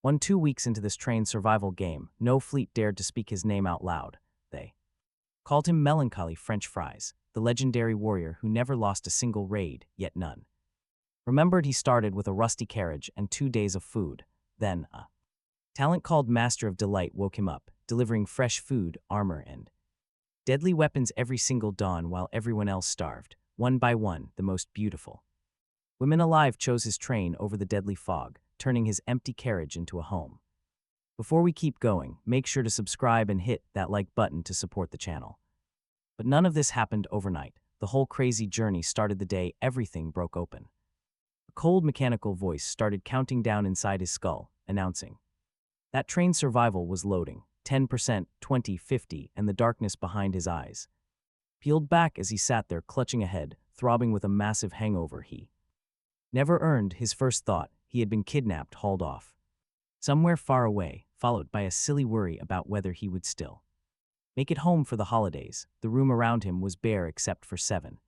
2 weeks into this train survival game, no fleet dared to speak his name out loud. They called him Melancholy French Fries, the legendary warrior who never lost a single raid, yet none. Remembered he started with a rusty carriage and 2 days of food. Then, a talent called Master of Delight woke him up, delivering fresh food, armor, and deadly weapons every single dawn while everyone else starved. One by one, the most beautiful women alive chose his train over the deadly fog, turning his empty carriage into a home. Before we keep going, make sure to subscribe and hit that like button to support the channel. But none of this happened overnight. The whole crazy journey started the day everything broke open. A cold mechanical voice started counting down inside his skull, announcing that train survival was loading. 10%, 20, 50, and the darkness behind his eyes peeled back as he sat there clutching a head, throbbing with a massive hangover he never earned. His first thought, he had been kidnapped, hauled off somewhere far away, followed by a silly worry about whether he would still make it home for the holidays. The room around him was bare except for 7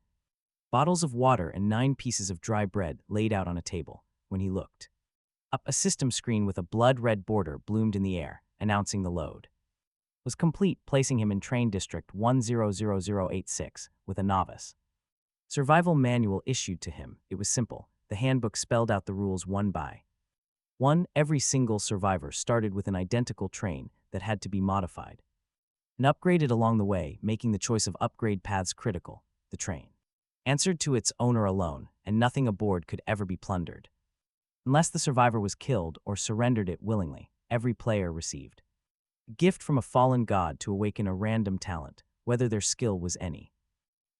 bottles of water and 9 pieces of dry bread laid out on a table. When he looked up, a system screen with a blood-red border bloomed in the air, announcing the load was complete, placing him in Train District 100086 with a novice survival manual issued to him. It was simple. The handbook spelled out the rules one by one. Every single survivor started with an identical train that had to be modified and upgraded along the way, making the choice of upgrade paths critical. The train answered to its owner alone, and nothing aboard could ever be plundered unless the survivor was killed or surrendered it willingly. Every player received a gift from a fallen god to awaken a random talent, whether their skill was any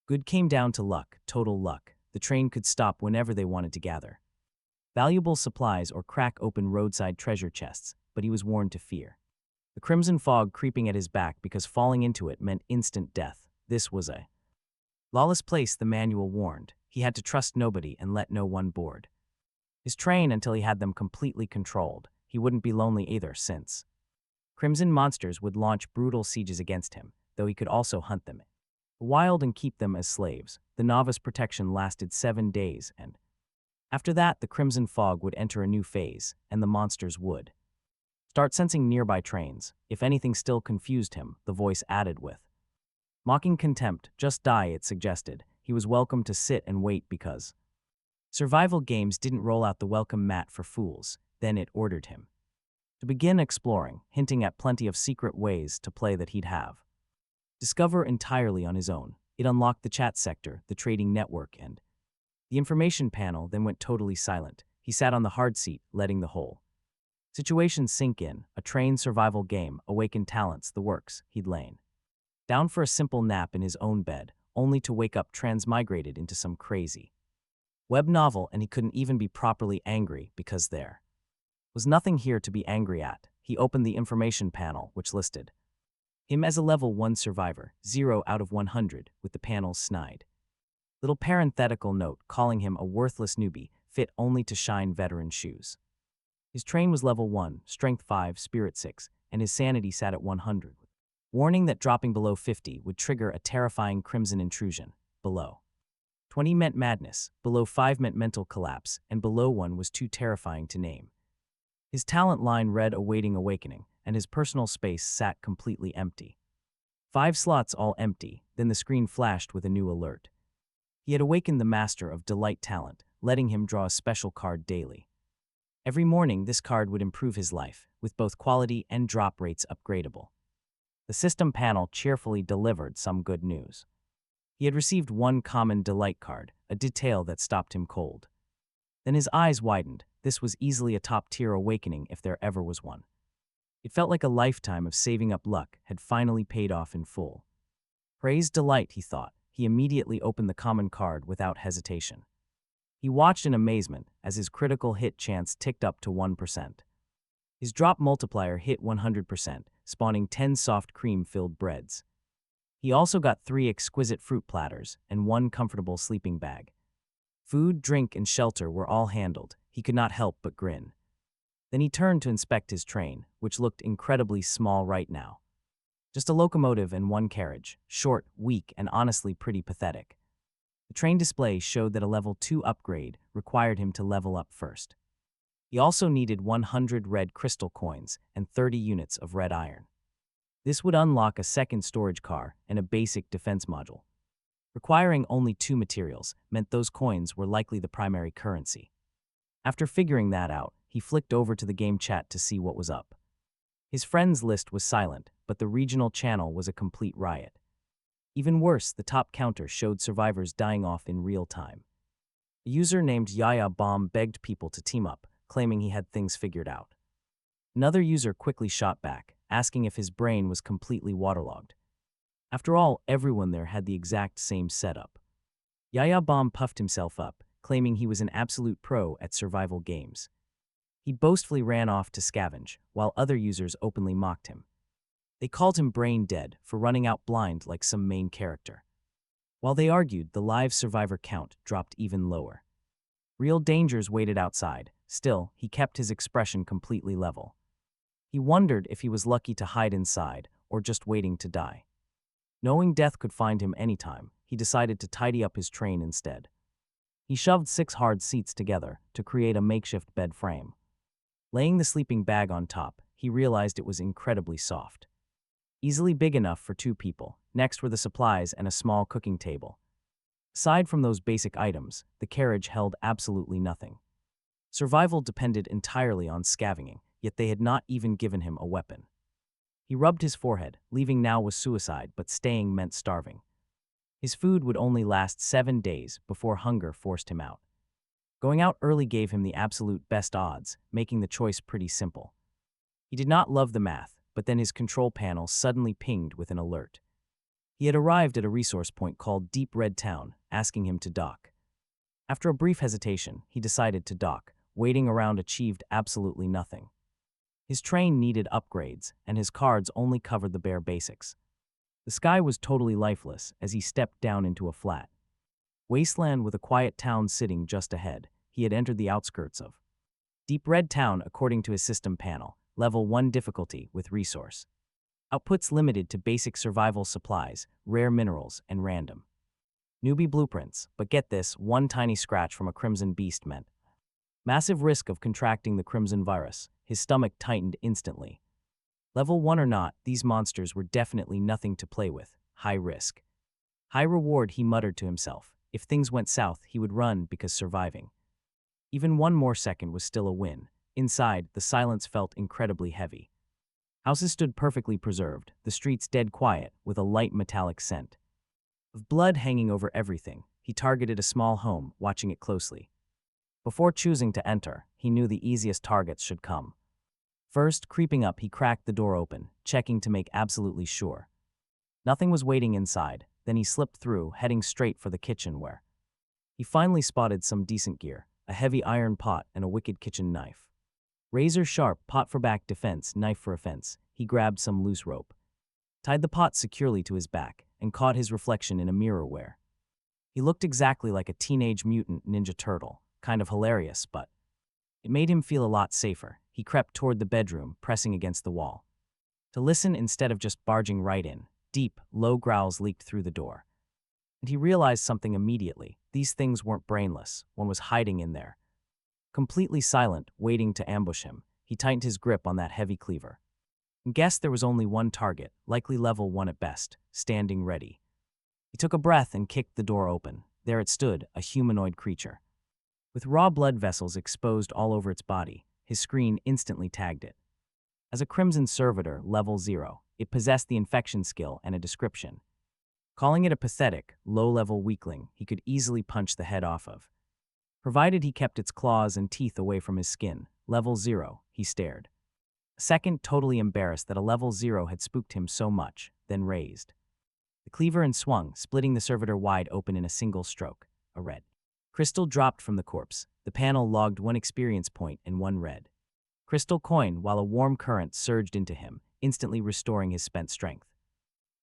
good. Came down to luck, total luck. The train could stop whenever they wanted to gather valuable supplies or crack open roadside treasure chests, but he was warned to fear the crimson fog creeping at his back because falling into it meant instant death. This was a lawless place, the manual warned. He had to trust nobody and let no one board his train until he had them completely controlled. He wouldn't be lonely either, since crimson monsters would launch brutal sieges against him, though he could also hunt them wild and keep them as slaves. The novice protection lasted 7 days, and after that the crimson fog would enter a new phase, and the monsters would start sensing nearby trains. If anything still confused him, the voice added with mocking contempt, "Just die," it suggested. He was welcome to sit and wait because survival games didn't roll out the welcome mat for fools. Then it ordered him to begin exploring, hinting at plenty of secret ways to play that he'd have discover entirely on his own. It unlocked the chat sector, the trading network, and the information panel, then went totally silent. He sat on the hard seat, letting the whole situation sink in. A train survival game, awakened talents, the works. He'd lain down for a simple nap in his own bed, only to wake up transmigrated into some crazy web novel, and he couldn't even be properly angry because there was nothing here to be angry at. He opened the information panel, which listed him as a level 1 survivor, 0 out of 100, with the panel's snide little parenthetical note calling him a worthless newbie, fit only to shine veteran shoes. His train was level 1, strength 5, spirit 6, and his sanity sat at 100. Warning that dropping below 50 would trigger a terrifying crimson intrusion. Below 20 meant madness, below 5 meant mental collapse, and below 1 was too terrifying to name. His talent line read awaiting awakening, and his personal space sat completely empty. 5 slots all empty. Then the screen flashed with a new alert. He had awakened the Master of Delight talent, letting him draw a special card daily. Every morning, this card would improve his life, with both quality and drop rates upgradable. The system panel cheerfully delivered some good news. He had received 1 common delight card, a detail that stopped him cold. Then his eyes widened. This was easily a top-tier awakening if there ever was one. It felt like a lifetime of saving up luck had finally paid off in full. Praise delight, he thought. He immediately opened the common card without hesitation. He watched in amazement as his critical hit chance ticked up to 1%. His drop multiplier hit 100%, spawning 10 soft cream-filled breads. He also got 3 exquisite fruit platters and 1 comfortable sleeping bag. Food, drink, and shelter were all handled. He could not help but grin. Then he turned to inspect his train, which looked incredibly small right now. Just a locomotive and 1 carriage, short, weak, and honestly pretty pathetic. The train display showed that a level 2 upgrade required him to level up first. He also needed 100 red crystal coins and 30 units of red iron. This would unlock a second storage car and a basic defense module. Requiring only 2 materials meant those coins were likely the primary currency. After figuring that out, he flicked over to the game chat to see what was up. His friends list was silent, but the regional channel was a complete riot. Even worse, the top counter showed survivors dying off in real time. A user named Yaya Bomb begged people to team up, claiming he had things figured out. Another user quickly shot back, asking if his brain was completely waterlogged. After all, everyone there had the exact same setup. Yaya Bomb puffed himself up, claiming he was an absolute pro at survival games. He boastfully ran off to scavenge, while other users openly mocked him. They called him brain dead for running out blind like some main character. While they argued, the live survivor count dropped even lower. Real dangers waited outside. Still, he kept his expression completely level. He wondered if he was lucky to hide inside or just waiting to die. Knowing death could find him anytime, he decided to tidy up his train instead. He shoved 6 hard seats together to create a makeshift bed frame. Laying the sleeping bag on top, he realized it was incredibly soft. Easily big enough for 2 people. Next were the supplies and a small cooking table. Aside from those basic items, the carriage held absolutely nothing. Survival depended entirely on scavenging, yet they had not even given him a weapon. He rubbed his forehead. Leaving now was suicide, but staying meant starving. His food would only last 7 days before hunger forced him out. Going out early gave him the absolute best odds, making the choice pretty simple. He did not love the math, but then his control panel suddenly pinged with an alert. He had arrived at a resource point called Deep Red Town, asking him to dock. After a brief hesitation, he decided to dock. Waiting around achieved absolutely nothing. His train needed upgrades, and his cards only covered the bare basics. The sky was totally lifeless as he stepped down into a flat wasteland with a quiet town sitting just ahead. He had entered the outskirts of Deep Red Town according to his system panel, level 1 difficulty with resource. Outputs limited to basic survival supplies, rare minerals, and random newbie blueprints, but get this, 1 tiny scratch from a crimson beast meant massive risk of contracting the crimson virus. His stomach tightened instantly. Level 1 or not, these monsters were definitely nothing to play with. High risk. High reward, he muttered to himself. If things went south, he would run because surviving. Even 1 more second was still a win. Inside, the silence felt incredibly heavy. Houses stood perfectly preserved, the streets dead quiet, with a light metallic scent of blood hanging over everything. He targeted a small home, watching it closely. Before choosing to enter, he knew the easiest targets should come. First, creeping up, he cracked the door open, checking to make absolutely sure nothing was waiting inside. Then he slipped through, heading straight for the kitchen where he finally spotted some decent gear, a heavy iron pot and a wicked kitchen knife. Razor sharp, pot for back defense, knife for offense. He grabbed some loose rope, tied the pot securely to his back, and caught his reflection in a mirror where he looked exactly like a teenage mutant ninja turtle. Kind of hilarious, but it made him feel a lot safer. He crept toward the bedroom, pressing against the wall to listen instead of just barging right in. Deep, low growls leaked through the door, and he realized something immediately. These things weren't brainless. One was hiding in there, completely silent, waiting to ambush him. He tightened his grip on that heavy cleaver and guessed there was only 1 target, likely level 1 at best, standing ready. He took a breath and kicked the door open. There it stood, a humanoid creature with raw blood vessels exposed all over its body. His screen instantly tagged it as a Crimson Servitor, level 0. It possessed the infection skill and a description, calling it a pathetic, low-level weakling he could easily punch the head off of, provided he kept its claws and teeth away from his skin. Level 0, he stared. A second, totally embarrassed that a level 0 had spooked him so much, then raised the cleaver and swung, splitting the servitor wide open in a single stroke. A red crystal dropped from the corpse. The panel logged 1 experience point and 1 red crystal coin, while a warm current surged into him, instantly restoring his spent strength.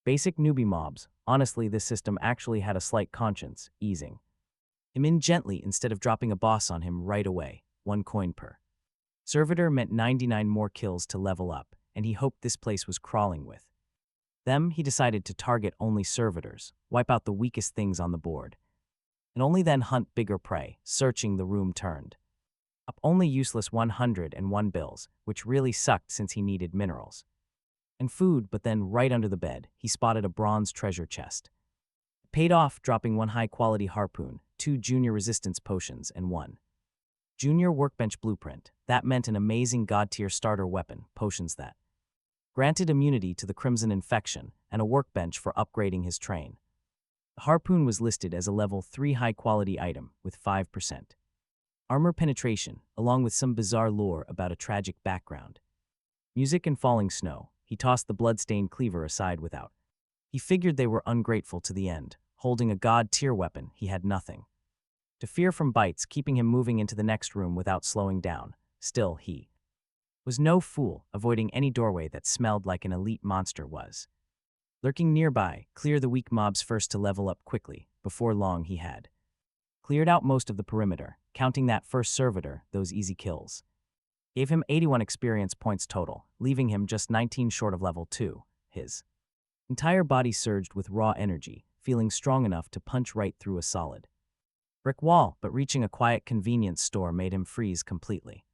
Basic newbie mobs. Honestly, this system actually had a slight conscience, easing him in gently instead of dropping a boss on him right away. 1 coin per servitor meant 99 more kills to level up, and he hoped this place was crawling with them. He decided to target only servitors, wipe out the weakest things on the board, and only then hunt bigger prey. Searching the room turned Up only useless 101 bills, which really sucked since he needed minerals and food, but then right under the bed, he spotted a bronze treasure chest. Paid off, dropping one high-quality harpoon, 2 junior resistance potions, and 1 junior workbench blueprint. That meant an amazing god-tier starter weapon, potions that granted immunity to the crimson infection, and a workbench for upgrading his train. The harpoon was listed as a level 3 high-quality item with 5% armor penetration, along with some bizarre lore about a tragic background. Music and falling snow. He tossed the blood-stained cleaver aside without. He figured they were ungrateful to the end. Holding a god-tier weapon, he had nothing to fear from bites, keeping him moving into the next room without slowing down. Still, he was no fool, avoiding any doorway that smelled like an elite monster was lurking nearby. Clear the weak mobs first to level up quickly. Before long, he had cleared out most of the perimeter, counting that first servitor. Those easy kills gave him 81 experience points total, leaving him just 19 short of level 2. His entire body surged with raw energy, feeling strong enough to punch right through a solid brick wall, but reaching a quiet convenience store made him freeze completely.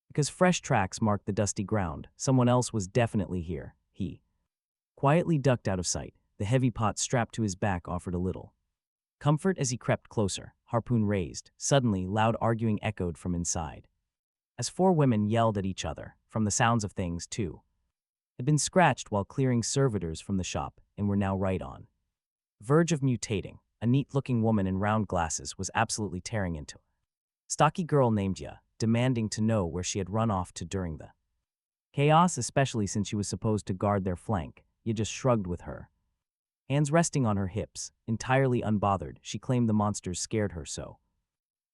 Because fresh tracks marked the dusty ground, someone else was definitely here. He quietly ducked out of sight. The heavy pot strapped to his back offered a little comfort as he crept closer, harpoon raised. Suddenly, loud arguing echoed from inside, as 4 women yelled at each other. From the sounds of things, 2 had been scratched while clearing servitors from the shop and were now right on the verge of mutating. A neat-looking woman in round glasses was absolutely tearing into a stocky girl named Ya, demanding to know where she had run off to during the chaos, especially since she was supposed to guard their flank. Ya just shrugged with her hands resting on her hips. Entirely unbothered, she claimed the monsters scared her, so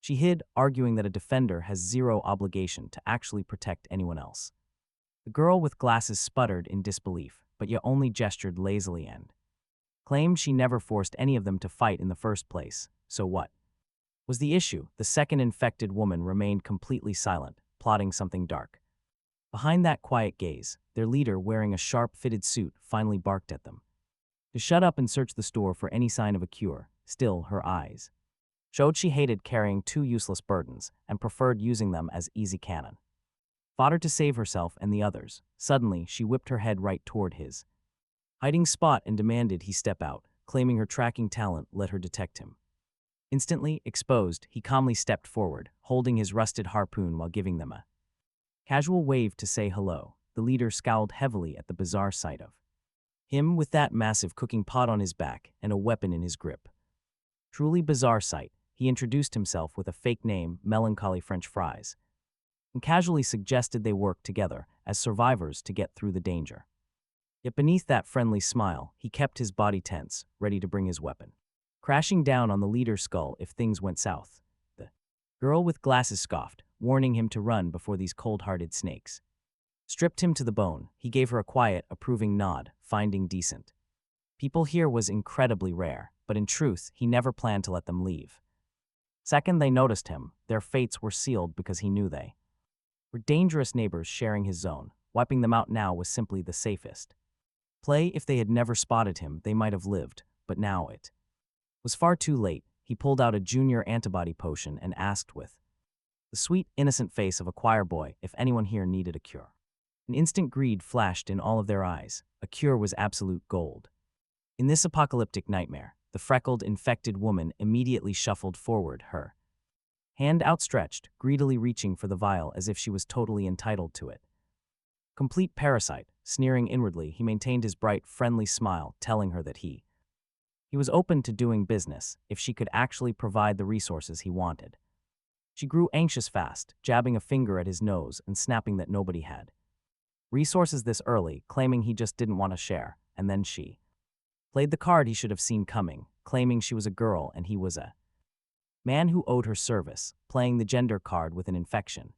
she hid, arguing that a defender has zero obligation to actually protect anyone else. The girl with glasses sputtered in disbelief, but Ya only gestured lazily and claimed she never forced any of them to fight in the first place. So what was the issue? The second infected woman remained completely silent, plotting something dark. Behind that quiet gaze, their leader, wearing a sharp-fitted suit, finally barked at them to shut up and search the store for any sign of a cure. Still, her eyes showed she hated carrying 2 useless burdens and preferred using them as easy cannon fodder to save herself and the others. Suddenly, she whipped her head right toward his hiding spot and demanded he step out, claiming her tracking talent let her detect him. Instantly exposed, he calmly stepped forward, holding his rusted harpoon while giving them a casual wave to say hello. The leader scowled heavily at the bizarre sight of him with that massive cooking pot on his back and a weapon in his grip. Truly bizarre sight. He introduced himself with a fake name, Melancholy French Fries, and casually suggested they work together as survivors to get through the danger. Yet beneath that friendly smile, he kept his body tense, ready to bring his weapon crashing down on the leader's skull if things went south. The girl with glasses scoffed, warning him to run before these cold-hearted snakes stripped him to the bone. He gave her a quiet, approving nod, finding decent people here was incredibly rare, but in truth, he never planned to let them leave. Second they noticed him, their fates were sealed because he knew they were dangerous neighbors sharing his zone. Wiping them out now was simply the safest play. If they had never spotted him, they might have lived, but now it was far too late. He pulled out a junior antibody potion and asked with the sweet, innocent face of a choir boy if anyone here needed a cure. An instant greed flashed in all of their eyes. A cure was absolute gold. In this apocalyptic nightmare, the freckled, infected woman immediately shuffled forward, her hand outstretched, greedily reaching for the vial as if she was totally entitled to it. Complete parasite, sneering inwardly, he maintained his bright, friendly smile, telling her that he was open to doing business if she could actually provide the resources he wanted. She grew anxious fast, jabbing a finger at his nose and snapping that nobody had resources this early, claiming he just didn't want to share. And then she played the card he should have seen coming, claiming she was a girl and he was a man who owed her service, playing the gender card with an infection.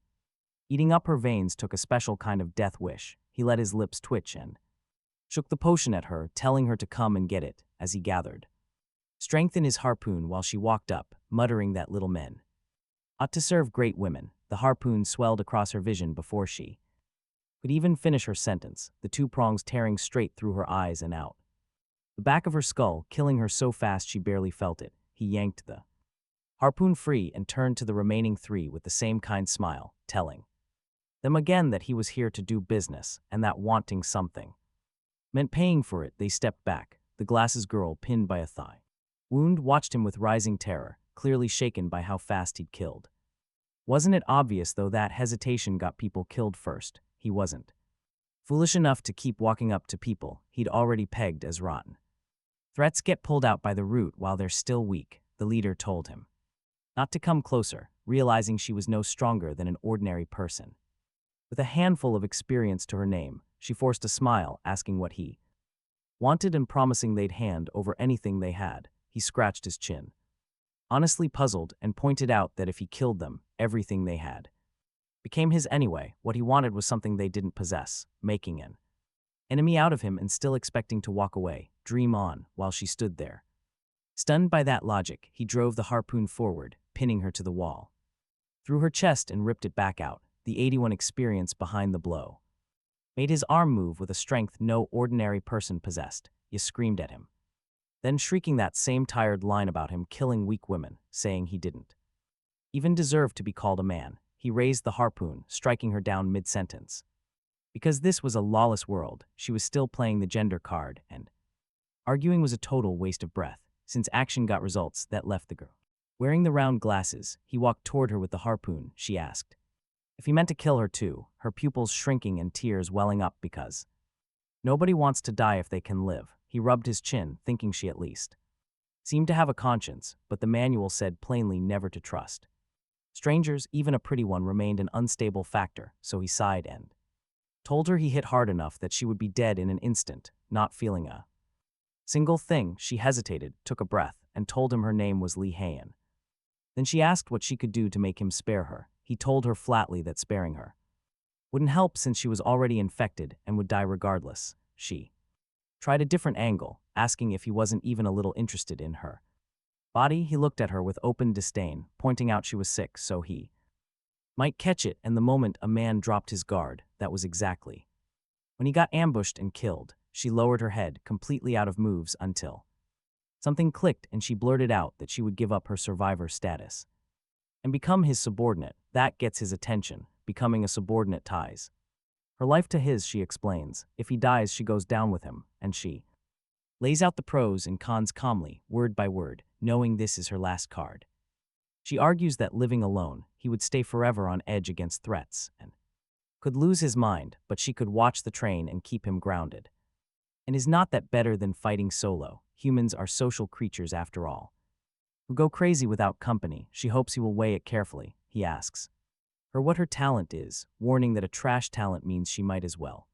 Eating up her veins took a special kind of death wish. He let his lips twitch and shook the potion at her, telling her to come and get it, as he gathered strength in his harpoon while she walked up, muttering that little men ought to serve great women. The harpoon swelled across her vision before she could even finish her sentence, the 2 prongs tearing straight through her eyes and out the back of her skull, killing her so fast she barely felt it. He yanked the harpoon free, and turned to the remaining three with the same kind smile, telling them again that he was here to do business and that wanting something meant paying for it. They stepped back, the glasses girl pinned by a thigh wound watched him with rising terror, clearly shaken by how fast he'd killed. Wasn't it obvious, though, that hesitation got people killed first? He wasn't foolish enough to keep walking up to people he'd already pegged as rotten. Threats get pulled out by the root while they're still weak, the leader told him. Not to come closer, realizing she was no stronger than an ordinary person. With a handful of experience to her name, she forced a smile, asking what he wanted and promising they'd hand over anything they had. He scratched his chin, honestly puzzled, and pointed out that if he killed them, everything they had became his anyway. What he wanted was something they didn't possess, making an enemy out of him and still expecting to walk away, dream on, while she stood there. Stunned by that logic, he drove the harpoon forward, pinning her to the wall. Through her chest and ripped it back out, the 81 experience behind the blow made his arm move with a strength no ordinary person possessed. You screamed at him, then shrieking that same tired line about him killing weak women, saying he didn't even deserve to be called a man. He raised the harpoon, striking her down mid-sentence. Because this was a lawless world, she was still playing the gender card, and arguing was a total waste of breath, since action got results that left the girl wearing the round glasses. He walked toward her with the harpoon. She asked if he meant to kill her too, her pupils shrinking and tears welling up because nobody wants to die if they can live. He rubbed his chin, thinking she at least seemed to have a conscience, but the manual said plainly never to trust strangers. Even a pretty one remained an unstable factor, so he sighed and told her he hit hard enough that she would be dead in an instant. Not feeling a single thing, she hesitated, took a breath, and told him her name was Lee Hayan. Then she asked what she could do to make him spare her. He told her flatly that sparing her wouldn't help since she was already infected and would die regardless. She tried a different angle, asking if he wasn't even a little interested in her body. He looked at her with open disdain, pointing out she was sick so he might catch it, and the moment a man dropped his guard, that was exactly when he got ambushed and killed. She lowered her head, completely out of moves, until something clicked and she blurted out that she would give up her survivor status and become his subordinate. That gets his attention. Becoming a subordinate ties her life to his, she explains. If he dies, she goes down with him, and she lays out the pros and cons calmly, word by word, knowing this is her last card. She argues that living alone, he would stay forever on edge against threats and could lose his mind, but she could watch the train and keep him grounded. And is not that better than fighting solo? Humans are social creatures after all, who go crazy without company. She hopes he will weigh it carefully. He asks her what her talent is, warning that a trash talent means she might as well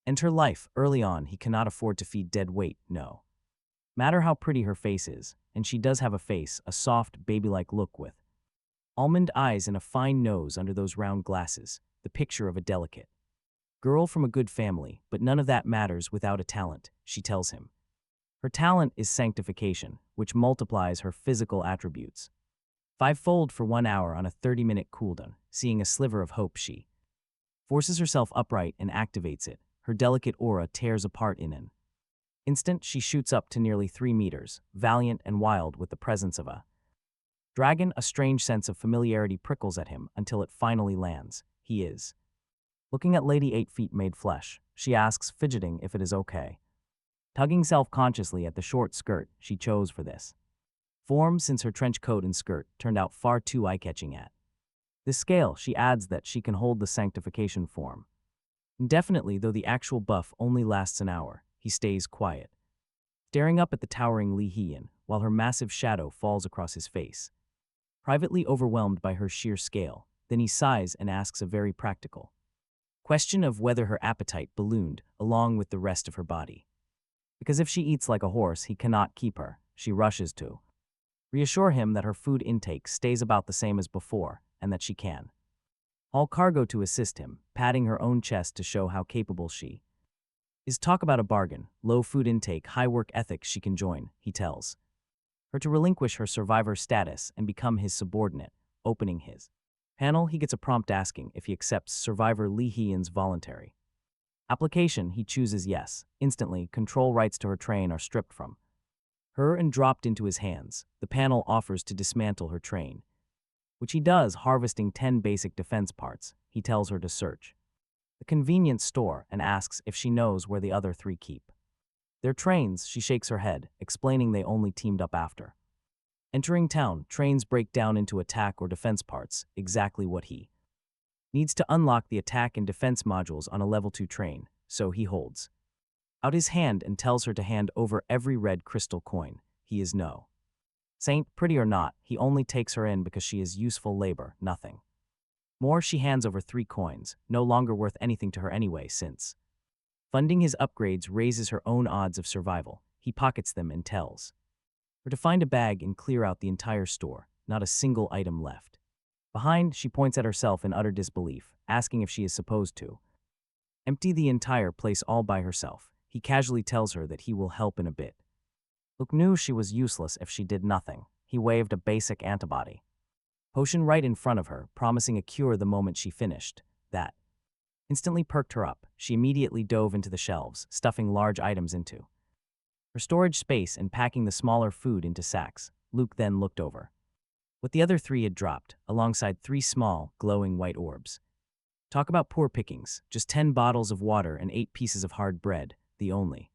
end her life. Early on, he cannot afford to feed dead weight, no matter how pretty her face is, and she does have a face, a soft, baby-like look with almond eyes and a fine nose under those round glasses, the picture of a delicate girl from a good family. But none of that matters without a talent, she tells him. Her talent is sanctification, which multiplies her physical attributes fivefold for 1 hour on a 30-minute cooldown. Seeing a sliver of hope, she forces herself upright and activates it. Her delicate aura tears apart in an instant. She shoots up to nearly 3 meters, valiant and wild with the presence of a dragon. A strange sense of familiarity prickles at him until it finally lands. He is looking at Lady 8 Feet made flesh. She asks, fidgeting, if it is okay, tugging self-consciously at the short skirt she chose for this form, since her trench coat and skirt turned out far too eye-catching at this scale. She adds that she can hold the sanctification form indefinitely, though the actual buff only lasts an hour. He stays quiet, staring up at the towering Lee Hee-yin, while her massive shadow falls across his face, privately overwhelmed by her sheer scale. Then he sighs and asks a very practical question of whether her appetite ballooned along with the rest of her body. Because if she eats like a horse, he cannot keep her. She rushes to reassure him that her food intake stays about the same as before, and that she can haul cargo to assist him, patting her own chest to show how capable she is. Talk about a bargain. Low food intake, high work ethic. She can join, he tells her, to relinquish her survivor status and become his subordinate. Opening his panel, he gets a prompt asking if he accepts survivor Lee Hee-yin's voluntary application. He chooses yes. Instantly, control rights to her train are stripped from her and dropped into his hands. The panel offers to dismantle her train, which he does, harvesting 10 basic defense parts. He tells her to search the convenience store and asks if she knows where the other 3 keep their trains. She shakes her head, explaining they only teamed up after entering town. Trains break down into attack or defense parts, exactly what he needs to unlock the attack and defense modules on a level 2 train, so he holds out his hand and tells her to hand over every red crystal coin. He is no saint, pretty or not. He only takes her in because she is useful labor, nothing more. She hands over 3 coins, no longer worth anything to her anyway, since funding his upgrades raises her own odds of survival. He pockets them and tells her to find a bag and clear out the entire store, not a single item left behind. She points at herself in utter disbelief, asking if she is supposed to empty the entire place all by herself. He casually tells her that he will help in a bit. Luke knew she was useless if she did nothing. He waved a basic antibody potion right in front of her, promising a cure the moment she finished. That instantly perked her up. She immediately dove into the shelves, stuffing large items into her storage space and packing the smaller food into sacks. Luke then looked over what the other 3 had dropped, alongside 3 small, glowing white orbs. Talk about poor pickings. Just 10 bottles of water and 8 pieces of hard bread. The only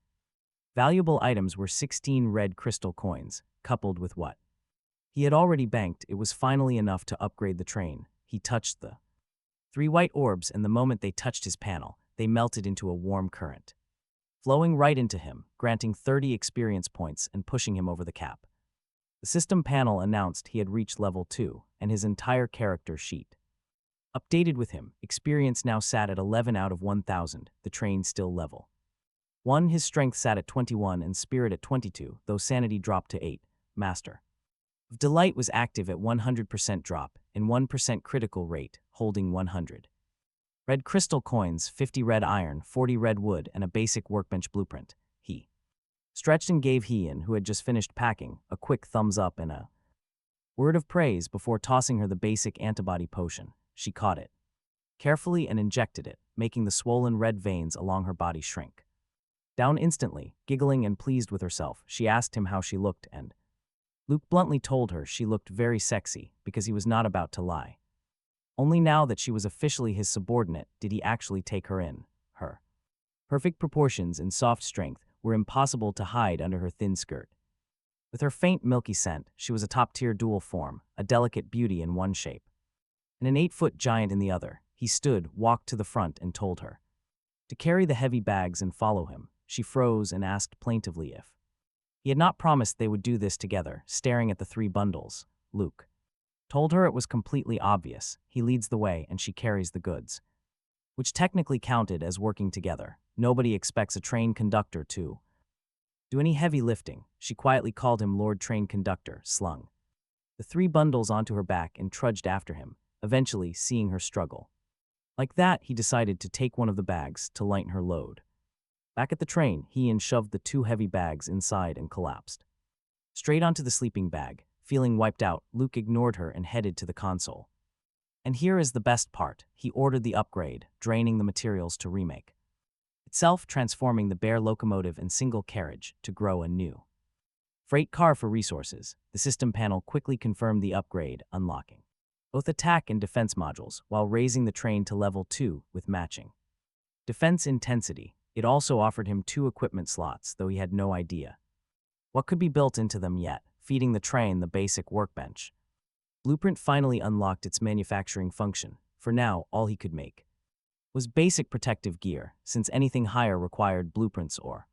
valuable items were 16 red crystal coins, coupled with what he had already banked. It was finally enough to upgrade the train. He touched the 3 white orbs, and the moment they touched his panel, they melted into a warm current, flowing right into him, granting 30 experience points and pushing him over the cap. The system panel announced he had reached level 2, and his entire character sheet updated with him. Experience now sat at 11 out of 1,000, the train still level 1. His strength sat at 21 and spirit at 22, though sanity dropped to 8. Master of Delight was active at 100% drop and 1% critical rate, holding 100 red crystal coins, 50 red iron, 40 red wood, and a basic workbench blueprint. He stretched and gave Heian, who had just finished packing, a quick thumbs up and a word of praise before tossing her the basic antibody potion. She caught it carefully and injected it, making the swollen red veins along her body shrink down instantly. Giggling and pleased with herself, she asked him how she looked, and Luke bluntly told her she looked very sexy, because he was not about to lie. Only now that she was officially his subordinate did he actually take her in. Her perfect proportions and soft strength were impossible to hide under her thin skirt. With her faint milky scent, she was a top-tier dual form, a delicate beauty in one shape and an 8-foot giant in the other. He stood, walked to the front, and told her to carry the heavy bags and follow him. She froze and asked plaintively if he had not promised they would do this together, staring at the 3 bundles. Luke told her it was completely obvious. He leads the way and she carries the goods, which technically counted as working together. Nobody expects a train conductor to do any heavy lifting. She quietly called him Lord Train Conductor, slung the 3 bundles onto her back and trudged after him, eventually seeing her struggle like that, he decided to take one of the bags to lighten her load. Back at the train, Heian shoved the 2 heavy bags inside and collapsed straight onto the sleeping bag. Feeling wiped out, Luke ignored her and headed to the console. And here is the best part. He ordered the upgrade, draining the materials to remake itself, transforming the bare locomotive and single carriage to grow a new freight car for resources. The system panel quickly confirmed the upgrade, unlocking both attack and defense modules, while raising the train to level 2 with matching defense intensity. It also offered him 2 equipment slots, though he had no idea what could be built into them yet, feeding the train the basic workbench. Blueprint finally unlocked its manufacturing function. For now, all he could make was basic protective gear, since anything higher required blueprints or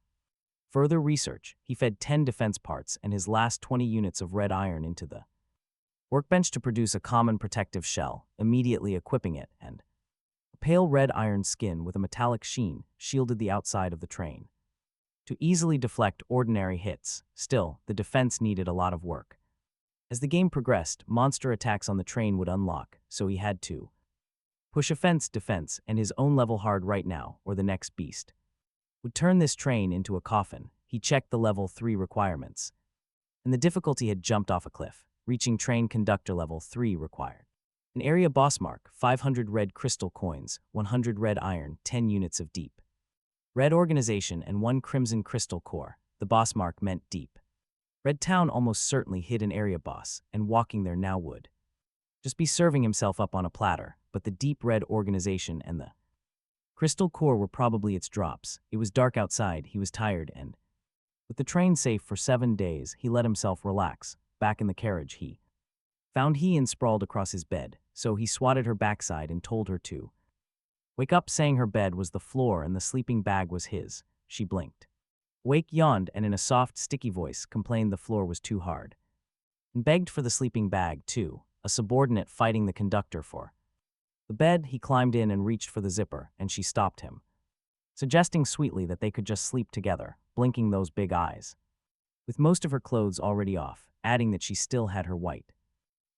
further research. He fed 10 defense parts and his last 20 units of red iron into the workbench to produce a common protective shell, immediately equipping it, and a pale red iron skin with a metallic sheen shielded the outside of the train to easily deflect ordinary hits. Still, the defense needed a lot of work. As the game progressed, monster attacks on the train would unlock, so he had to push offense, defense, and his own level hard right now, or the next beast would turn this train into a coffin. He checked the level 3 requirements, and the difficulty had jumped off a cliff. Reaching train conductor level 3 required an area boss mark, 500 red crystal coins, 100 red iron, 10 units of deep red organization, and 1 crimson crystal core. The boss mark meant deep Red Town almost certainly hid an area boss, and walking there now would just be serving himself up on a platter, but the deep red organization and the crystal core were probably its drops. It was dark outside, he was tired, and with the train safe for 7 days, he let himself relax. Back in the carriage, he found Hien sprawled across his bed, so he swatted her backside and told her to wake up, saying her bed was the floor and the sleeping bag was his. She blinked. Wake yawned and in a soft, sticky voice complained the floor was too hard. And begged for the sleeping bag, too, a subordinate fighting the conductor for the bed. He climbed in and reached for the zipper, and she stopped him, suggesting sweetly that they could just sleep together, blinking those big eyes, with most of her clothes already off, adding that she still had her white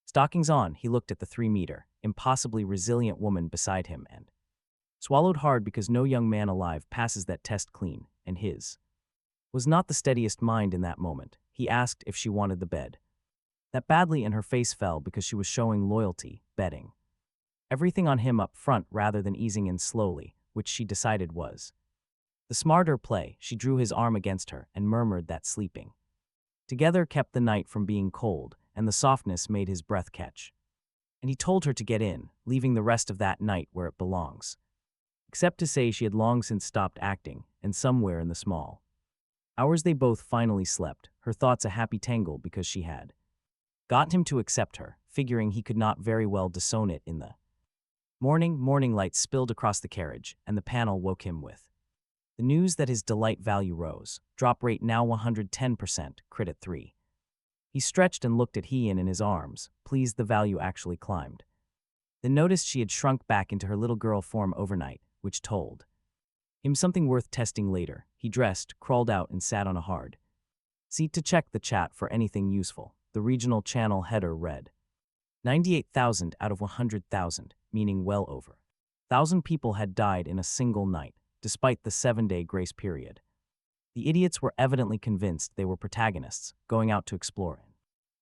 stockings on. He looked at the 3-meter, impossibly resilient woman beside him and swallowed hard because no young man alive passes that test clean, and his was not the steadiest mind in that moment. He asked if she wanted the bed that badly, and her face fell because she was showing loyalty, betting everything on him up front rather than easing in slowly, which she decided was the smarter play. She drew his arm against her and murmured that sleeping together kept the night from being cold, and the softness made his breath catch. And he told her to get in, leaving the rest of that night where it belongs, except to say she had long since stopped acting, and somewhere in the small hours they both finally slept, her thoughts a happy tangle because she had got him to accept her, figuring he could not very well disown it in the morning. Light spilled across the carriage, and the panel woke him with the news that his delight value rose, drop rate now 110%, crit at 3. He stretched and looked at Hien in his arms, pleased the value actually climbed. Then noticed she had shrunk back into her little girl form overnight, which told him something worth testing later. He dressed, crawled out, and sat on a hard seat to check the chat for anything useful. The regional channel header read 98,000 out of 100,000, meaning well over 1,000 people had died in a single night, despite the 7-day grace period. The idiots were evidently convinced they were protagonists, going out to explore. In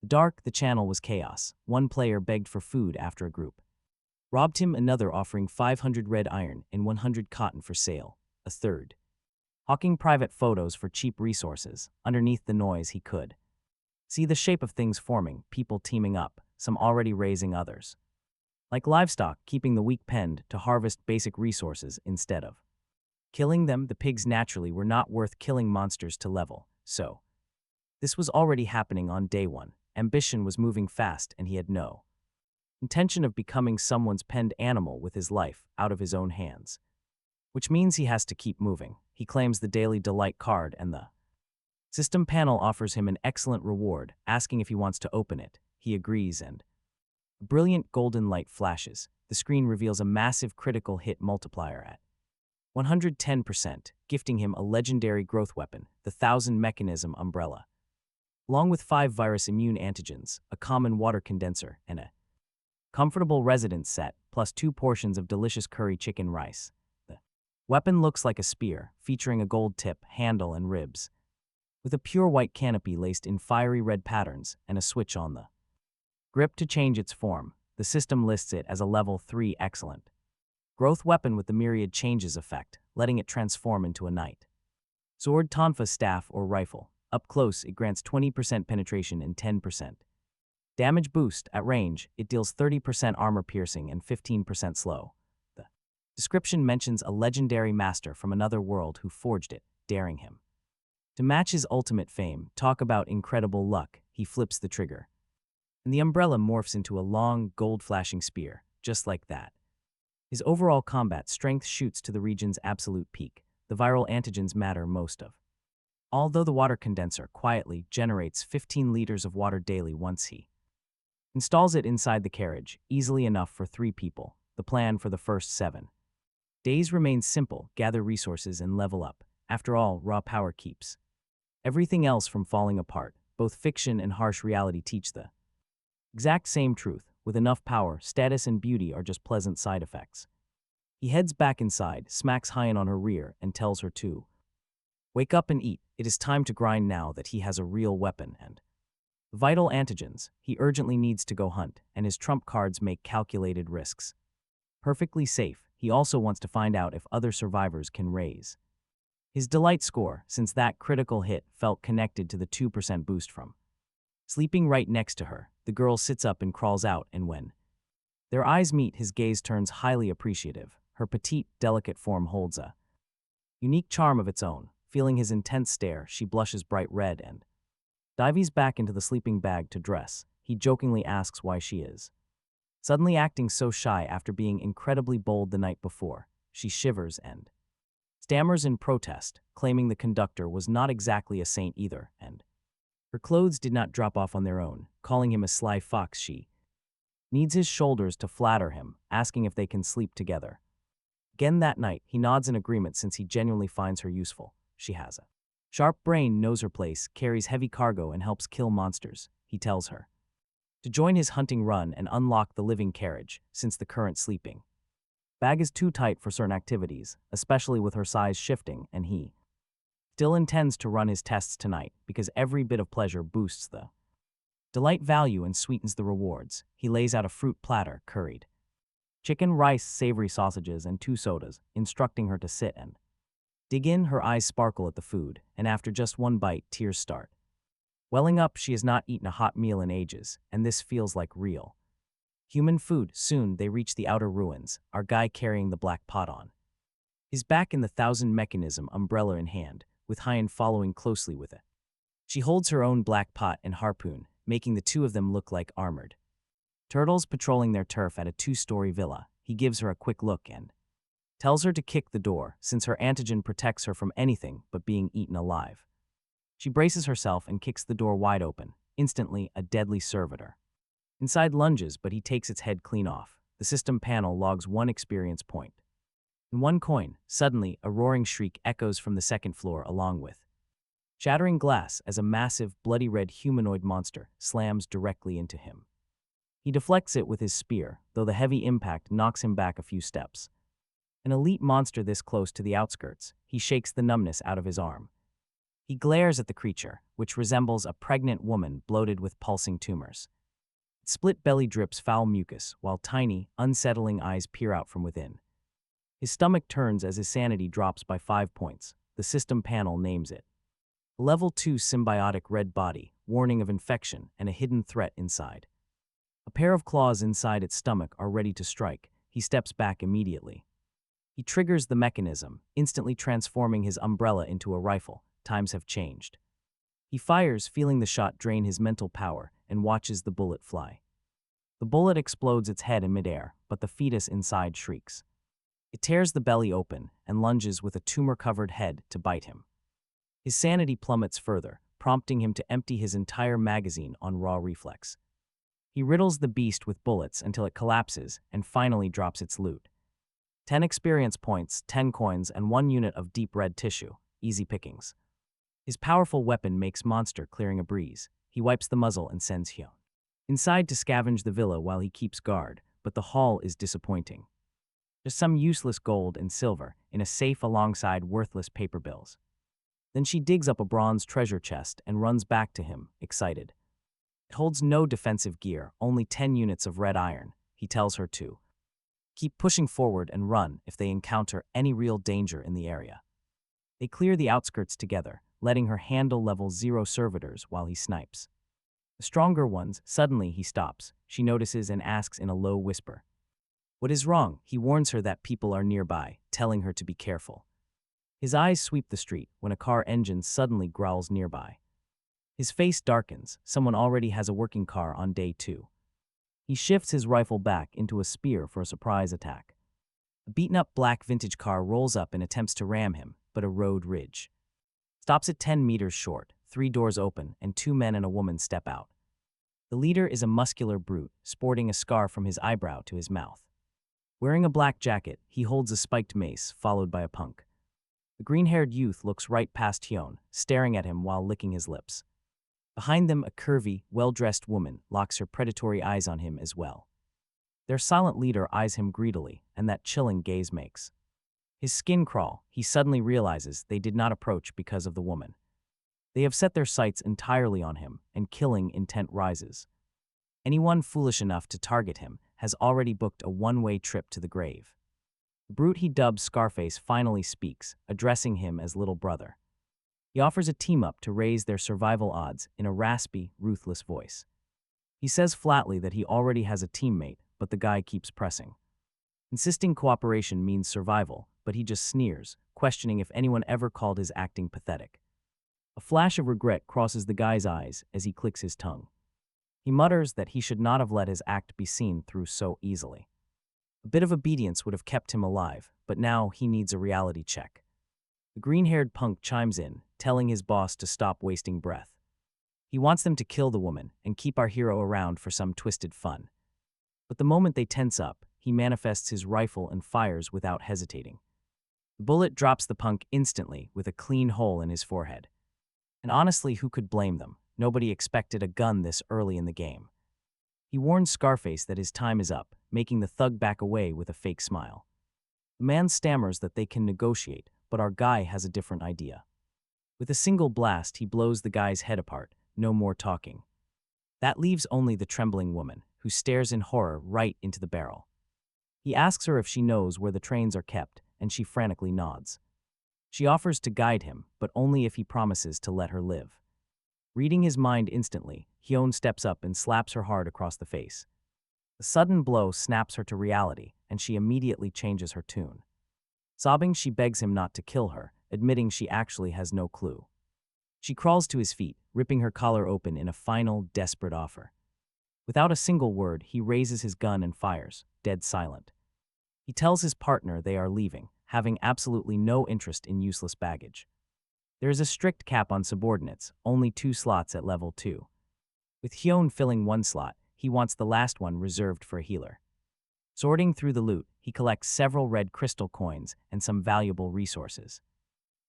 the dark, the channel was chaos. One player begged for food after a group robbed him, another offering 500 red iron and 100 cotton for sale, a third hawking private photos for cheap resources. Underneath the noise he could see the shape of things forming, people teaming up, some already raising others like livestock, keeping the weak penned to harvest basic resources instead of killing them. The pigs naturally were not worth killing monsters to level, so this was already happening on day 1. Ambition was moving fast, and he had no intention of becoming someone's penned animal with his life out of his own hands, which means he has to keep moving. He claims the Daily Delight card, and the system panel offers him an excellent reward, asking if he wants to open it. He agrees, and a brilliant golden light flashes. The screen reveals a massive critical hit multiplier at 110%, gifting him a legendary growth weapon, the 1000 Mechanism Umbrella, along with 5 virus immune antigens, a common water condenser, and a comfortable residence set, plus 2 portions of delicious curry chicken rice. The weapon looks like a spear, featuring a gold tip, handle, and ribs, with a pure white canopy laced in fiery red patterns and a switch on the grip to change its form. The system lists it as a level 3 excellent growth weapon with the myriad changes effect, letting it transform into a knight sword, tonfa staff, or rifle. Up close, it grants 20% penetration and 10% damage boost. At range, it deals 30% armor piercing and 15% slow. The description mentions a legendary master from another world who forged it, daring him to match his ultimate fame. Talk about incredible luck. He flips the trigger, and the umbrella morphs into a long, gold-flashing spear, just like that. His overall combat strength shoots to the region's absolute peak. The viral antigens matter most of, although the water condenser quietly generates 15 liters of water daily once he installs it inside the carriage, easily enough for 3 people. The plan for the first 7 days remains simple: gather resources and level up. After all, raw power keeps everything else from falling apart. Both fiction and harsh reality teach the exact same truth. With enough power, status and beauty are just pleasant side effects. He heads back inside, smacks Hien on her rear, and tells her to wake up and eat. It is time to grind now that he has a real weapon and vital antigens. He urgently needs to go hunt, and his trump cards make calculated risks perfectly safe. He also wants to find out if other survivors can raise His delight score, since that critical hit, felt connected to the 2% boost from. Sleeping right next to her, the girl sits up and crawls out, and when their eyes meet, his gaze turns highly appreciative. Her petite, delicate form holds a unique charm of its own. Feeling his intense stare, she blushes bright red and dives back into the sleeping bag to dress. He jokingly asks why she is suddenly acting so shy after being incredibly bold the night before. She shivers and stammers in protest, claiming the conductor was not exactly a saint either, and her clothes did not drop off on their own. Calling him a sly fox, she needs his shoulders to flatter him, asking if they can sleep together. Again that night, he nods in agreement since he genuinely finds her useful. She has a sharp brain, knows her place, carries heavy cargo, and helps kill monsters. He tells her to join his hunting run and unlock the living carriage, since the current sleeping bag is too tight for certain activities, especially with her size shifting, and he still intends to run his tests tonight because every bit of pleasure boosts the delight value and sweetens the rewards. He lays out a fruit platter, curried chicken, rice, savory sausages, and 2 sodas, instructing her to sit and dig in. Her eyes sparkle at the food, and after just one bite, tears start welling up. She has not eaten a hot meal in ages, and this feels like real human food. Soon they reach the outer ruins, our guy carrying the black pot on his back in the 1,000 mechanism, umbrella in hand, with Hyan following closely with it. She holds her own black pot and harpoon, making the two of them look like armored turtles patrolling their turf at a 2-story villa. He gives her a quick look and tells her to kick the door, since her antigen protects her from anything but being eaten alive. She braces herself and kicks the door wide open. Instantly, a deadly servitor inside lunges, but he takes its head clean off. The system panel logs 1 experience point and 1 coin. Suddenly, a roaring shriek echoes from the 2nd floor, along with shattering glass, as a massive, bloody red humanoid monster slams directly into him. He deflects it with his spear, though the heavy impact knocks him back a few steps. An elite monster this close to the outskirts, he shakes the numbness out of his arm. He glares at the creature, which resembles a pregnant woman bloated with pulsing tumors. Its split belly drips foul mucus, while tiny, unsettling eyes peer out from within. His stomach turns as his sanity drops by 5 points. The system panel names it Level 2 symbiotic red body, warning of infection and a hidden threat inside. A pair of claws inside its stomach are ready to strike. He steps back immediately. He triggers the mechanism, instantly transforming his umbrella into a rifle. Times have changed. He fires, feeling the shot drain his mental power, and watches the bullet fly. The bullet explodes its head in midair, but the fetus inside shrieks. It tears the belly open and lunges with a tumor-covered head to bite him. His sanity plummets further, prompting him to empty his entire magazine on raw reflex. He riddles the beast with bullets until it collapses and finally drops its loot. 10 experience points, 10 coins, and 1 unit of deep red tissue. Easy pickings. His powerful weapon makes monster clearing a breeze. He wipes the muzzle and sends Hyun inside to scavenge the villa while he keeps guard, but the haul is disappointing. Just some useless gold and silver in a safe alongside worthless paper bills. Then she digs up a bronze treasure chest and runs back to him, excited. It holds no defensive gear, only 10 units of red iron. He tells her to keep pushing forward and run if they encounter any real danger in the area. They clear the outskirts together, letting her handle level 0 servitors while he snipes the stronger ones. Suddenly he stops. She notices and asks in a low whisper, "What is wrong?" He warns her that people are nearby, telling her to be careful. His eyes sweep the street when a car engine suddenly growls nearby. His face darkens. Someone already has a working car on day 2. He shifts his rifle back into a spear for a surprise attack. A beaten-up black vintage car rolls up and attempts to ram him, but a road ridge stops at 10 meters short. 3 doors open, and 2 men and a woman step out. The leader is a muscular brute, sporting a scar from his eyebrow to his mouth. Wearing a black jacket, he holds a spiked mace, followed by a punk. The green-haired youth looks right past Hyun, staring at him while licking his lips. Behind them, a curvy, well-dressed woman locks her predatory eyes on him as well. Their silent leader eyes him greedily, and that chilling gaze makes his skin crawl. He suddenly realizes they did not approach because of the woman. They have set their sights entirely on him, and killing intent rises. Anyone foolish enough to target him has already booked a one-way trip to the grave. The brute he dubbed Scarface finally speaks, addressing him as little brother. He offers a team-up to raise their survival odds in a raspy, ruthless voice. He says flatly that he already has a teammate, but the guy keeps pressing. Insisting cooperation means survival, but he just sneers, questioning if anyone ever called his acting pathetic. A flash of regret crosses the guy's eyes as he clicks his tongue. He mutters that he should not have let his act be seen through so easily. A bit of obedience would have kept him alive, but now he needs a reality check. The green-haired punk chimes in, telling his boss to stop wasting breath. He wants them to kill the woman and keep our hero around for some twisted fun. But the moment they tense up, he manifests his rifle and fires without hesitating. The bullet drops the punk instantly with a clean hole in his forehead. And honestly, who could blame them? Nobody expected a gun this early in the game. He warns Scarface that his time is up, making the thug back away with a fake smile. The man stammers that they can negotiate, but our guy has a different idea. With a single blast, he blows the guy's head apart, no more talking. That leaves only the trembling woman, who stares in horror right into the barrel. He asks her if she knows where the trains are kept, and she frantically nods. She offers to guide him, but only if he promises to let her live. Reading his mind instantly, Hyun steps up and slaps her hard across the face. The sudden blow snaps her to reality, and she immediately changes her tune. Sobbing, she begs him not to kill her, admitting she actually has no clue. She crawls to his feet, ripping her collar open in a final, desperate offer. Without a single word, he raises his gun and fires, dead silent. He tells his partner they are leaving, having absolutely no interest in useless baggage. There is a strict cap on subordinates, only 2 slots at level 2. With Hyun filling 1 slot, he wants the last one reserved for a healer. Sorting through the loot, he collects several red crystal coins and some valuable resources.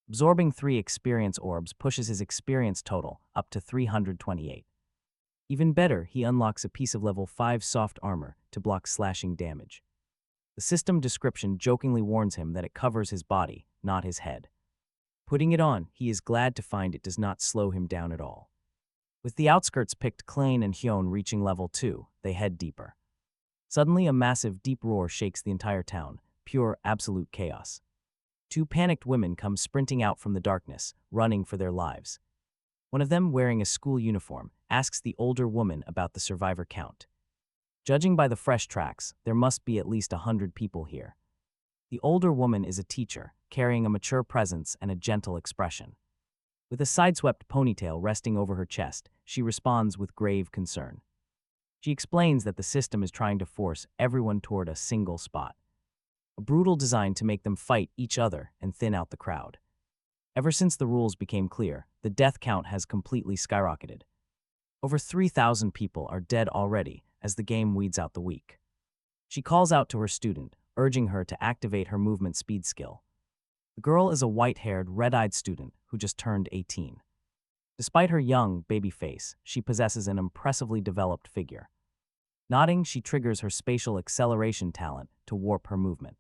Absorbing 3 experience orbs pushes his experience total up to 328. Even better, he unlocks a piece of level 5 soft armor to block slashing damage. The system description jokingly warns him that it covers his body, not his head. Putting it on, he is glad to find it does not slow him down at all. With the outskirts picked, Klein and Hyun reaching level 2, they head deeper. Suddenly, a massive, deep roar shakes the entire town, pure, absolute chaos. 2 panicked women come sprinting out from the darkness, running for their lives. One of them, wearing a school uniform, asks the older woman about the survivor count. Judging by the fresh tracks, there must be at least 100 people here. The older woman is a teacher, carrying a mature presence and a gentle expression. With a sideswept ponytail resting over her chest, she responds with grave concern. She explains that the system is trying to force everyone toward a single spot. A brutal design to make them fight each other and thin out the crowd. Ever since the rules became clear, the death count has completely skyrocketed. Over 3,000 people are dead already as the game weeds out the weak. She calls out to her student, urging her to activate her movement speed skill. The girl is a white-haired, red-eyed student who just turned 18. Despite her young, baby face, she possesses an impressively developed figure. Nodding, she triggers her spatial acceleration talent to warp her movement.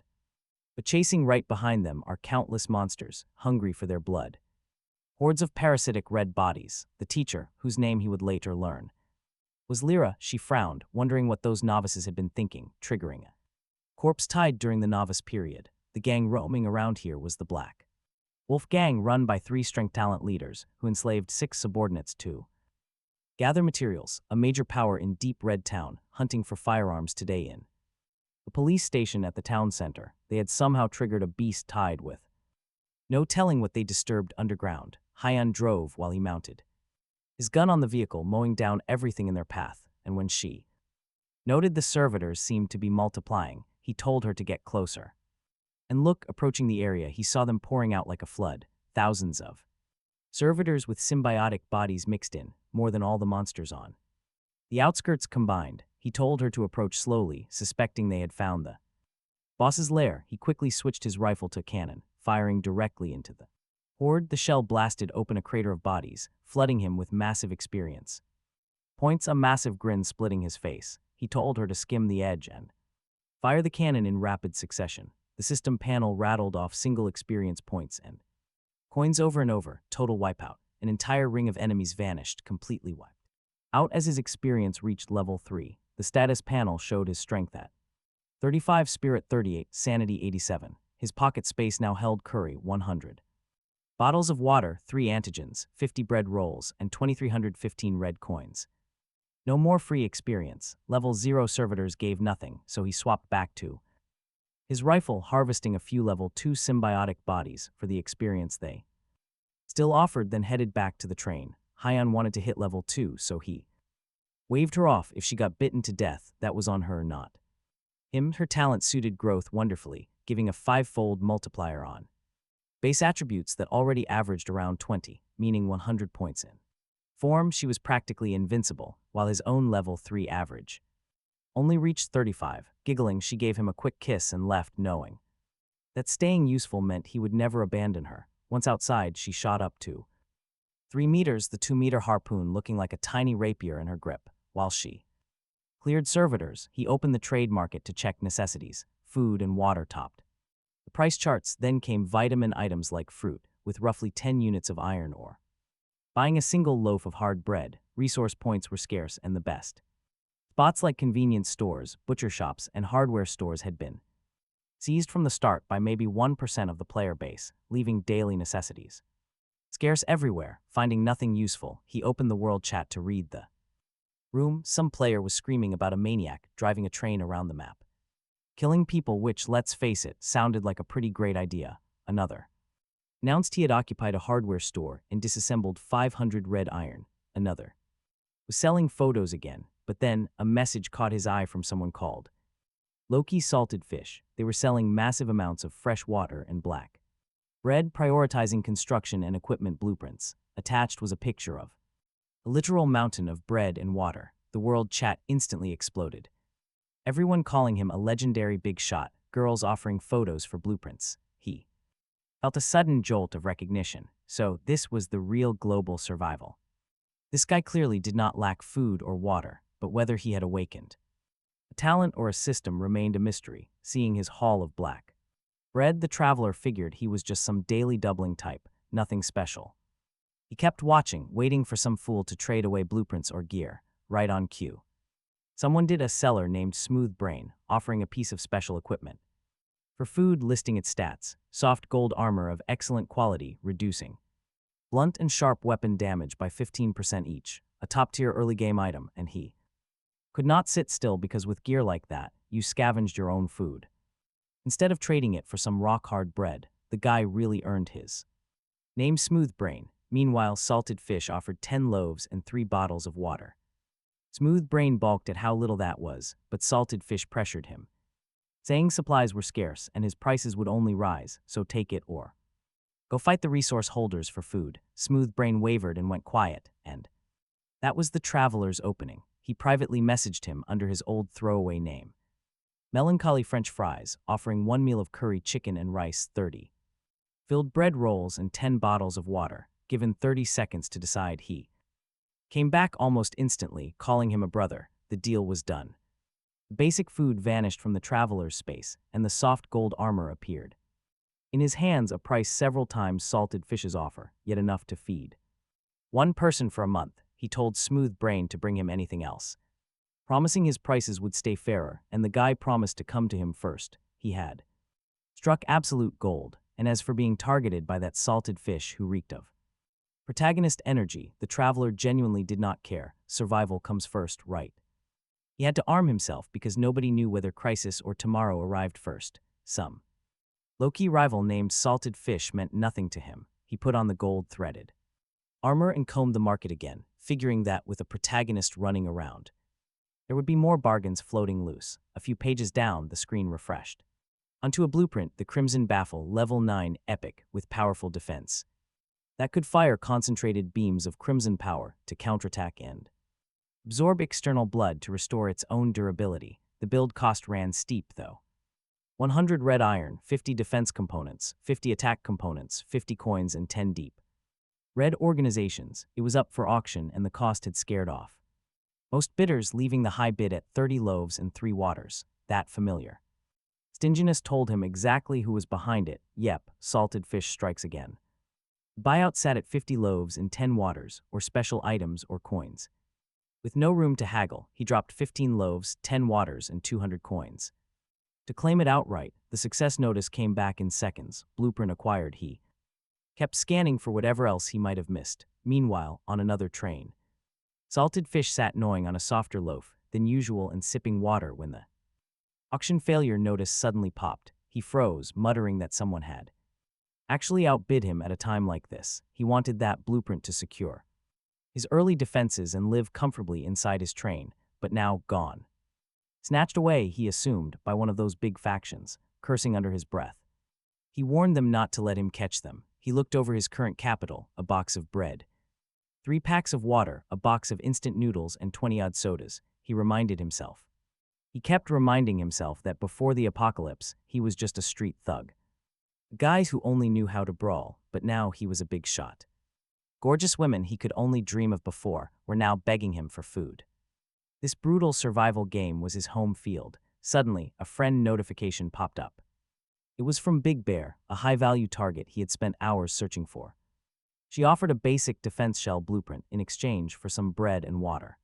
But chasing right behind them are countless monsters, hungry for their blood. Hordes of parasitic red bodies, the teacher, whose name he would later learn. Was Lyra, she frowned, wondering what those novices had been thinking, triggering a corpse tied during the novice period. The gang roaming around here was the Black Wolf gang, run by 3 strength talent leaders, who enslaved 6 subordinates to gather materials, a major power in Deep Red Town, hunting for firearms today in the police station at the town center. They had somehow triggered a beast tied with no telling what they disturbed underground. Hyun drove while he mounted his gun on the vehicle, mowing down everything in their path, and when she noted the servitors seemed to be multiplying, he told her to get closer. And look, approaching the area, he saw them pouring out like a flood, thousands of servitors with symbiotic bodies mixed in, more than all the monsters on the outskirts combined. He told her to approach slowly, suspecting they had found the boss's lair. He quickly switched his rifle to cannon, firing directly into the horde. The shell blasted open a crater of bodies, flooding him with massive experience points, a massive grin splitting his face. He told her to skim the edge and fire the cannon in rapid succession. The system panel rattled off single experience points and coins over and over, total wipeout. An entire ring of enemies vanished, completely wiped out as his experience reached level 3. The status panel showed his strength at 35 spirit 38, sanity 87. His pocket space now held curry 100. Bottles of water, 3 antigens, 50 bread rolls, and 2,315 red coins. No more free experience. Level 0 servitors gave nothing, so he swapped back to his rifle, harvesting a few level 2 symbiotic bodies for the experience they still offered, then headed back to the train. Hyan wanted to hit level 2, so he waved her off. If she got bitten to death, that was on her or not him. Her talent suited growth wonderfully, giving a 5-fold multiplier on base attributes that already averaged around 20, meaning 100 points in form. She was practically invincible, while his own level 3 average only reached 35. Giggling, she gave him a quick kiss and left, knowing that staying useful meant he would never abandon her. Once outside, she shot up to 3 meters, the 2-meter harpoon looking like a tiny rapier in her grip. While she cleared servitors, he opened the trade market to check necessities, food and water topped the price charts. Then came vitamin items like fruit, with roughly 10 units of iron ore. Buying a single loaf of hard bread, resource points were scarce, and the best spots like convenience stores, butcher shops, and hardware stores had been seized from the start by maybe 1% of the player base, leaving daily necessities scarce everywhere. Finding nothing useful, he opened the world chat to read the room. Some player was screaming about a maniac driving a train around the map, killing people, which, let's face it, sounded like a pretty great idea. Another announced he had occupied a hardware store and disassembled 500 red iron. Another was selling photos again, but then a message caught his eye from someone called Loki Salted Fish. They were selling massive amounts of fresh water and black bread, prioritizing construction and equipment blueprints. Attached was a picture of a literal mountain of bread and water. The world chat instantly exploded, everyone calling him a legendary big shot, girls offering photos for blueprints. He felt a sudden jolt of recognition. So this was the real global survival. This guy clearly did not lack food or water, but whether he had awakened a talent or a system remained a mystery. Seeing his haul of black bread, the traveler figured he was just some daily doubling type, nothing special. He kept watching, waiting for some fool to trade away blueprints or gear. Right on cue, someone did. A seller named Smooth Brain, offering a piece of special equipment for food, listing its stats: soft gold armor of excellent quality, reducing blunt and sharp weapon damage by 15% each, a top-tier early game item. And he could not sit still, because with gear like that, you scavenged your own food. Instead of trading it for some rock-hard bread, the guy really earned his name, Smooth Brain. Meanwhile, Salted Fish offered 10 loaves and 3 bottles of water. Smooth Brain balked at how little that was, but Salted Fish pressured him, saying supplies were scarce and his prices would only rise, so take it or go fight the resource holders for food. Smooth Brain wavered and went quiet, and that was the traveler's opening. He privately messaged him under his old throwaway name, Melancholy French Fries, offering 1 meal of curry chicken and rice, 30 filled bread rolls, and 10 bottles of water. Given 30 seconds to decide, he came back almost instantly, calling him a brother. The deal was done. Basic food vanished from the traveler's space, and the soft gold armor appeared. In his hands, a price several times Salted Fish's offer, yet enough to feed one person for a month. He told Smooth Brain to bring him anything else, promising his prices would stay fairer, and the guy promised to come to him first. He had struck absolute gold, and as for being targeted by that Salted Fish who reeked of protagonist energy, the traveler genuinely did not care. Survival comes first, right? He had to arm himself because nobody knew whether crisis or tomorrow arrived first. Some low-key rival named Salted Fish meant nothing to him. He put on the gold-threaded armor and combed the market again, figuring that with a protagonist running around, there would be more bargains floating loose. A few pages down, the screen refreshed onto a blueprint, the Crimson Baffle, level 9, epic, with powerful defense that could fire concentrated beams of crimson power to counterattack and absorb external blood to restore its own durability. The build cost ran steep, though. 100 red iron, 50 defense components, 50 attack components, 50 coins, and 10 deep red organizations. It was up for auction, and the cost had scared off most bidders, leaving the high bid at 30 loaves and 3 waters. That familiar stinginess told him exactly who was behind it. Yep, Salted Fish strikes again. Buyout sat at 50 loaves and 10 waters, or special items or coins. With no room to haggle, he dropped 15 loaves, 10 waters, and 200 coins. To claim it outright, the success notice came back in seconds. Blueprint acquired. He kept scanning for whatever else he might have missed. Meanwhile, on another train, Salted Fish sat gnawing on a softer loaf than usual and sipping water when the auction failure notice suddenly popped. He froze, muttering that someone had actually outbid him at a time like this. He wanted that Blueprint to secure his early defenses and live comfortably inside his train, but now gone. Snatched away, he assumed, by one of those big factions, cursing under his breath. He warned them not to let him catch them. He looked over his current capital, a box of bread, 3 packs of water, a box of instant noodles, and 20-odd sodas, he reminded himself. He kept reminding himself that before the apocalypse, he was just a street thug. A guy who only knew how to brawl, but now he was a big shot. Gorgeous women he could only dream of before were now begging him for food. This brutal survival game was his home field. Suddenly, a friend notification popped up. It was from Big Bear, a high-value target he had spent hours searching for. She offered a basic defense shell blueprint in exchange for some bread and water.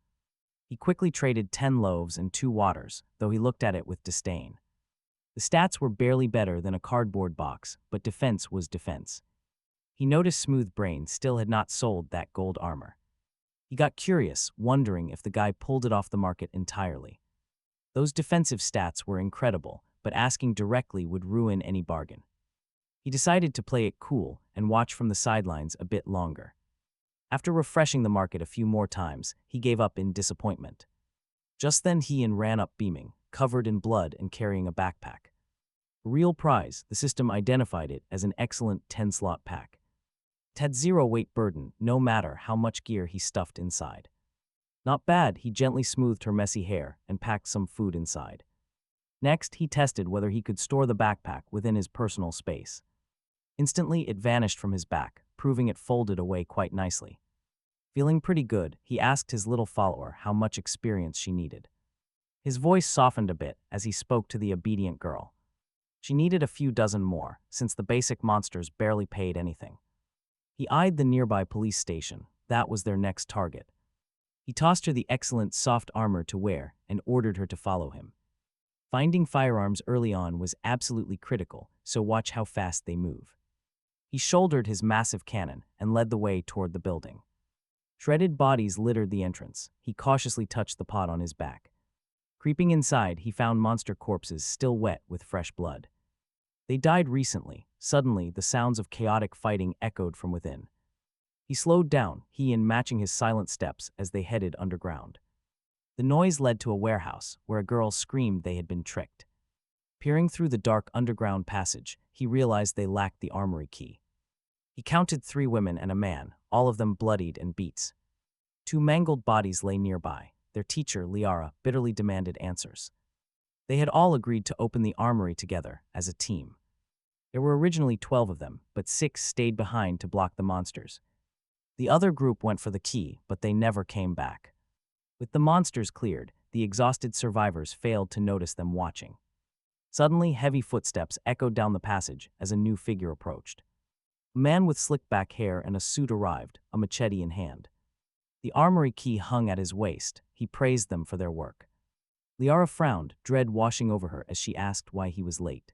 He quickly traded 10 loaves and 2 waters, though he looked at it with disdain. The stats were barely better than a cardboard box, but defense was defense. He noticed Smooth Brain still had not sold that gold armor. He got curious, wondering if the guy pulled it off the market entirely. Those defensive stats were incredible, but asking directly would ruin any bargain. He decided to play it cool and watch from the sidelines a bit longer. After refreshing the market a few more times, he gave up in disappointment. Just then Ian ran up beaming, covered in blood and carrying a backpack. A real prize, the system identified it as an excellent 10-slot pack. It had 0 weight burden, no matter how much gear he stuffed inside. Not bad, he gently smoothed her messy hair and packed some food inside. Next, he tested whether he could store the backpack within his personal space. Instantly, it vanished from his back, proving it folded away quite nicely. Feeling pretty good, he asked his little follower how much experience she needed. His voice softened a bit as he spoke to the obedient girl. She needed a few dozen more, since the basic monsters barely paid anything. He eyed the nearby police station. That was their next target. He tossed her the excellent soft armor to wear and ordered her to follow him. Finding firearms early on was absolutely critical, so watch how fast they move. He shouldered his massive cannon and led the way toward the building. Shredded bodies littered the entrance. He cautiously touched the pot on his back. Creeping inside, he found monster corpses still wet with fresh blood. They died recently. Suddenly, the sounds of chaotic fighting echoed from within. He slowed down, matching his silent steps as they headed underground. The noise led to a warehouse, where a girl screamed they had been tricked. Peering through the dark underground passage, he realized they lacked the armory key. He counted 3 women and a man, all of them bloodied and beats. 2 mangled bodies lay nearby. Their teacher, Liara, bitterly demanded answers. They had all agreed to open the armory together, as a team. There were originally 12 of them, but 6 stayed behind to block the monsters. The other group went for the key, but they never came back. With the monsters cleared, the exhausted survivors failed to notice them watching. Suddenly, heavy footsteps echoed down the passage as a new figure approached. A man with slick-back hair and a suit arrived, a machete in hand. The armory key hung at his waist. He praised them for their work. Liara frowned, dread washing over her as she asked why he was late.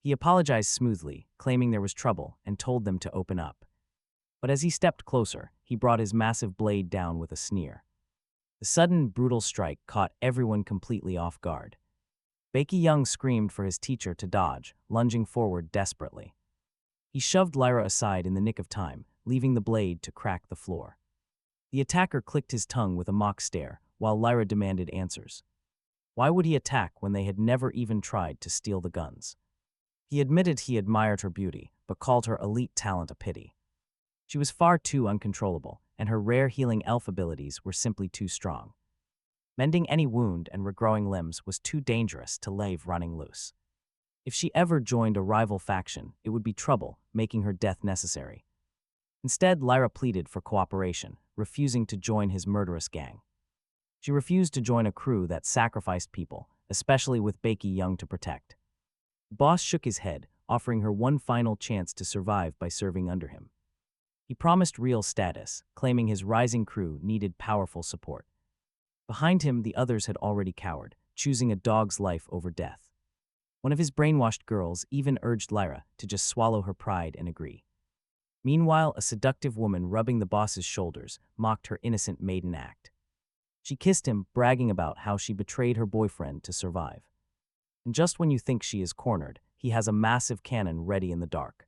He apologized smoothly, claiming there was trouble, and told them to open up. But as he stepped closer, he brought his massive blade down with a sneer. The sudden, brutal strike caught everyone completely off guard. Baeki Young screamed for his teacher to dodge, lunging forward desperately. He shoved Lyra aside in the nick of time, leaving the blade to crack the floor. The attacker clicked his tongue with a mock stare, while Lyra demanded answers. Why would he attack when they had never even tried to steal the guns? He admitted he admired her beauty, but called her elite talent a pity. She was far too uncontrollable, and her rare healing elf abilities were simply too strong. Mending any wound and regrowing limbs was too dangerous to leave running loose. If she ever joined a rival faction, it would be trouble, making her death necessary. Instead, Lyra pleaded for cooperation, refusing to join his murderous gang. She refused to join a crew that sacrificed people, especially with Baeki Young to protect. The boss shook his head, offering her one final chance to survive by serving under him. He promised real status, claiming his rising crew needed powerful support. Behind him, the others had already cowered, choosing a dog's life over death. One of his brainwashed girls even urged Lyra to just swallow her pride and agree. Meanwhile, a seductive woman rubbing the boss's shoulders mocked her innocent maiden act. She kissed him, bragging about how she betrayed her boyfriend to survive. And just when you think she is cornered, he has a massive cannon ready in the dark.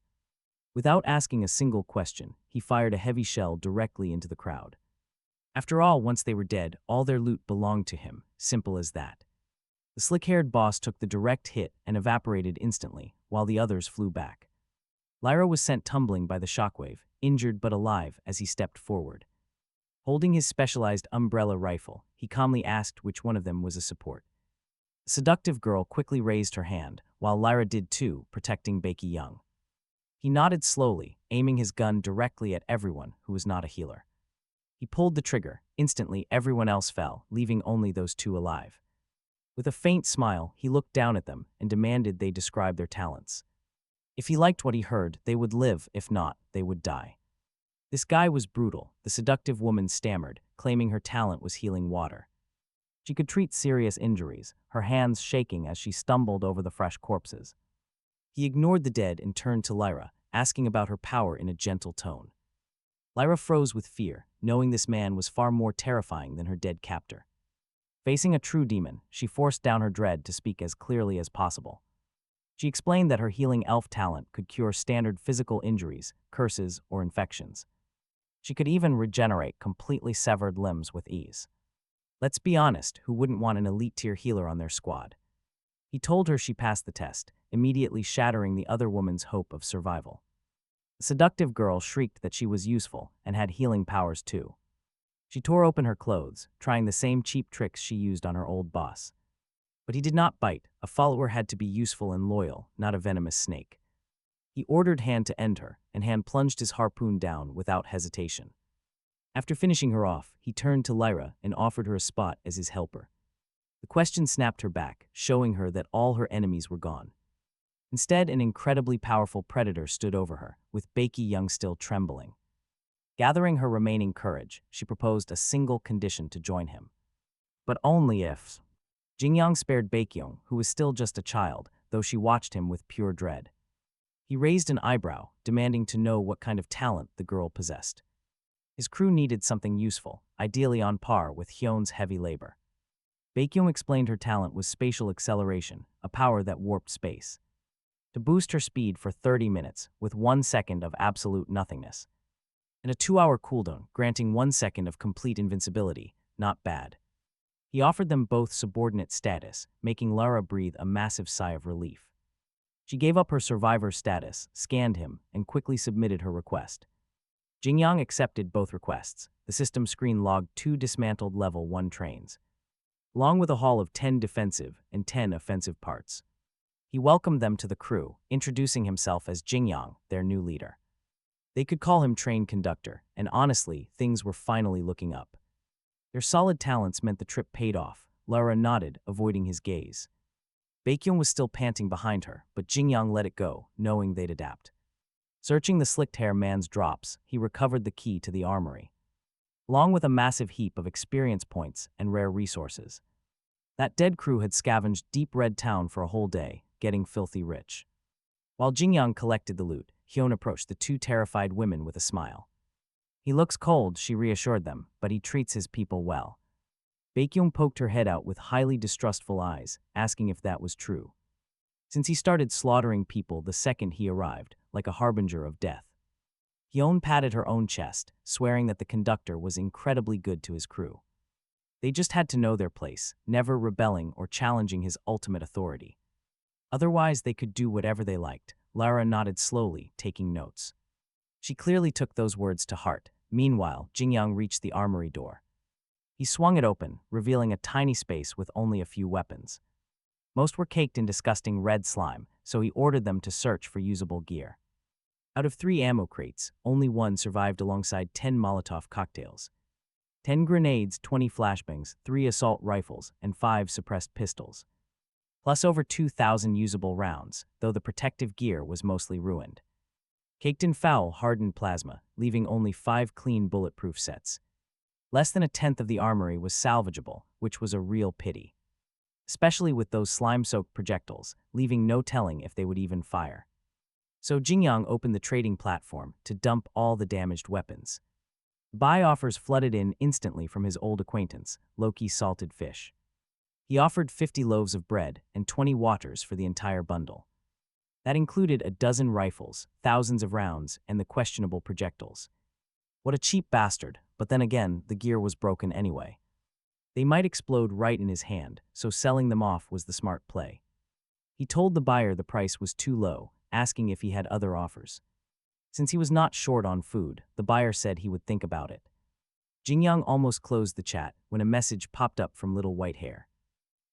Without asking a single question, he fired a heavy shell directly into the crowd. After all, once they were dead, all their loot belonged to him, simple as that. The slick-haired boss took the direct hit and evaporated instantly, while the others flew back. Lyra was sent tumbling by the shockwave, injured but alive as he stepped forward. Holding his specialized umbrella rifle, he calmly asked which one of them was a support. The seductive girl quickly raised her hand, while Lyra did too, protecting Baeki Young. He nodded slowly, aiming his gun directly at everyone who was not a healer. He pulled the trigger. Instantly, everyone else fell, leaving only those two alive. With a faint smile, he looked down at them and demanded they describe their talents. If he liked what he heard, they would live; if not, they would die. This guy was brutal, the seductive woman stammered, claiming her talent was healing water. She could treat serious injuries, her hands shaking as she stumbled over the fresh corpses. He ignored the dead and turned to Lyra, asking about her power in a gentle tone. Lyra froze with fear, knowing this man was far more terrifying than her dead captor. Facing a true demon, she forced down her dread to speak as clearly as possible. She explained that her healing elf talent could cure standard physical injuries, curses, or infections. She could even regenerate completely severed limbs with ease. Let's be honest, who wouldn't want an elite-tier healer on their squad? He told her she passed the test, immediately shattering the other woman's hope of survival. The seductive girl shrieked that she was useful and had healing powers too. She tore open her clothes, trying the same cheap tricks she used on her old boss. But he did not bite. A follower had to be useful and loyal, not a venomous snake. He ordered Han to end her, and Han plunged his harpoon down without hesitation. After finishing her off, he turned to Lyra and offered her a spot as his helper. The question snapped her back, showing her that all her enemies were gone. Instead, an incredibly powerful predator stood over her, with Baeki Young still trembling. Gathering her remaining courage, she proposed a single condition to join him. But only if... Jingyang spared Baekyeong, who was still just a child, though she watched him with pure dread. He raised an eyebrow, demanding to know what kind of talent the girl possessed. His crew needed something useful, ideally on par with Hyun's heavy labor. Baekyeong explained her talent was spatial acceleration, a power that warped space. To boost her speed for 30 minutes, with 1 second of absolute nothingness. And a 2-hour cooldown, granting 1 second of complete invincibility, not bad. He offered them both subordinate status, making Lara breathe a massive sigh of relief. She gave up her survivor status, scanned him, and quickly submitted her request. Jingyang accepted both requests. The system screen logged 2 dismantled level 1 trains, along with a haul of 10 defensive and 10 offensive parts. He welcomed them to the crew, introducing himself as Jingyang, their new leader. They could call him train conductor, and honestly, things were finally looking up. Their solid talents meant the trip paid off. Lara nodded, avoiding his gaze. Baekyeong was still panting behind her, but Jingyang let it go, knowing they'd adapt. Searching the slicked-hair man's drops, he recovered the key to the armory, along with a massive heap of experience points and rare resources. That dead crew had scavenged Deep Red Town for a whole day, getting filthy rich. While Jingyang collected the loot, Hyun approached the 2 terrified women with a smile. He looks cold, she reassured them, but he treats his people well. Baekyeong poked her head out with highly distrustful eyes, asking if that was true. Since he started slaughtering people the second he arrived, like a harbinger of death. Hyun patted her own chest, swearing that the conductor was incredibly good to his crew. They just had to know their place, never rebelling or challenging his ultimate authority. Otherwise, they could do whatever they liked. Lara nodded slowly, taking notes. She clearly took those words to heart. Meanwhile, Jingyang reached the armory door. He swung it open, revealing a tiny space with only a few weapons. Most were caked in disgusting red slime, so he ordered them to search for usable gear. Out of 3 ammo crates, only 1 survived alongside 10 Molotov cocktails. 10 grenades, 20 flashbangs, 3 assault rifles, and 5 suppressed pistols. Plus over 2,000 usable rounds, though the protective gear was mostly ruined. Caked in foul, hardened plasma, leaving only 5 clean bulletproof sets. Less than a tenth of the armory was salvageable, which was a real pity. especially with those slime-soaked projectiles, leaving no telling if they would even fire. So Jingyang opened the trading platform to dump all the damaged weapons. Buy offers flooded in instantly from his old acquaintance, Loki's salted fish. He offered 50 loaves of bread and 20 waters for the entire bundle. That included a dozen rifles, thousands of rounds, and the questionable projectiles. What a cheap bastard, but then again, the gear was broken anyway. They might explode right in his hand, so selling them off was the smart play. He told the buyer the price was too low, asking if he had other offers. Since he was not short on food, the buyer said he would think about it. Jingyang almost closed the chat when a message popped up from Little White Hair.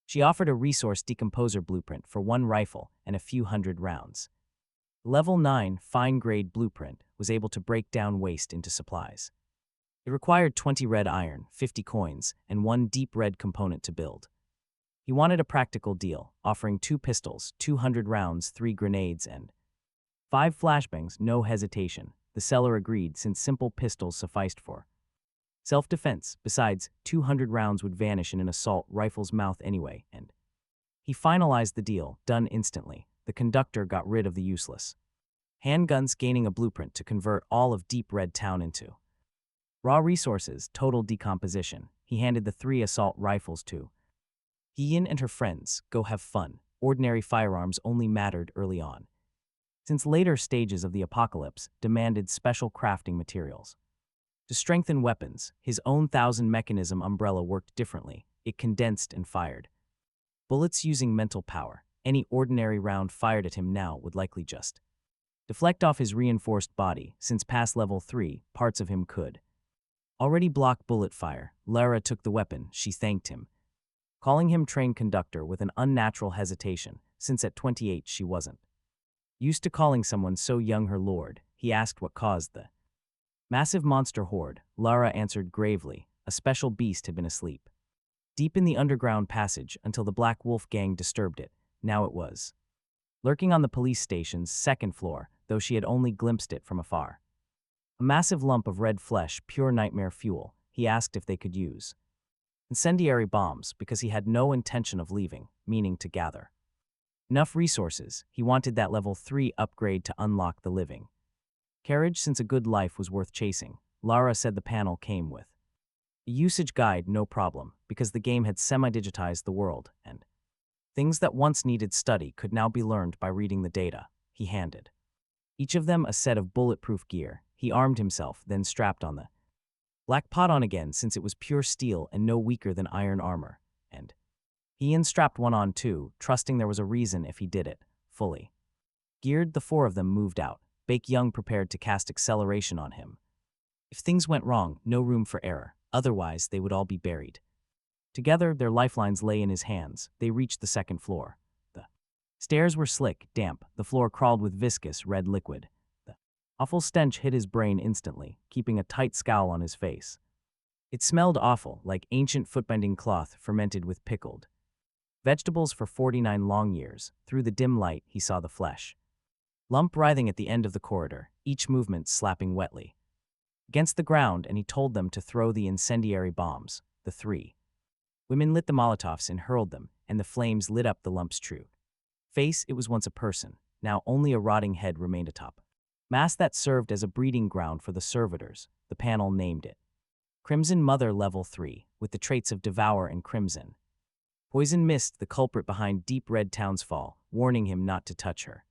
She offered a resource decomposer blueprint for 1 rifle and a few hundred rounds. Level 9 fine-grade blueprint was able to break down waste into supplies. It required 20 red iron, 50 coins, and 1 deep red component to build. He wanted a practical deal, offering 2 pistols, 200 rounds, 3 grenades, and 5 flashbangs. No hesitation. The seller agreed since simple pistols sufficed for self-defense. Besides, 200 rounds would vanish in an assault rifle's mouth anyway, and he finalized the deal, done instantly. The conductor got rid of the useless handguns, gaining a blueprint to convert all of Deep Red Town into raw resources. Total decomposition. He handed the 3 assault rifles to Yin and her friends. Go have fun. Ordinary firearms only mattered early on, since later stages of the apocalypse demanded special crafting materials. To strengthen weapons, his own 1000 mechanism umbrella worked differently. It condensed and fired bullets using mental power. Any ordinary round fired at him now would likely just deflect off his reinforced body, since past level 3, parts of him could already block bullet fire. Lara took the weapon. She thanked him, calling him train conductor with an unnatural hesitation, since at 28 she wasn't used to calling someone so young her lord. He asked what caused the massive monster horde. Lara answered gravely, a special beast had been asleep deep in the underground passage until the Black Wolf gang disturbed it. Now it was lurking on the police station's 2nd floor, though she had only glimpsed it from afar. A massive lump of red flesh, pure nightmare fuel. He asked if they could use incendiary bombs because he had no intention of leaving, meaning to gather enough resources. He wanted that level 3 upgrade to unlock the living carriage, since a good life was worth chasing. Lara said the panel came with a usage guide. No problem, because the game had semi-digitized the world, and things that once needed study could now be learned by reading the data. He handed each of them a set of bulletproof gear. He armed himself, then strapped on the black pot on again, since it was pure steel and no weaker than iron armor, and he strapped one on too, trusting there was a reason if he did it. Fully geared, the 4 of them moved out. Baek Young prepared to cast acceleration on him. If things went wrong, no room for error, otherwise they would all be buried. Together, their lifelines lay in his hands. They reached the 2nd floor. The stairs were slick, damp. The floor crawled with viscous, red liquid. The awful stench hit his brain instantly, keeping a tight scowl on his face. It smelled awful, like ancient footbending cloth fermented with pickled vegetables for 49 long years. Through the dim light, he saw the flesh lump writhing at the end of the corridor, each movement slapping wetly against the ground, and he told them to throw the incendiary bombs. The 3 women lit the Molotovs and hurled them, and the flames lit up the lump's true face. It was once a person. Now only a rotting head remained atop mass that served as a breeding ground for the servitors. The panel named it Crimson Mother Level 3, with the traits of Devour and Crimson Poison Mist, the culprit behind Deep Red Town's fall, warning him not to touch her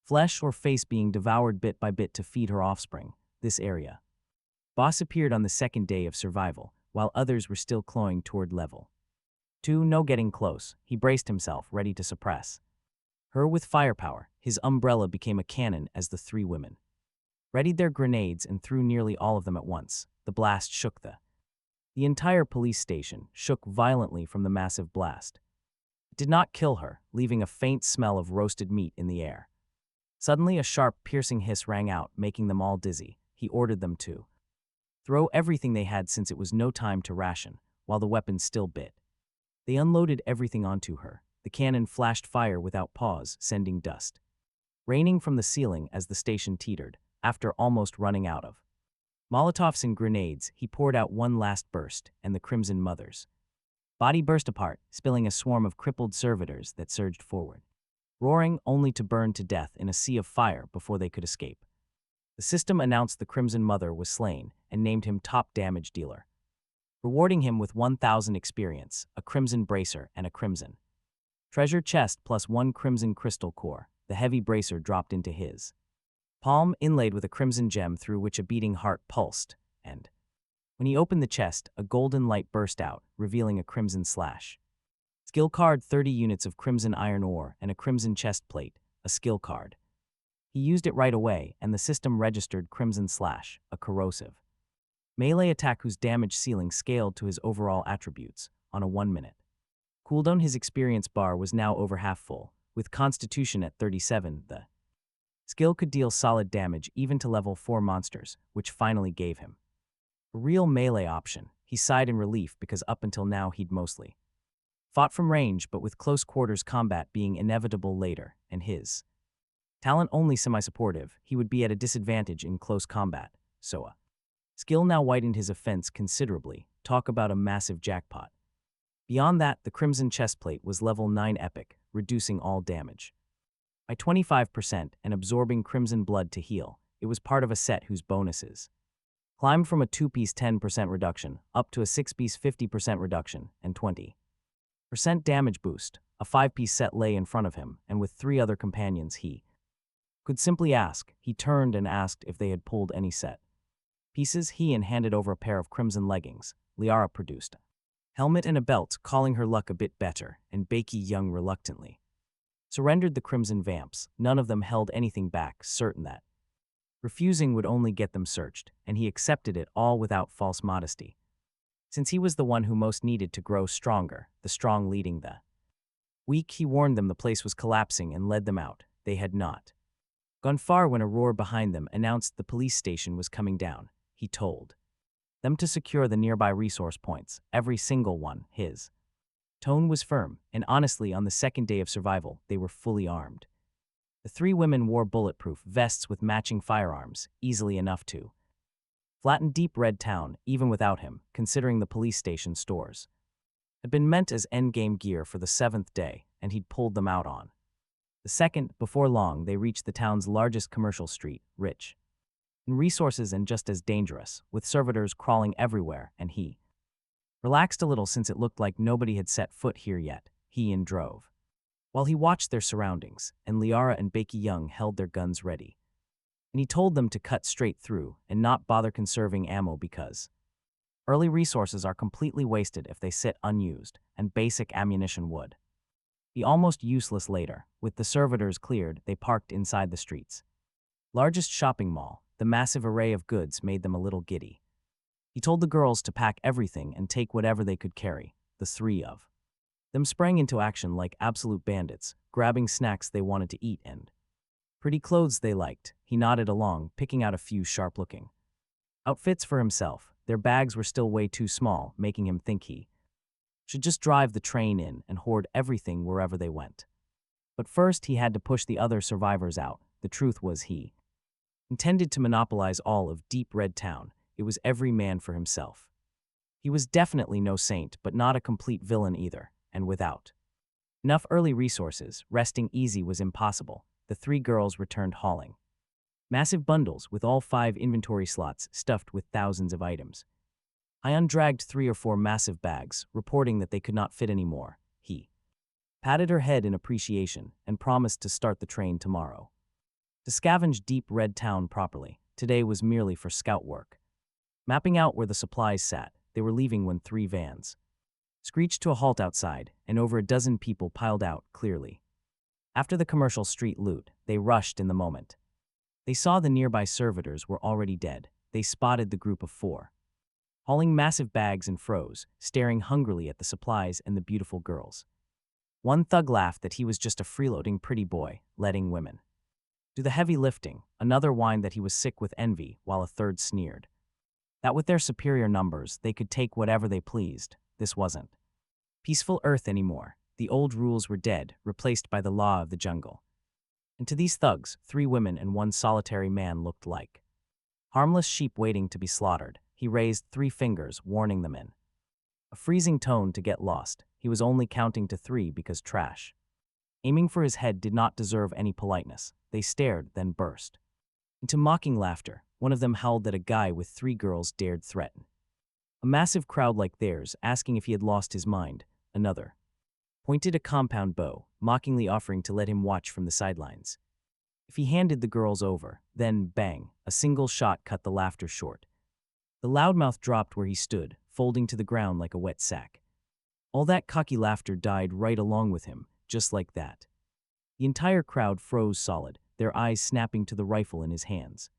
flesh or face being devoured bit by bit to feed her offspring. This area boss appeared on the 2nd day of survival, while others were still clawing toward level 2. No getting close. He braced himself, ready to suppress her with firepower. His umbrella became a cannon as the 3 women readied their grenades and threw nearly all of them at once. The blast shook the entire police station, shook violently from the massive blast. It did not kill her, leaving a faint smell of roasted meat in the air. Suddenly, a sharp, piercing hiss rang out, making them all dizzy. He ordered them to throw everything they had, since it was no time to ration, while the weapons still bit. They unloaded everything onto her. The cannon flashed fire without pause, sending dust raining from the ceiling as the station teetered. After almost running out of Molotovs and grenades, he poured out one last burst, and the Crimson Mothers Body burst apart, spilling a swarm of crippled servitors that surged forward, roaring only to burn to death in a sea of fire before they could escape. The system announced the Crimson Mother was slain and named him top damage dealer, rewarding him with 1,000 experience, a crimson bracer, and a crimson treasure chest plus 1 crimson crystal core. The heavy bracer dropped into his palm, inlaid with a crimson gem through which a beating heart pulsed, and when he opened the chest, a golden light burst out, revealing a crimson slash skill card, 30 units of crimson iron ore, and a crimson chest plate, a skill card. He used it right away, and the system registered Crimson Slash, a corrosive melee attack whose damage ceiling scaled to his overall attributes on a 1-minute cooldown. His experience bar was now over half full, with Constitution at 37. The skill could deal solid damage even to level 4 monsters, which finally gave him a real melee option. He sighed in relief because up until now he'd mostly fought from range, but with close quarters combat being inevitable later, and his talent only semi-supportive, he would be at a disadvantage in close combat, so a skill now widened his offense considerably. Talk about a massive jackpot. Beyond that, the Crimson Chestplate was level 9 epic, reducing all damage by 25% and absorbing crimson blood to heal. It was part of a set whose bonuses climbed from a 2-piece 10% reduction up to a 6-piece 50% reduction and 20% damage boost. A 5-piece set lay in front of him, and with 3 other companions he could simply ask. He turned and asked if they had pulled any set pieces. He and handed over a pair of crimson leggings. Liara produced a helmet and a belt, calling her luck a bit better, and Beiki Young reluctantly surrendered the crimson vamps. None of them held anything back, certain that refusing would only get them searched, and he accepted it all without false modesty, since he was the one who most needed to grow stronger, the strong leading the weak. He warned them the place was collapsing and led them out. They had not gone far when a roar behind them announced the police station was coming down. He told them to secure the nearby resource points, every single one. His tone was firm, and honestly, on the second day of survival, they were fully armed. The 3 women wore bulletproof vests with matching firearms, easily enough to flatten Deep Red Town, even without him, considering the police station stores had been meant as endgame gear for the 7th day, and he'd pulled them out on the 2nd. Before long, they reached the town's largest commercial street, rich in resources and just as dangerous, with servitors crawling everywhere, and he relaxed a little since it looked like nobody had set foot here yet. He and drove while he watched their surroundings, and Liara and Beiki Young held their guns ready. And he told them to cut straight through and not bother conserving ammo because early resources are completely wasted if they sit unused, and basic ammunition would be almost useless later. With the servitors cleared, they parked inside the street's largest shopping mall. The massive array of goods made them a little giddy. He told the girls to pack everything and take whatever they could carry. The 3 of them sprang into action like absolute bandits, grabbing snacks they wanted to eat and pretty clothes they liked. He nodded along, picking out a few sharp-looking outfits for himself. Their bags were still way too small, making him think he should just drive the train in and hoard everything wherever they went. But first he had to push the other survivors out. The truth was he intended to monopolize all of Deep Red Town. It was every man for himself. He was definitely no saint, but not a complete villain either, and without enough early resources, resting easy was impossible. The 3 girls returned hauling massive bundles with all 5 inventory slots stuffed with thousands of items. Ion dragged 3 or 4 massive bags, reporting that they could not fit anymore. He patted her head in appreciation and promised to start the train tomorrow to scavenge Deep Red Town properly. Today was merely for scout work, mapping out where the supplies sat. They were leaving when 3 vans screeched to a halt outside, and over a dozen people piled out. Clearly after the commercial street loot, they rushed in the moment they saw the nearby servitors were already dead. They spotted the group of 4 hauling massive bags and froze, staring hungrily at the supplies and the beautiful girls. One thug laughed that he was just a freeloading pretty boy, letting women do the heavy lifting. Another whined that he was sick with envy, while a third sneered that with their superior numbers they could take whatever they pleased. This wasn't peaceful Earth anymore. The old rules were dead, replaced by the law of the jungle. And to these thugs, 3 women and 1 solitary man looked like harmless sheep waiting to be slaughtered. He raised 3 fingers, warning them in A freezing tone to get lost. He was only counting to 3 because trash. Aiming for his head did not deserve any politeness. They stared, then burst into mocking laughter. One of them howled that a guy with 3 girls dared threaten a massive crowd like theirs, asking if he had lost his mind. Another pointed a compound bow, mockingly offering to let him watch from the sidelines if he handed the girls over. Then, bang, a single shot cut the laughter short. The loudmouth dropped where he stood, folding to the ground like a wet sack. All that cocky laughter died right along with him, just like that. The entire crowd froze solid, their eyes snapping to the rifle in his hands.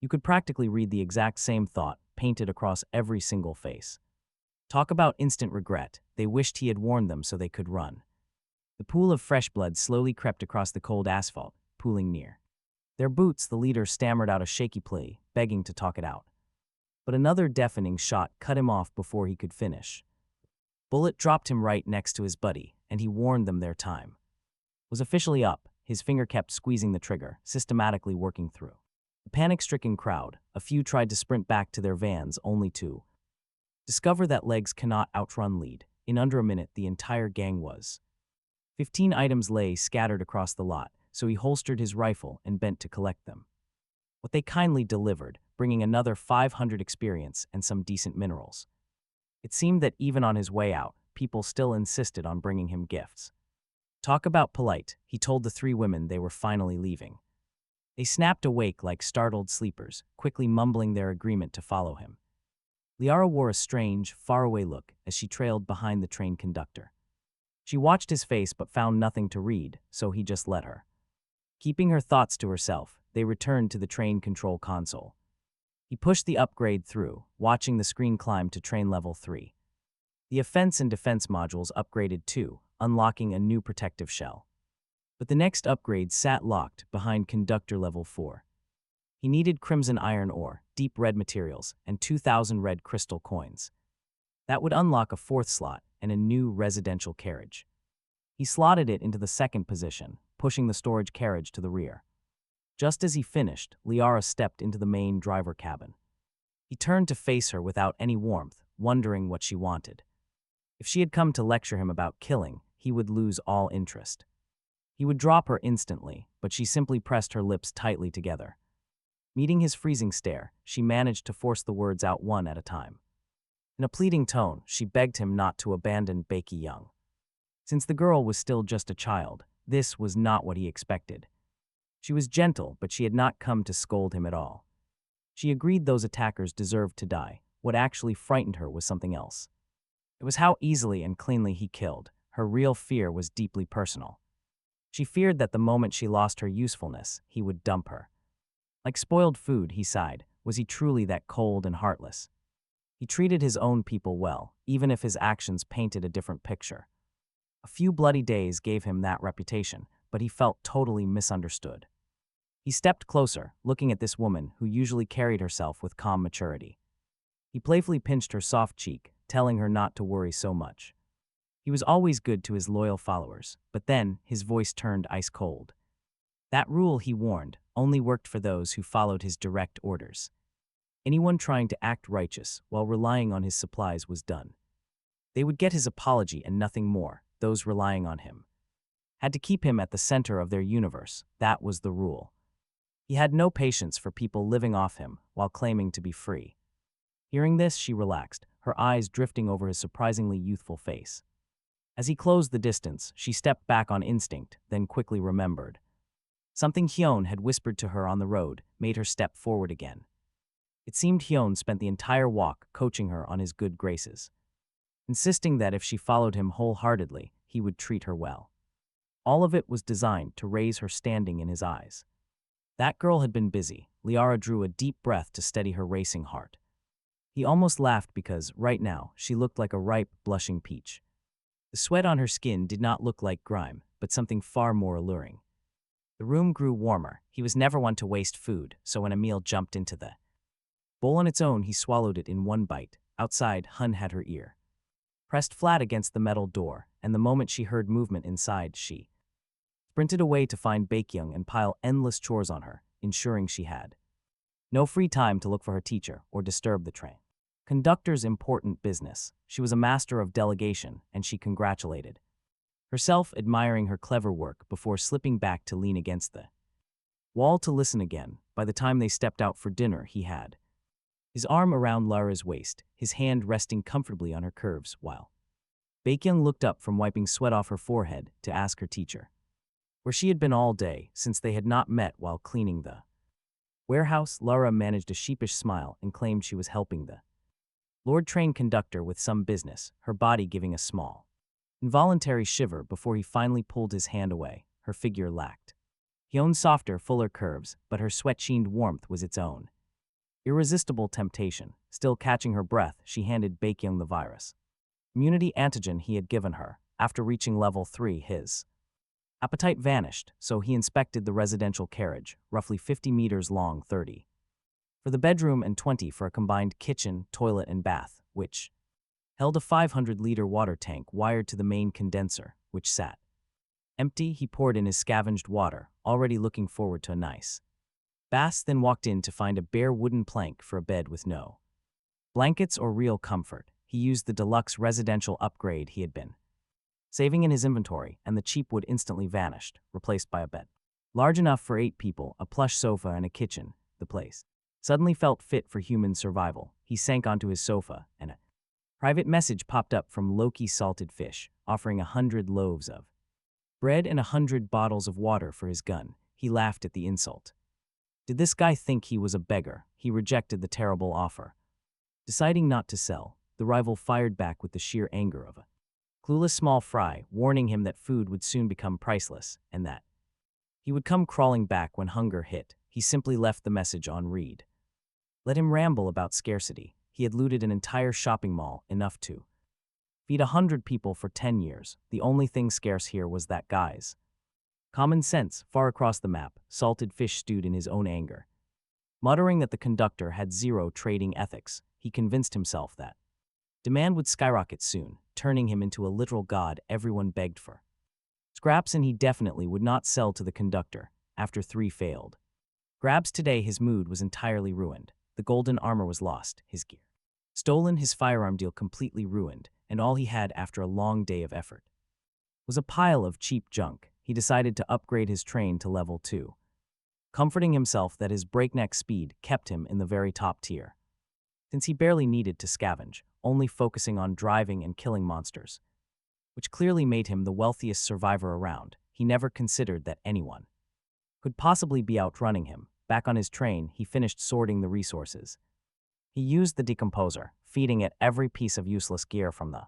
You could practically read the exact same thought painted across every single face. Talk about instant regret. They wished he had warned them so they could run. The pool of fresh blood slowly crept across the cold asphalt, pooling near their boots. The leader stammered out a shaky plea, begging to talk it out. But another deafening shot cut him off before he could finish. Bullet dropped him right next to his buddy, and he warned them their time was officially up. His finger kept squeezing the trigger, systematically working through the panic-stricken crowd. A few tried to sprint back to their vans, only to discover that legs cannot outrun lead. In under a minute, the entire gang was 15 items lay scattered across the lot, so he holstered his rifle and bent to collect them. What they kindly delivered, bringing another 500 experience and some decent minerals. It seemed that even on his way out, people still insisted on bringing him gifts. Talk about polite, he told the 3 women they were finally leaving. They snapped awake like startled sleepers, quickly mumbling their agreement to follow him. Liara wore a strange, faraway look as she trailed behind the train conductor. She watched his face but found nothing to read, so he just let her. Keeping her thoughts to herself, they returned to the train control console. He pushed the upgrade through, watching the screen climb to train level 3. The offense and defense modules upgraded too, unlocking a new protective shell. But the next upgrade sat locked behind conductor level 4. He needed crimson iron ore, deep red materials, and 2,000 red crystal coins. That would unlock a 4th slot and a new residential carriage. He slotted it into the 2nd position, pushing the storage carriage to the rear. Just as he finished, Liara stepped into the main driver cabin. He turned to face her without any warmth, wondering what she wanted. If she had come to lecture him about killing, he would lose all interest. He would drop her instantly, but she simply pressed her lips tightly together. Meeting his freezing stare, she managed to force the words out one at a time. In a pleading tone, she begged him not to abandon Baeki Young. Since the girl was still just a child, this was not what he expected. She was gentle, but she had not come to scold him at all. She agreed those attackers deserved to die. What actually frightened her was something else. It was how easily and cleanly he killed. Her real fear was deeply personal. She feared that the moment she lost her usefulness, he would dump her. Like spoiled food, he sighed. Was he truly that cold and heartless? He treated his own people well, even if his actions painted a different picture. A few bloody days gave him that reputation, but he felt totally misunderstood. He stepped closer, looking at this woman who usually carried herself with calm maturity. He playfully pinched her soft cheek, telling her not to worry so much. He was always good to his loyal followers, but then his voice turned ice cold. That rule, he warned, only worked for those who followed his direct orders. Anyone trying to act righteous while relying on his supplies was done. They would get his apology and nothing more. Those relying on him had to keep him at the center of their universe. That was the rule. He had no patience for people living off him while claiming to be free. Hearing this, she relaxed, her eyes drifting over his surprisingly youthful face. As he closed the distance, she stepped back on instinct, then quickly remembered. Something Hyun had whispered to her on the road made her step forward again. It seemed Hyun spent the entire walk coaching her on his good graces, insisting that if she followed him wholeheartedly, he would treat her well. All of it was designed to raise her standing in his eyes. That girl had been busy. Liara drew a deep breath to steady her racing heart. He almost laughed because, right now, she looked like a ripe, blushing peach. The sweat on her skin did not look like grime, but something far more alluring. The room grew warmer. He was never one to waste food, so when Emil jumped into the bowl on its own, he swallowed it in one bite. Outside, Hun had her ear pressed flat against the metal door, and the moment she heard movement inside, she sprinted away to find Baekhyung and pile endless chores on her, ensuring she had no free time to look for her teacher or disturb the train Conductor's important business. She was a master of delegation, and she congratulated herself, admiring her clever work before slipping back to lean against the wall to listen again. By the time they stepped out for dinner, he had his arm around Lara's waist, his hand resting comfortably on her curves, while Baekhyun looked up from wiping sweat off her forehead to ask her teacher where she had been all day since they had not met while cleaning the warehouse. Lara managed a sheepish smile and claimed she was helping the Lord train conductor with some business, her body giving a small, involuntary shiver before he finally pulled his hand away. Her figure lacked he owned softer, fuller curves, but her sweat-sheened warmth was its own irresistible temptation. Still catching her breath, she handed Baekhyun the virus immunity antigen he had given her. After reaching level 3, his appetite vanished, so he inspected the residential carriage, roughly 50 meters long, 30 for the bedroom and 20 for a combined kitchen, toilet, and bath, which held a 500-liter water tank wired to the main condenser, which sat empty. He poured in his scavenged water, already looking forward to a nice bath, then walked in to find a bare wooden plank for a bed with no blankets or real comfort. He used the deluxe residential upgrade he had been saving in his inventory, and the cheap wood instantly vanished, replaced by a bed large enough for 8 people, a plush sofa, and a kitchen. The place suddenly felt fit for human survival. He sank onto his sofa, and a private message popped up from Loki Salted Fish, offering 100 loaves of bread and 100 bottles of water for his gun. He laughed at the insult. Did this guy think he was a beggar? He rejected the terrible offer. Deciding not to sell, the rival fired back with the sheer anger of a clueless small fry, warning him that food would soon become priceless, and that he would come crawling back when hunger hit. He simply left the message on read. Let him ramble about scarcity. He had looted an entire shopping mall, enough to feed 100 people for 10 years. The only thing scarce here was that guy's common sense. Far across the map, Salted Fish stewed in his own anger. Muttering that the conductor had zero trading ethics, he convinced himself that demand would skyrocket soon, turning him into a literal god everyone begged for scraps, and he definitely would not sell to the conductor. After 3 failed grabs today, his mood was entirely ruined. The golden armor was lost, his gear stolen, his firearm deal completely ruined, and all he had after a long day of effort was a pile of cheap junk. He decided to upgrade his train to level 2, comforting himself that his breakneck speed kept him in the very top tier, since he barely needed to scavenge, only focusing on driving and killing monsters, which clearly made him the wealthiest survivor around. He never considered that anyone could possibly be outrunning him. Back on his train, he finished sorting the resources. He used the decomposer, feeding it every piece of useless gear from the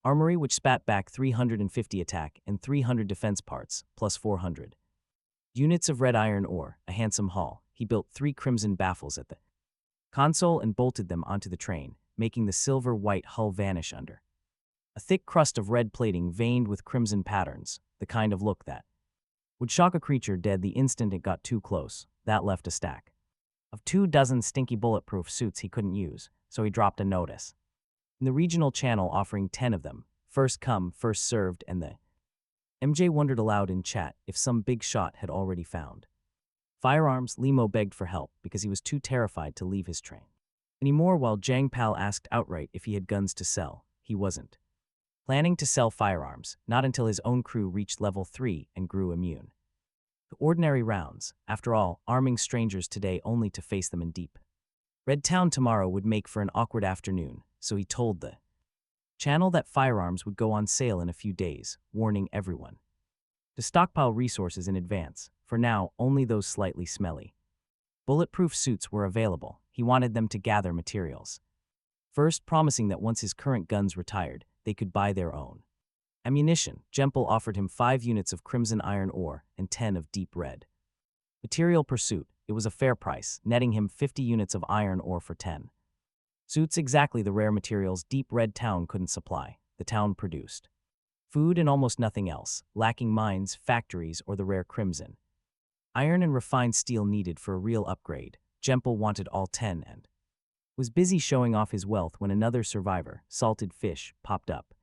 armory, which spat back 350 attack and 300 defense parts, plus 400 units of red iron ore, a handsome haul. He built 3 crimson baffles at the console and bolted them onto the train, making the silver-white hull vanish under a thick crust of red plating veined with crimson patterns, the kind of look that would shock a creature dead the instant it got too close. That left a stack of 24 stinky bulletproof suits he couldn't use, so he dropped a notice in the regional channel offering 10 of them, first come, first served, and the MJ wondered aloud in chat if some big shot had already found firearms. Limo begged for help because he was too terrified to leave his train anymore, while Jang Pal asked outright if he had guns to sell. He wasn't planning to sell firearms, not until his own crew reached level 3 and grew immune to ordinary rounds. After all, arming strangers today only to face them in deep Red Town tomorrow would make for an awkward afternoon, so he told the channel that firearms would go on sale in a few days, warning everyone to stockpile resources in advance. For now, only those slightly smelly bulletproof suits were available. He wanted them to gather materials first, promising that once his current guns retired, they could buy their own ammunition. Jempel offered him 5 units of crimson iron ore and 10 of deep red material per suit. It was a fair price, netting him 50 units of iron ore for 10 suits, exactly the rare materials Deep Red Town couldn't supply. The town produced food and almost nothing else, lacking mines, factories, or the rare crimson iron and refined steel needed for a real upgrade. Jempel wanted all 10 and was busy showing off his wealth when another survivor, Salted Fish, popped up,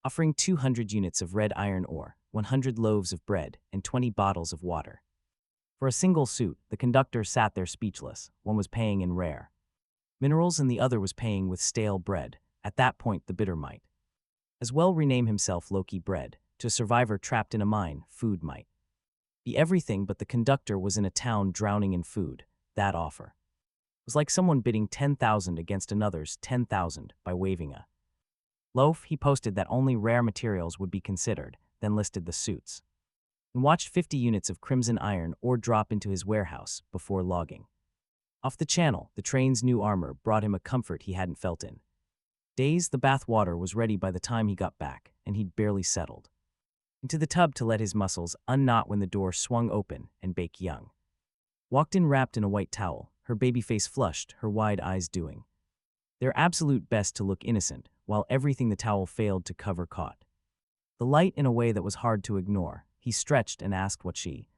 offering 200 units of red iron ore, 100 loaves of bread, and 20 bottles of water. For a single suit, the conductor sat there speechless. One was paying in rare minerals and the other was paying with stale bread. At that point, the bitter might as well rename himself Loki Bread. To a survivor trapped in a mine, food might be everything, but the conductor was in a town drowning in food. That offer was like someone bidding 10,000 against another's 10,000 by waving a loaf. He posted that only rare materials would be considered, then listed the suits, and watched 50 units of crimson iron ore drop into his warehouse before logging off the channel. The train's new armor brought him a comfort he hadn't felt in days. The bath water was ready by the time he got back, and he'd barely settled into the tub to let his muscles unknot when the door swung open and Baek Young walked in wrapped in a white towel, her baby face flushed, her wide eyes doing their absolute best to look innocent, while everything the towel failed to cover caught the light in a way that was hard to ignore. He stretched and asked what she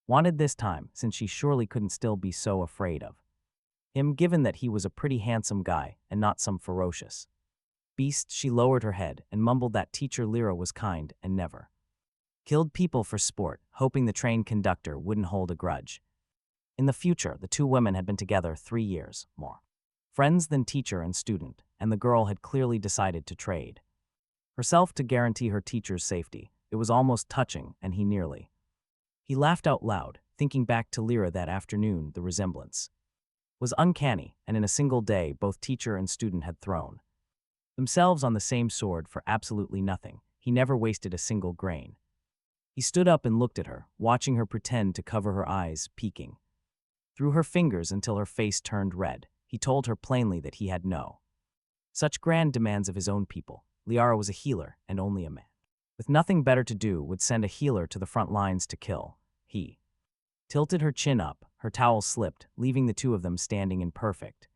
wanted this time, since she surely couldn't still be so afraid of him, given that he was a pretty handsome guy and not some ferocious beast. She lowered her head and mumbled that teacher Lyra was kind and never killed people for sport, hoping the train conductor wouldn't hold a grudge. In the future, the two women had been together 3 years, more friends than teacher and student, and the girl had clearly decided to trade herself to guarantee her teacher's safety. It was almost touching, and he laughed out loud, thinking back to Lyra that afternoon. The resemblance was uncanny, and in a single day both teacher and student had thrown themselves on the same sword for absolutely nothing. He never wasted a single grain. He stood up and looked at her, watching her pretend to cover her eyes, peeking through her fingers until her face turned red. He told her plainly that he had no such grand demands of his own people. Liara was a healer, and only a man with nothing better to do would send a healer to the front lines to kill. He tilted her chin up, her towel slipped, leaving the two of them standing in perfect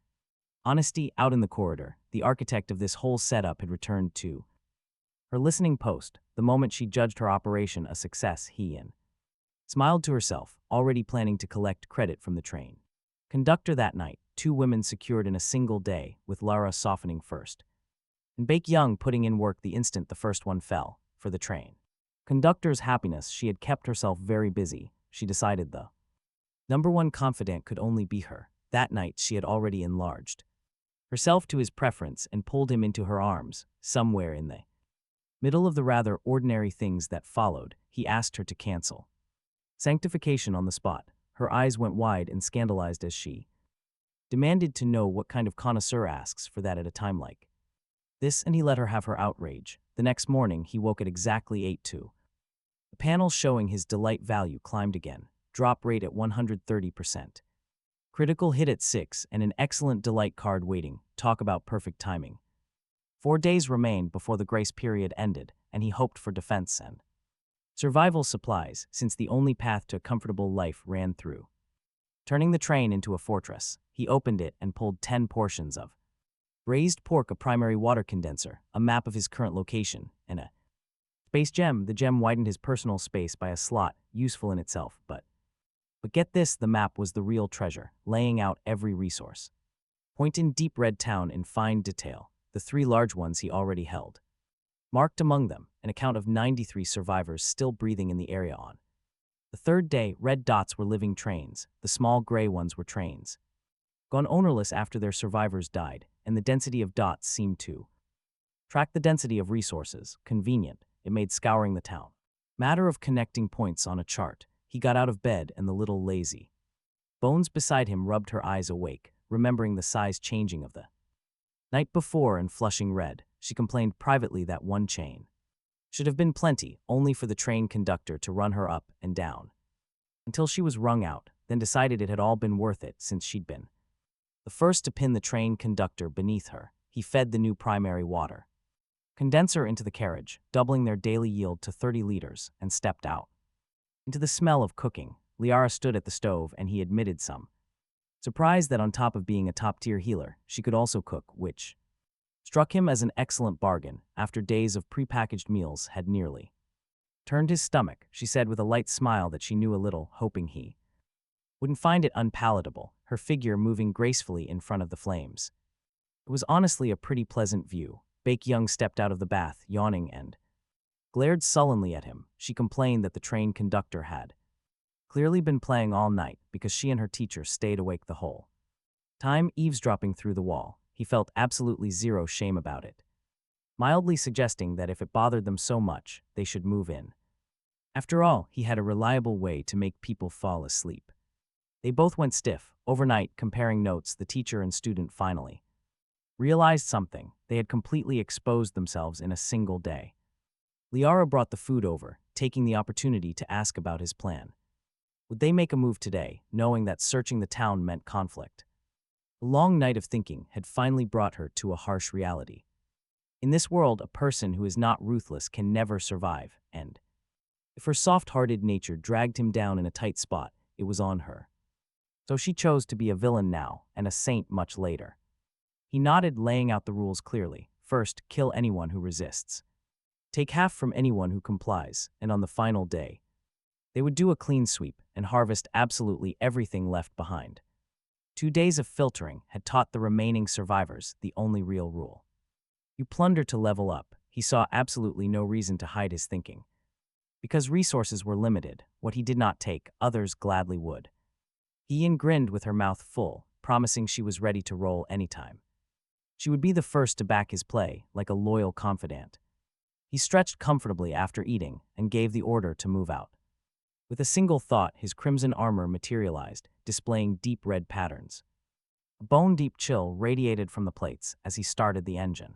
honesty. Out in the corridor, the architect of this whole setup had returned to her listening post. The moment she judged her operation a success, he smiled to herself, already planning to collect credit from the train conductor that night. 2 women secured in a single day, with Lara softening first, and Baek Young putting in work the instant the first one fell. For the train conductor's happiness, she had kept herself very busy. She decided the number one confidant could only be her. That night she had already enlarged herself to his preference and pulled him into her arms. Somewhere in the middle of the rather ordinary things that followed, he asked her to cancel sanctification on the spot. Her eyes went wide and scandalized as she demanded to know what kind of connoisseur asks for that at a time like this, and he let her have her outrage. The next morning, he woke at exactly 8:02. The panel showing his delight value climbed again, drop rate at 130%. Critical hit at 6, and an excellent delight card waiting. Talk about perfect timing. 4 days remained before the grace period ended, and he hoped for defense and survival supplies, since the only path to a comfortable life ran through turning the train into a fortress. He opened it and pulled 10 portions of braised pork, a primary water condenser, a map of his current location, and a space gem. The gem widened his personal space by a slot, useful in itself, but get this, the map was the real treasure, laying out every resource point in deep red town in fine detail. The 3 large ones he already held marked among them, an account of 93 survivors still breathing in the area. On the 3rd day, red dots were living trains. The small gray ones were trains gone ownerless after their survivors died, and the density of dots seemed to track the density of resources. Convenient, it made scouring the town matter of connecting points on a chart. He got out of bed, and the little lazy bones beside him rubbed her eyes awake, remembering the size changing of the night before and flushing red. She complained privately that one chain should have been plenty, only for the train conductor to run her up and down until she was wrung out, then decided it had all been worth it since she'd been the first to pin the train conductor beneath her. He fed the new primary water condenser into the carriage, doubling their daily yield to 30 liters, and stepped out into the smell of cooking. Liara stood at the stove, and he admitted some surprised that on top of being a top-tier healer, she could also cook, which struck him as an excellent bargain. After days of prepackaged meals had nearly turned his stomach, she said with a light smile that she knew a little, hoping he wouldn't find it unpalatable, her figure moving gracefully in front of the flames. It was honestly a pretty pleasant view. Baek Young stepped out of the bath, yawning, and glared sullenly at him. She complained that the train conductor had clearly been playing all night because she and her teacher stayed awake the whole Time eavesdropping through the wall, he felt absolutely zero shame about it, mildly suggesting that if it bothered them so much, they should move in. After all, he had a reliable way to make people fall asleep. They both went stiff, overnight comparing notes. The teacher and student finally realized something. They had completely exposed themselves in a single day. Liara brought the food over, taking the opportunity to ask about his plan. Would they make a move today, knowing that searching the town meant conflict? A long night of thinking had finally brought her to a harsh reality. In this world, a person who is not ruthless can never survive, and if her soft-hearted nature dragged him down in a tight spot, it was on her. So she chose to be a villain now and a saint much later. He nodded, laying out the rules clearly. First, kill anyone who resists. Take half from anyone who complies, and on the final day, they would do a clean sweep and harvest absolutely everything left behind. 2 days of filtering had taught the remaining survivors the only real rule. You plunder to level up. He saw absolutely no reason to hide his thinking. Because resources were limited, what he did not take, others gladly would. Ian grinned with her mouth full, promising she was ready to roll anytime. She would be the first to back his play, like a loyal confidant. He stretched comfortably after eating and gave the order to move out. With a single thought, his crimson armor materialized, displaying deep red patterns. A bone-deep chill radiated from the plates as he started the engine.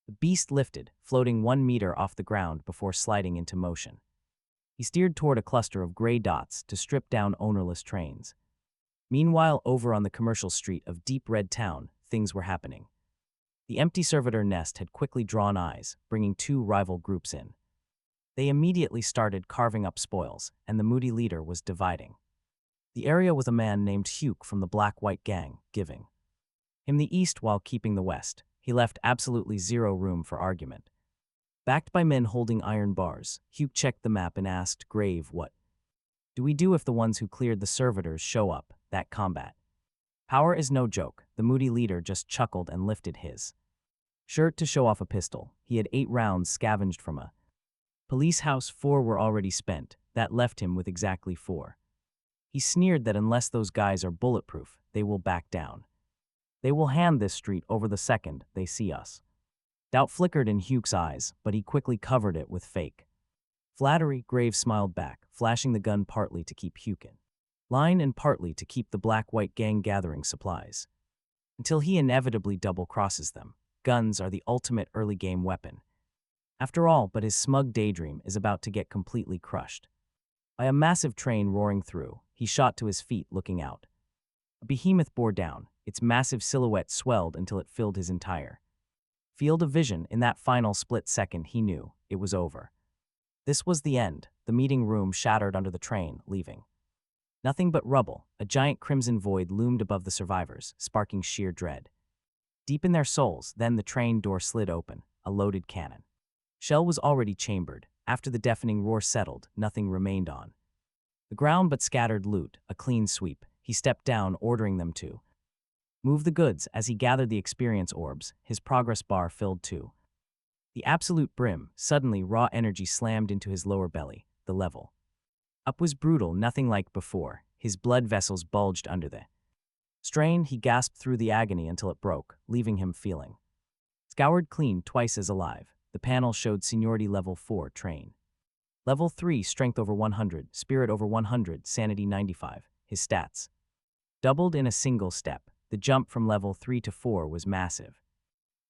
The beast lifted, floating 1 meter off the ground before sliding into motion. He steered toward a cluster of gray dots to strip down ownerless trains. Meanwhile, over on the commercial street of Deep Red Town, things were happening. The empty servitor nest had quickly drawn eyes, bringing 2 rival groups in. They immediately started carving up spoils, and the moody leader was dividing the area with a man named Hugh from the Black-White Gang, giving him the east while keeping the west. He left absolutely zero room for argument. Backed by men holding iron bars, Hugh checked the map and asked, grave, what do we do if the ones who cleared the servitors show up? That combat power is no joke. The moody leader just chuckled and lifted his shirt to show off a pistol. He had 8 rounds scavenged from a police house. 4 were already spent. That left him with exactly 4. He sneered that unless those guys are bulletproof, they will back down. They will hand this street over the second they see us. Doubt flickered in Hugh's eyes, but he quickly covered it with fake flattery. Graves smiled back, flashing the gun partly to keep Hugh in line and partly to keep the Black-White Gang gathering supplies. Until he inevitably double-crosses them. Guns are the ultimate early-game weapon. After all, but his smug daydream is about to get completely crushed. By a massive train roaring through, he shot to his feet, looking out. A behemoth bore down. Its massive silhouette swelled until it filled his entire field of vision. In that final split second, he knew it was over. This was the end. The meeting room shattered under the train, leaving nothing but rubble. A giant crimson void loomed above the survivors, sparking sheer dread deep in their souls. Then the train door slid open. A loaded cannon shell was already chambered. After the deafening roar settled, nothing remained on the ground but scattered loot. A clean sweep. He stepped down, ordering them to move the goods. As he gathered the experience orbs, his progress bar filled to the absolute brim. Suddenly, raw energy slammed into his lower belly. The level up was brutal, nothing like before. His blood vessels bulged under the strain. He gasped through the agony until it broke, leaving him feeling scoured clean, twice as alive. The panel showed seniority level 4 train. Level 3, strength over 100, spirit over 100, sanity 95. His stats doubled in a single step. The jump from level 3 to 4 was massive.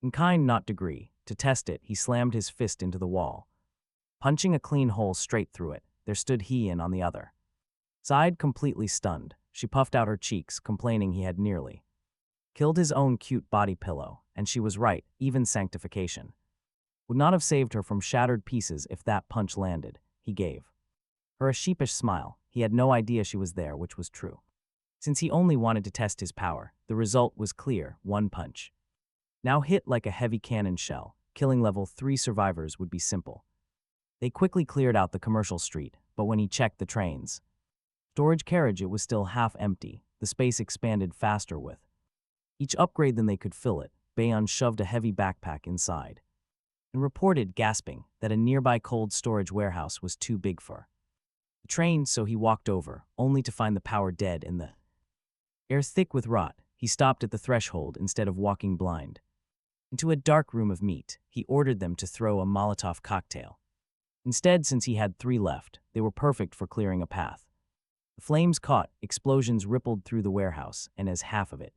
In kind, not degree. To test it, he slammed his fist into the wall, punching a clean hole straight through it. There stood Ian on the other side, completely stunned. She puffed out her cheeks, complaining he had nearly killed his own cute body pillow, and she was right. Even sanctification would not have saved her from shattered pieces if that punch landed. He gave her a sheepish smile. He had no idea she was there, which was true. Since he only wanted to test his power, the result was clear. 1 punch now hit like a heavy cannon shell. Killing level 3 survivors would be simple. They quickly cleared out the commercial street, but when he checked the train's storage carriage, it was still half empty. The space expanded faster with each upgrade than they could fill it. Bayon shoved a heavy backpack inside and reported, gasping, that a nearby cold storage warehouse was too big for the train, so he walked over, only to find the power dead in the air thick with rot. He He stopped at the threshold instead of walking blind. Into a dark room of meat, he ordered them to throw a Molotov cocktail. Instead, since he had 3 left, they were perfect for clearing a path. The flames caught, explosions rippled through the warehouse, and as half of it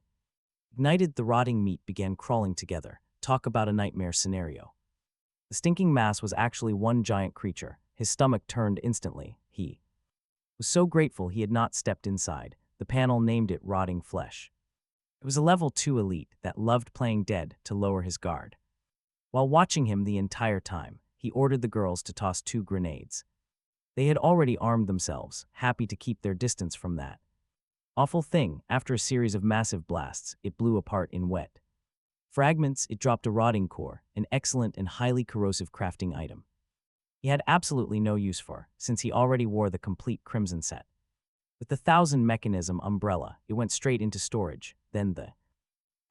ignited, the rotting meat began crawling together. Talk about a nightmare scenario. The stinking mass was actually one giant creature. His stomach turned instantly. He was so grateful he had not stepped inside. The panel named it Rotting Flesh. It was a level 2 elite that loved playing dead to lower his guard. While watching him the entire time, he ordered the girls to toss 2 grenades. They had already armed themselves, happy to keep their distance from that awful thing. After a series of massive blasts, it blew apart in wet fragments. It dropped a rotting core, an excellent and highly corrosive crafting item he had absolutely no use for, since he already wore the complete Crimson set. With the 1,000 mechanism umbrella, it went straight into storage. Then the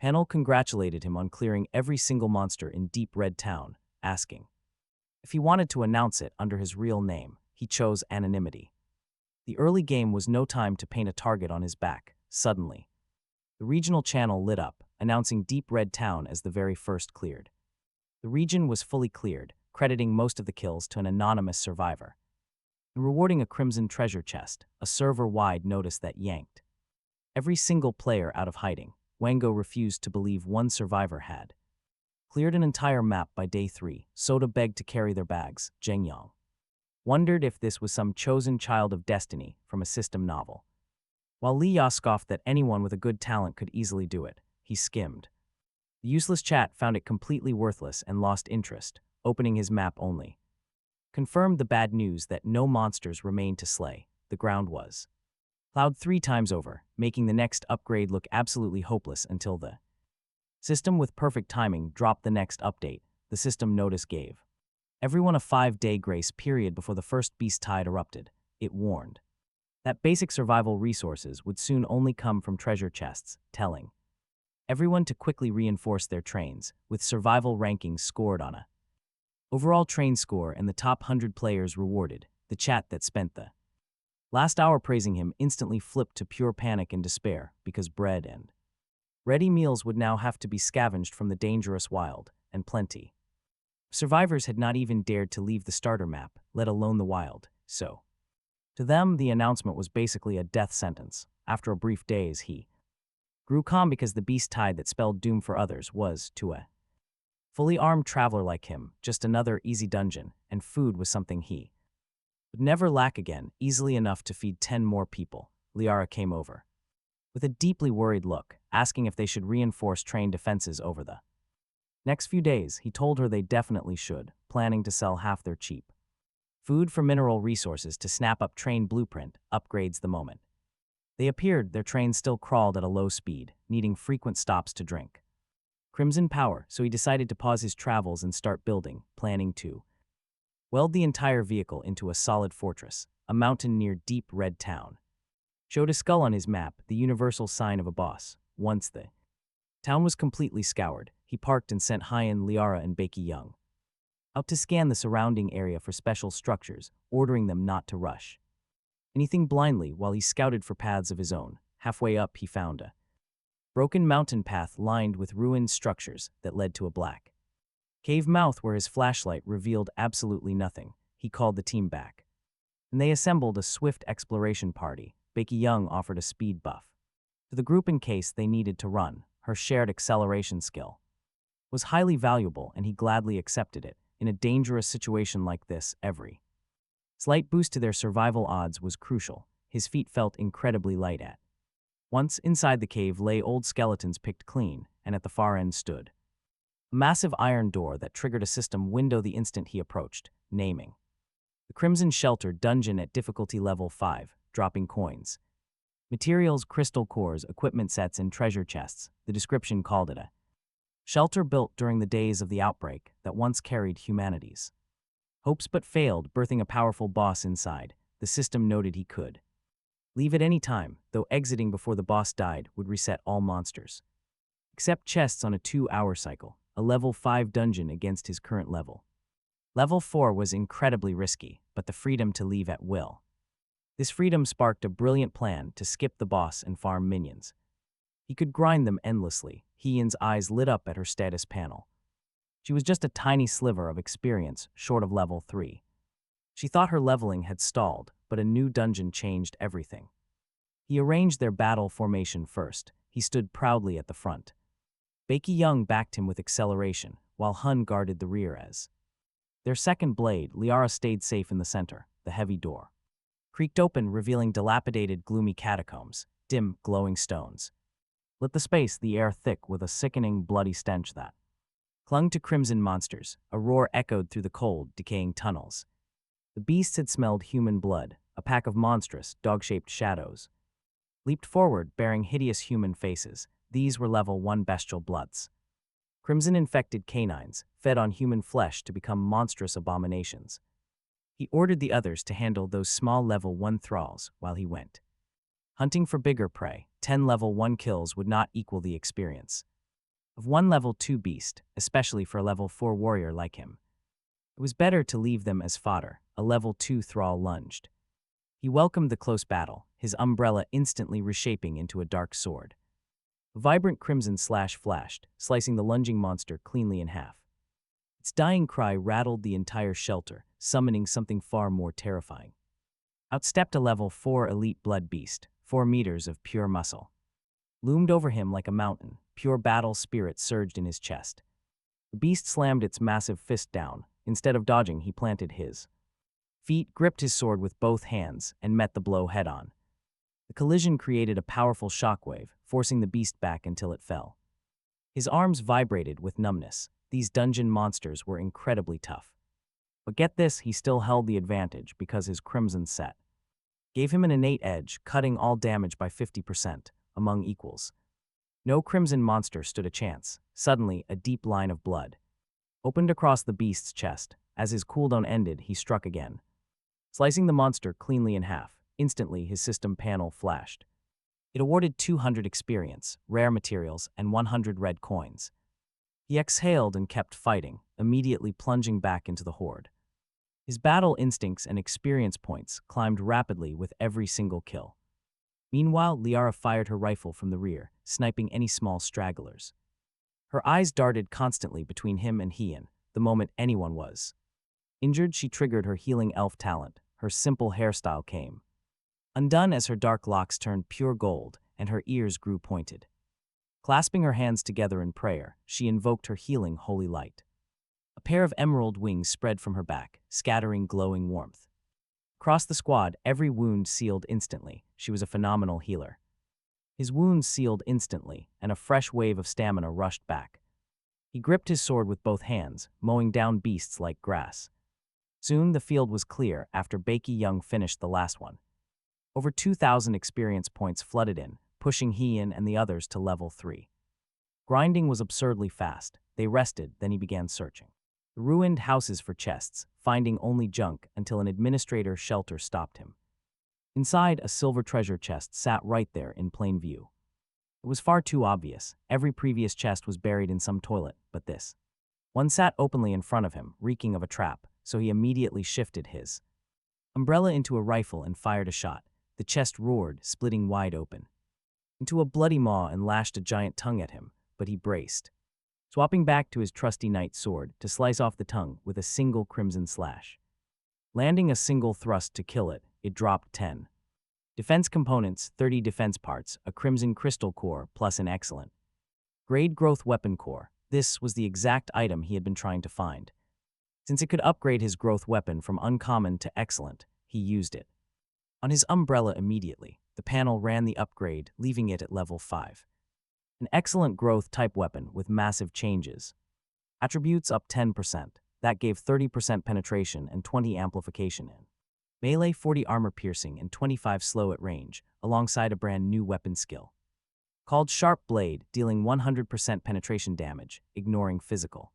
panel congratulated him on clearing every single monster in Deep Red Town, asking if he wanted to announce it under his real name. He chose anonymity. The early game was no time to paint a target on his back. Suddenly, the regional channel lit up, announcing Deep Red Town as the very first cleared. The region was fully cleared, crediting most of the kills to an anonymous survivor, and rewarding a crimson treasure chest. A server-wide notice that yanked every single player out of hiding. Wango refused to believe one survivor had cleared an entire map by day 3. Soda begged to carry their bags. Zhengyang wondered if this was some chosen child of destiny from a system novel. While Li Ya scoffed that anyone with a good talent could easily do it, he skimmed the useless chat, found it completely worthless, and lost interest, opening his map only. Confirmed the bad news that no monsters remained to slay. The ground was plowed 3 times over, making the next upgrade look absolutely hopeless until the system, with perfect timing, dropped the next update. The system notice gave everyone a 5-day grace period before the first beast tide erupted. It warned that basic survival resources would soon only come from treasure chests, telling everyone to quickly reinforce their trains, with survival rankings scored on a overall train score and the top 100 players rewarded. The chat that spent the last hour praising him instantly flipped to pure panic and despair, because bread and ready meals would now have to be scavenged from the dangerous wild, and plenty survivors had not even dared to leave the starter map, let alone the wild. So, to them, the announcement was basically a death sentence. After a brief daze, he grew calm, because the beast tide that spelled doom for others was, to a fully armed traveler like him, just another easy dungeon, and food was something he would never lack again, easily enough to feed 10 more people. Liara came over with a deeply worried look, asking if they should reinforce train defenses over the next few days. He told her they definitely should, planning to sell half their cheap food for mineral resources to snap up train blueprint upgrades the moment they appeared. Their train still crawled at a low speed, needing frequent stops to drink Crimson power, so he decided to pause his travels and start building, planning to weld the entire vehicle into a solid fortress. A mountain near Deep Red Town showed a skull on his map, the universal sign of a boss. Once the town was completely scoured, he parked and sent Hyan, Liara, and Beiki Young out to scan the surrounding area for special structures, ordering them not to rush anything blindly while he scouted for paths of his own. Halfway up, he found a broken mountain path lined with ruined structures that led to a black cave mouth where his flashlight revealed absolutely nothing. He called the team back, and they assembled a swift exploration party. Beiki Young offered a speed buff to the group in case they needed to run. Her shared acceleration skill was highly valuable, and he gladly accepted it. In a dangerous situation like this, every slight boost to their survival odds was crucial. His feet felt incredibly light at once. Inside the cave lay old skeletons picked clean, and at the far end stood a massive iron door that triggered a system window the instant he approached, naming the Crimson Shelter Dungeon at difficulty level 5, dropping coins, materials, crystal cores, equipment sets, and treasure chests. The description called it a shelter built during the days of the outbreak that once carried humanity's hopes but failed, birthing a powerful boss inside. The system noted he could leave at any time, though exiting before the boss died would reset all monsters, except chests on a 2-hour cycle. A level 5 dungeon against his current level. Level 4 was incredibly risky, but the freedom to leave at will. This freedom sparked a brilliant plan to skip the boss and farm minions. He could grind them endlessly. Hee-Yin's eyes lit up at her status panel. She was just a tiny sliver of experience short of level 3. She thought her leveling had stalled, but a new dungeon changed everything. He arranged their battle formation first. He stood proudly at the front. Baeki Young backed him with acceleration, while Hun guarded the rear as. Their second blade, Liara stayed safe in the center. The heavy door creaked open, revealing dilapidated, gloomy catacombs, dim, glowing stones. Lit the space, the air thick with a sickening, bloody stench that clung to crimson monsters. A roar echoed through the cold, decaying tunnels. The beasts had smelled human blood. A pack of monstrous, dog-shaped shadows leaped forward, bearing hideous human faces. These were level 1 bestial bloods. Crimson-infected canines, fed on human flesh to become monstrous abominations. He ordered the others to handle those small level 1 thralls while he went hunting for bigger prey. 10 level 1 kills would not equal the experience of one level 2 beast, especially for a level 4 warrior like him. It was better to leave them as fodder. A level 2 thrall lunged. He welcomed the close battle, his umbrella instantly reshaping into a dark sword. A vibrant crimson slash flashed, slicing the lunging monster cleanly in half. Its dying cry rattled the entire shelter, summoning something far more terrifying. Out stepped a level 4 elite blood beast, 4 meters of pure muscle. Loomed over him like a mountain, pure battle spirit surged in his chest. The beast slammed its massive fist down. Instead of dodging, he planted his feet, gripped his sword with both hands, and met the blow head-on. The collision created a powerful shockwave, forcing the beast back until it fell. His arms vibrated with numbness. These dungeon monsters were incredibly tough. But get this, he still held the advantage because his crimson set gave him an innate edge, cutting all damage by 50% among equals. No crimson monster stood a chance. Suddenly, a deep line of blood opened across the beast's chest. As his cooldown ended, he struck again, slicing the monster cleanly in half. Instantly, his system panel flashed. It awarded 200 experience, rare materials, and 100 red coins. He exhaled and kept fighting, immediately plunging back into the horde. His battle instincts and experience points climbed rapidly with every single kill. Meanwhile, Liara fired her rifle from the rear, sniping any small stragglers. Her eyes darted constantly between him and Hee-Yin. The moment anyone was injured, she triggered her healing elf talent. Her simple hairstyle came undone as her dark locks turned pure gold and her ears grew pointed. Clasping her hands together in prayer, she invoked her healing holy light. A pair of emerald wings spread from her back, scattering glowing warmth. Across the squad, every wound sealed instantly. She was a phenomenal healer. His wounds sealed instantly, and a fresh wave of stamina rushed back. He gripped his sword with both hands, mowing down beasts like grass. Soon the field was clear after Baeki Young finished the last one. Over 2,000 experience points flooded in, pushing Hee-Yin and the others to level 3. Grinding was absurdly fast. They rested, then he began searching the ruined houses for chests, finding only junk until an administrator shelter stopped him. Inside, a silver treasure chest sat right there in plain view. It was far too obvious. Every previous chest was buried in some toilet, but this one sat openly in front of him, reeking of a trap, so he immediately shifted his umbrella into a rifle and fired a shot. The chest roared, splitting wide open into a bloody maw and lashed a giant tongue at him, but he braced, swapping back to his trusty knight sword to slice off the tongue with a single crimson slash. Landing a single thrust to kill it, it dropped 10 defense components, 30 defense parts, a crimson crystal core, plus an excellent grade growth weapon core. This was the exact item he had been trying to find. Since it could upgrade his growth weapon from uncommon to excellent, he used it on his umbrella immediately. The panel ran the upgrade, leaving it at level 5. An excellent growth type weapon with massive changes. Attributes up 10%. That gave 30% penetration and 20 amplification in melee, 40 armor piercing, and 25 slow at range, alongside a brand new weapon skill called Sharp Blade, dealing 100% penetration damage, ignoring physical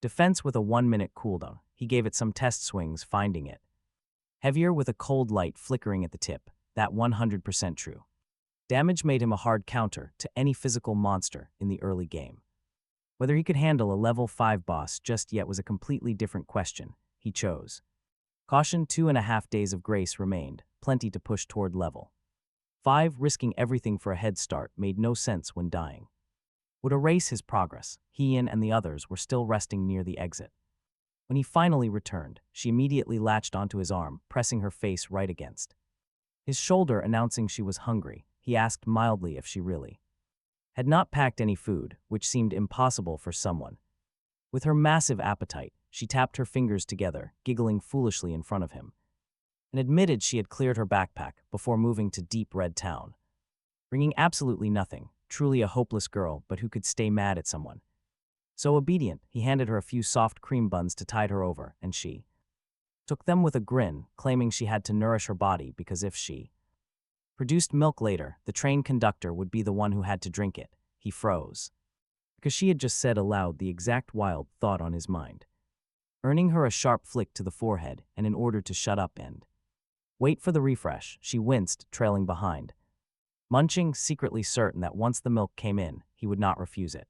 defense with a 1-minute cooldown. He gave it some test swings, finding it heavier with a cold light flickering at the tip. That 100% true damage made him a hard counter to any physical monster in the early game. Whether he could handle a level 5 boss just yet was a completely different question. He chose caution. 2.5 days of grace remained, plenty to push toward level 5, risking everything for a head start, made no sense when dying. Would erase his progress. He and the others were still resting near the exit. When he finally returned, she immediately latched onto his arm, pressing her face right against his shoulder, announcing she was hungry. He asked mildly if she really had not packed any food, which seemed impossible for someone with her massive appetite. She tapped her fingers together, giggling foolishly in front of him, and admitted she had cleared her backpack before moving to Deep Red Town, bringing absolutely nothing. Truly a hopeless girl, but who could stay mad at someone so obedient. He handed her a few soft cream buns to tide her over, and she took them with a grin, claiming she had to nourish her body because if she produced milk later, the train conductor would be the one who had to drink it. He froze, because she had just said aloud the exact wild thought on his mind, earning her a sharp flick to the forehead, and in order to shut up and wait for the refresh, she winced, trailing behind, munching, secretly certain that once the milk came in, he would not refuse it,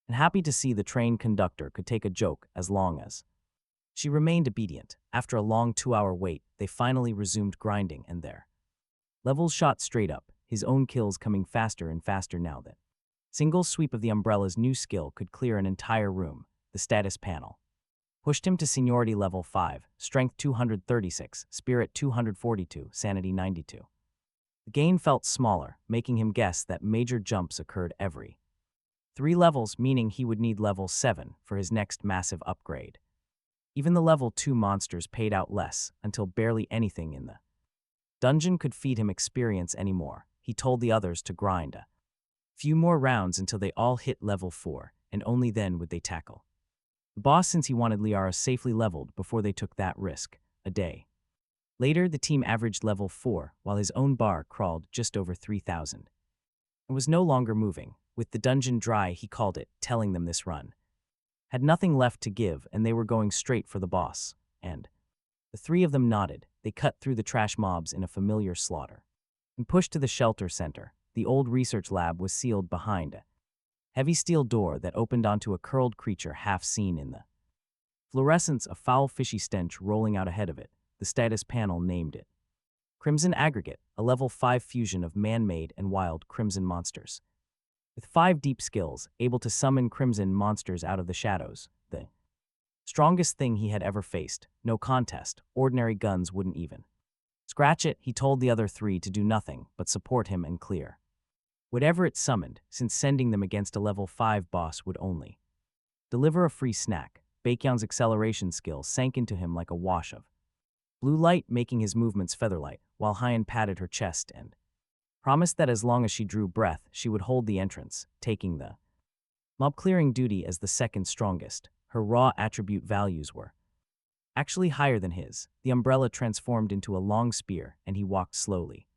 and happy to see the train conductor could take a joke as long as she remained obedient. After a long 2-hour wait, they finally resumed grinding, and their levels shot straight up, his own kills coming faster and faster now that single sweep of the umbrella's new skill could clear an entire room. The status panel pushed him to seniority level 5, strength 236, spirit 242, sanity 92. The gain felt smaller, making him guess that major jumps occurred every 3 levels, meaning he would need level 7 for his next massive upgrade. Even the level 2 monsters paid out less, until barely anything in the dungeon could feed him experience anymore. He told the others to grind a few more rounds until they all hit level 4, and only then would they tackle the boss, since he wanted Liara safely leveled before they took that risk. A day later, the team averaged level 4, while his own bar crawled just over 3,000. It was no longer moving. With the dungeon dry, he called it, telling them this run had nothing left to give and they were going straight for the boss. And the 3 of them nodded. They cut through the trash mobs in a familiar slaughter and pushed to the shelter center. The old research lab was sealed behind a heavy steel door that opened onto a curled creature half seen in the fluorescence, a foul fishy stench rolling out ahead of it. The status panel named it Crimson Aggregate, a level 5 fusion of man-made and wild crimson monsters. With 5 deep skills, able to summon crimson monsters out of the shadows, the strongest thing he had ever faced. No contest, ordinary guns wouldn't even scratch it. He told the other 3 to do nothing but support him and clear whatever it summoned, since sending them against a level 5 boss would only deliver a free snack. Baekhyun's acceleration skill sank into him like a wash of blue light, making his movements feather-light, while Hyen patted her chest and promised that as long as she drew breath, she would hold the entrance, taking the mob-clearing duty as the second strongest. Her raw attribute values were actually higher than his. The umbrella transformed into a long spear, and he walked slowly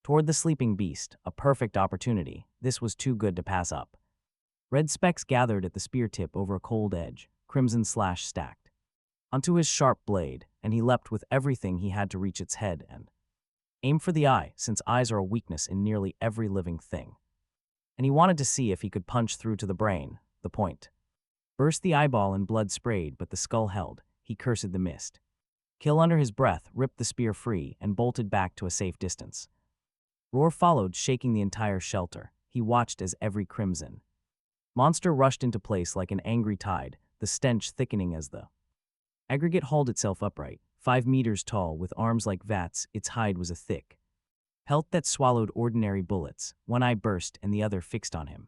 toward the sleeping beast, a perfect opportunity. This was too good to pass up. Red specks gathered at the spear tip over a cold edge, crimson slash stacked onto his sharp blade, and he leapt with everything he had to reach its head and aim for the eye, since eyes are a weakness in nearly every living thing. And he wanted to see if he could punch through to the brain. The point burst the eyeball and blood sprayed, but the skull held. He cursed the mist kill under his breath, ripped the spear free, and bolted back to a safe distance. Roar followed, shaking the entire shelter. He watched as every crimson monster rushed into place like an angry tide, the stench thickening as the aggregate hauled itself upright. 5 meters tall, with arms like vats, its hide was a thick pelt that swallowed ordinary bullets. One eye burst and the other fixed on him.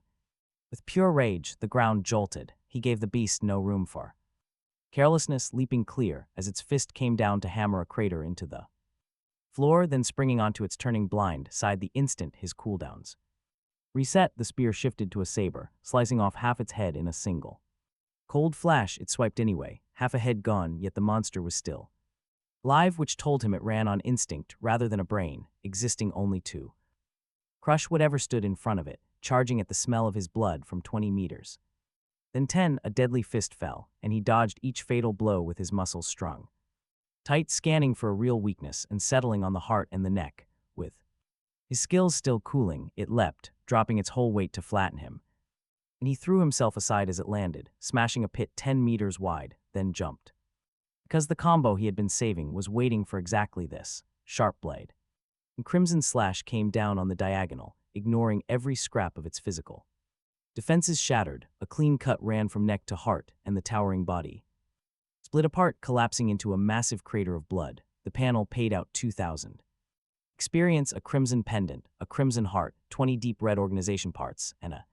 With pure rage, the ground jolted. He gave the beast no room for carelessness, leaping clear as its fist came down to hammer a crater into the floor, then springing onto its turning blind side the instant his cooldowns reset. The spear shifted to a saber, slicing off half its head in a single cold flash. It swiped anyway, half a head gone, yet the monster was still live, which told him it ran on instinct rather than a brain, existing only to crush whatever stood in front of it, charging at the smell of his blood from 20 meters. Then 10, a deadly fist fell, and he dodged each fatal blow with his muscles strung tight, scanning for a real weakness and settling on the heart and the neck. With his skills still cooling, it leapt, dropping its whole weight to flatten him. And he threw himself aside as it landed, smashing a pit 10 meters wide, then jumped. Because the combo he had been saving was waiting for exactly this sharp blade. and Crimson Slash came down on the diagonal, ignoring every scrap of its physical. Defenses shattered, a clean cut ran from neck to heart and the towering body. Split apart, collapsing into a massive crater of blood, the panel paid out 2,000. Experience a crimson pendant, a crimson heart, 20 deep red organization parts, and a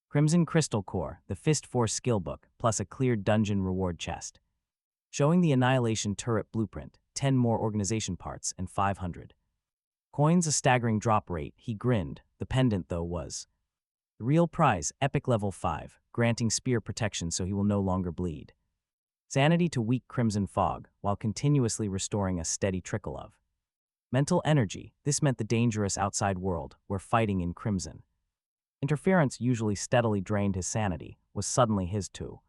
crimson crystal core, the Fist Force skill book, plus a cleared dungeon reward chest. Showing the Annihilation turret blueprint, 10 more organization parts, and 500 coins, a staggering drop rate. He grinned. The pendant, though, was the real prize, epic level 5, granting spear protection so he will no longer bleed. Sanity to weak crimson fog, while continuously restoring a steady trickle of mental energy. This meant the dangerous outside world, where fighting in crimson interference usually steadily drained his sanity, was suddenly his too.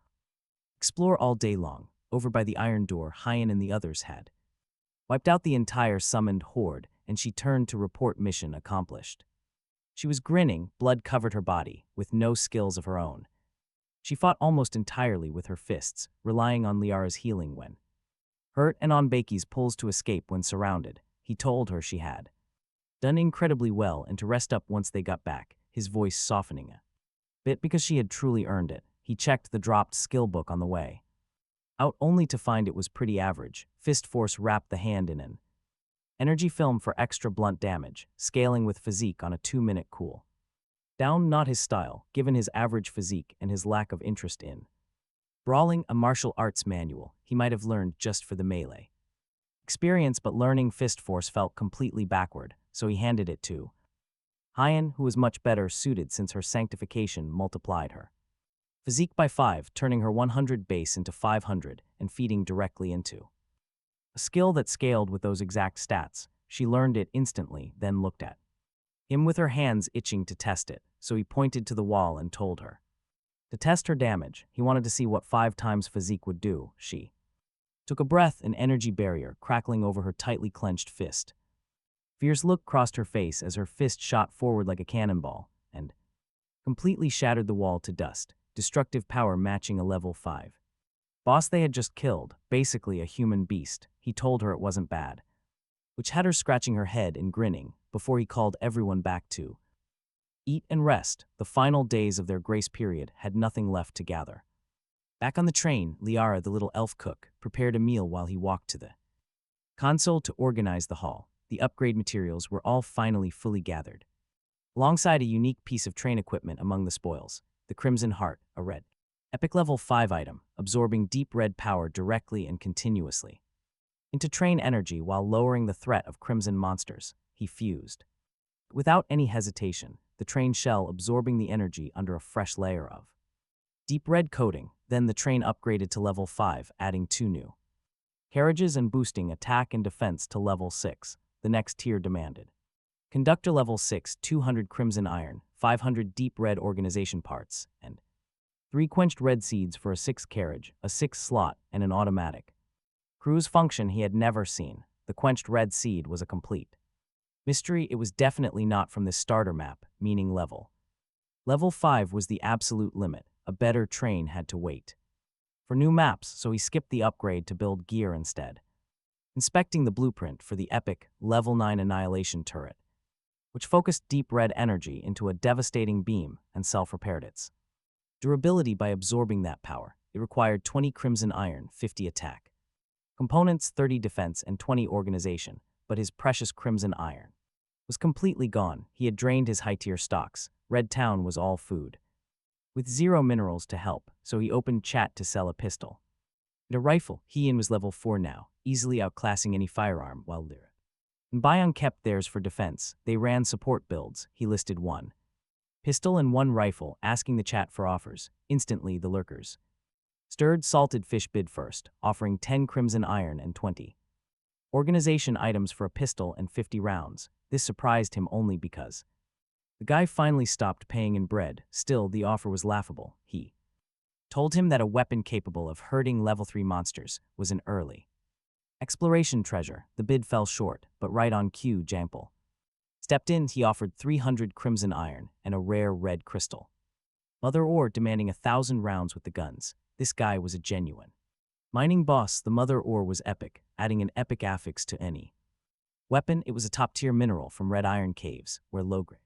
Explore all day long. Over by the iron door, Hyen and the others had wiped out the entire summoned horde, and she turned to report mission accomplished. She was grinning, blood covered her body, with no skills of her own. She fought almost entirely with her fists, relying on Liara's healing when hurt and on Bakey's pulls to escape when surrounded. He told her she had done incredibly well and to rest up once they got back, his voice softening a bit because she had truly earned it. He checked the dropped skill book on the way out only to find it was pretty average. Fist Force wrapped the hand in an energy film for extra blunt damage, scaling with physique on a 2-minute cool down. Not his style, given his average physique and his lack of interest in brawling. A martial arts manual he might have learned just for the melee experience, but learning Fist Force felt completely backward, so he handed it to Hyen, who was much better suited since her sanctification multiplied her physique by 5, turning her 100 base into 500 and feeding directly into a skill that scaled with those exact stats. She learned it instantly, then looked at him with her hands itching to test it, so he pointed to the wall and told her to test her damage. He wanted to see what 5 times physique would do. She took a breath, an energy barrier crackling over her tightly clenched fist. Fierce look crossed her face as her fist shot forward like a cannonball and completely shattered the wall to dust, destructive power matching a level 5 boss they had just killed, basically a human beast. He told her it wasn't bad, which had her scratching her head and grinning, before he called everyone back to eat and rest. The final days of their grace period had nothing left to gather. Back on the train, Liara, the little elf cook, prepared a meal while he walked to the console to organize the hall. The upgrade materials were all finally fully gathered, alongside a unique piece of train equipment among the spoils, the Crimson Heart, a red epic level 5 item, absorbing deep red power directly and continuously into train energy while lowering the threat of crimson monsters. He fused without any hesitation, the train shell absorbing the energy under a fresh layer of deep red coating. Then the train upgraded to level 5, adding 2 new carriages and boosting attack and defense to level 6. The next tier demanded conductor level 6, 200 crimson iron, 500 deep red organization parts, and 3 quenched red seeds for a 6th carriage, a 6th slot, and an automatic cruise function he had never seen. The quenched red seed was a complete mystery. It was definitely not from this starter map, meaning level 5 was the absolute limit. A better train had to wait for new maps, so he skipped the upgrade to build gear instead, inspecting the blueprint for the epic level 9 Annihilation turret, which focused deep red energy into a devastating beam and self-repaired its durability by absorbing that power. It required 20 crimson iron, 50 attack components, 30 defense, and 20 organization, but his precious crimson iron was completely gone. He had drained his high-tier stocks. Red Town was all food, with 0 minerals to help, so he opened chat to sell a pistol and a rifle. He was level 4 now, easily outclassing any firearm, while Lyra and Bion kept theirs for defense. They ran support builds. He listed 1 pistol and 1 rifle, asking the chat for offers. Instantly, the lurkers stirred. Salted fish bid first, offering 10 crimson iron and 20 organization items for a pistol and 50 rounds. This surprised him only because the guy finally stopped paying in bread. Still, the offer was laughable. He told him that a weapon capable of hurting level 3 monsters was an early exploration treasure. The bid fell short, but right on cue, Jample stepped in. He offered 300 crimson iron and a rare red crystal mother ore, demanding 1,000 rounds with the guns. This guy was a genuine mining boss. The mother ore was epic, adding an epic affix to any Weapon, it was a top-tier mineral from red iron caves, where low-grade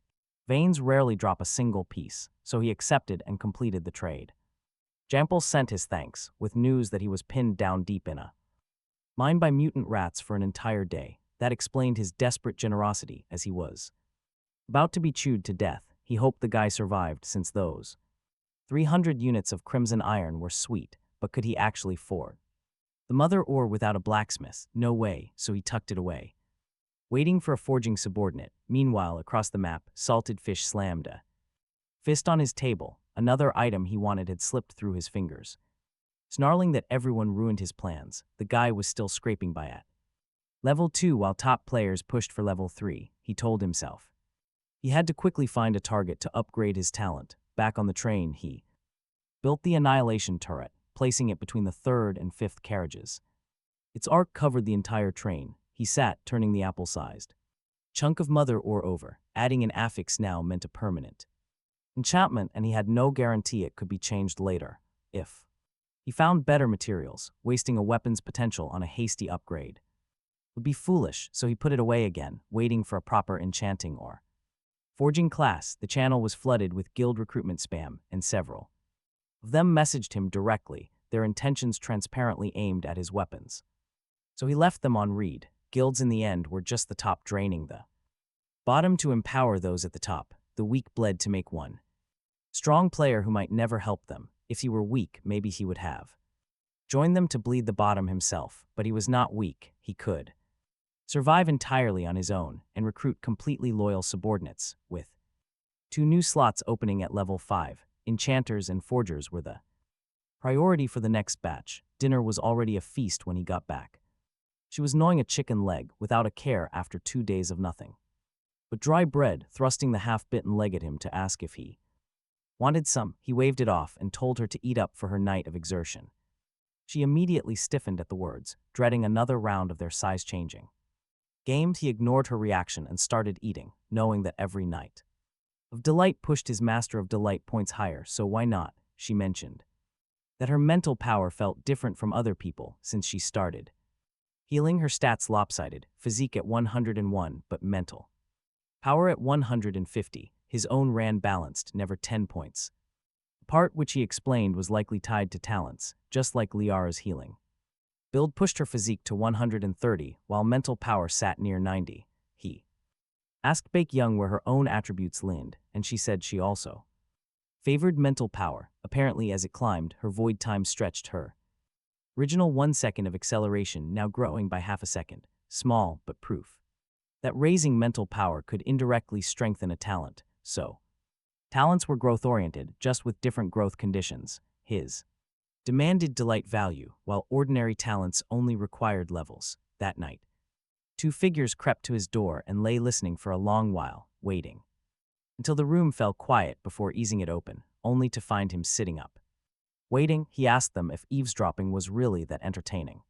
veins rarely drop a single piece, so he accepted and completed the trade. Jampel sent his thanks, with news that he was pinned down deep in a mine by mutant rats for an entire day. That explained his desperate generosity, as he was about to be chewed to death. He hoped the guy survived, since those 300 units of crimson iron were sweet, but could he actually afford the mother ore without a blacksmith? No way, so he tucked it away, waiting for a forging subordinate. Meanwhile, across the map, Salted Fish slammed a fist on his table. Another item he wanted had slipped through his fingers. Snarling that everyone ruined his plans, the guy was still scraping by at level 2 while top players pushed for level 3, he told himself. He had to quickly find a target to upgrade his talent. Back on the train, he built the Annihilation turret, placing it between the third and fifth carriages. Its arc covered the entire train. He sat, turning the apple-sized chunk of mother ore over. Adding an affix now meant a permanent enchantment, and he had no guarantee it could be changed later. If he found better materials, wasting a weapon's potential on a hasty upgrade would be foolish, so he put it away again, waiting for a proper enchanting or forging class. The channel was flooded with guild recruitment spam, and several of them messaged him directly, their intentions transparently aimed at his weapons. So he left them on read. Guilds in the end were just the top draining the bottom to empower those at the top. The weak bled to make one strong player who might never help them. If he were weak, maybe he would have joined them to bleed the bottom himself, but he was not weak. He could survive entirely on his own and recruit completely loyal subordinates, with 2 new slots opening at level 5. Enchanters and forgers were the priority for the next batch. Dinner was already a feast when he got back. She was gnawing a chicken leg without a care after 2 days of nothing but dry bread, thrusting the half-bitten leg at him to ask if he wanted some. He waved it off and told her to eat up for her night of exertion. She immediately stiffened at the words, dreading another round of their size-changing games. He ignored her reaction and started eating, knowing that every night of delight pushed his Master of Delight points higher, so why not? She mentioned that her mental power felt different from other people since she started healing. Her stats lopsided, physique at 101, but mental power at 150. His own ran balanced, never 10 points. The part which he explained was likely tied to talents, just like Liara's healing build pushed her physique to 130, while mental power sat near 90. He asked Baek Young where her own attributes leaned, and she said she also favored mental power. Apparently, as it climbed, her void time stretched her original 1 second of acceleration, now growing by half a second. Small, but proof that raising mental power could indirectly strengthen a talent. So, talents were growth-oriented, just with different growth conditions. His demanded delight value, while ordinary talents only required levels. That night, 2 figures crept to his door and lay listening for a long while, waiting until the room fell quiet before easing it open, only to find him sitting up. Waiting, he asked them if eavesdropping was really that entertaining,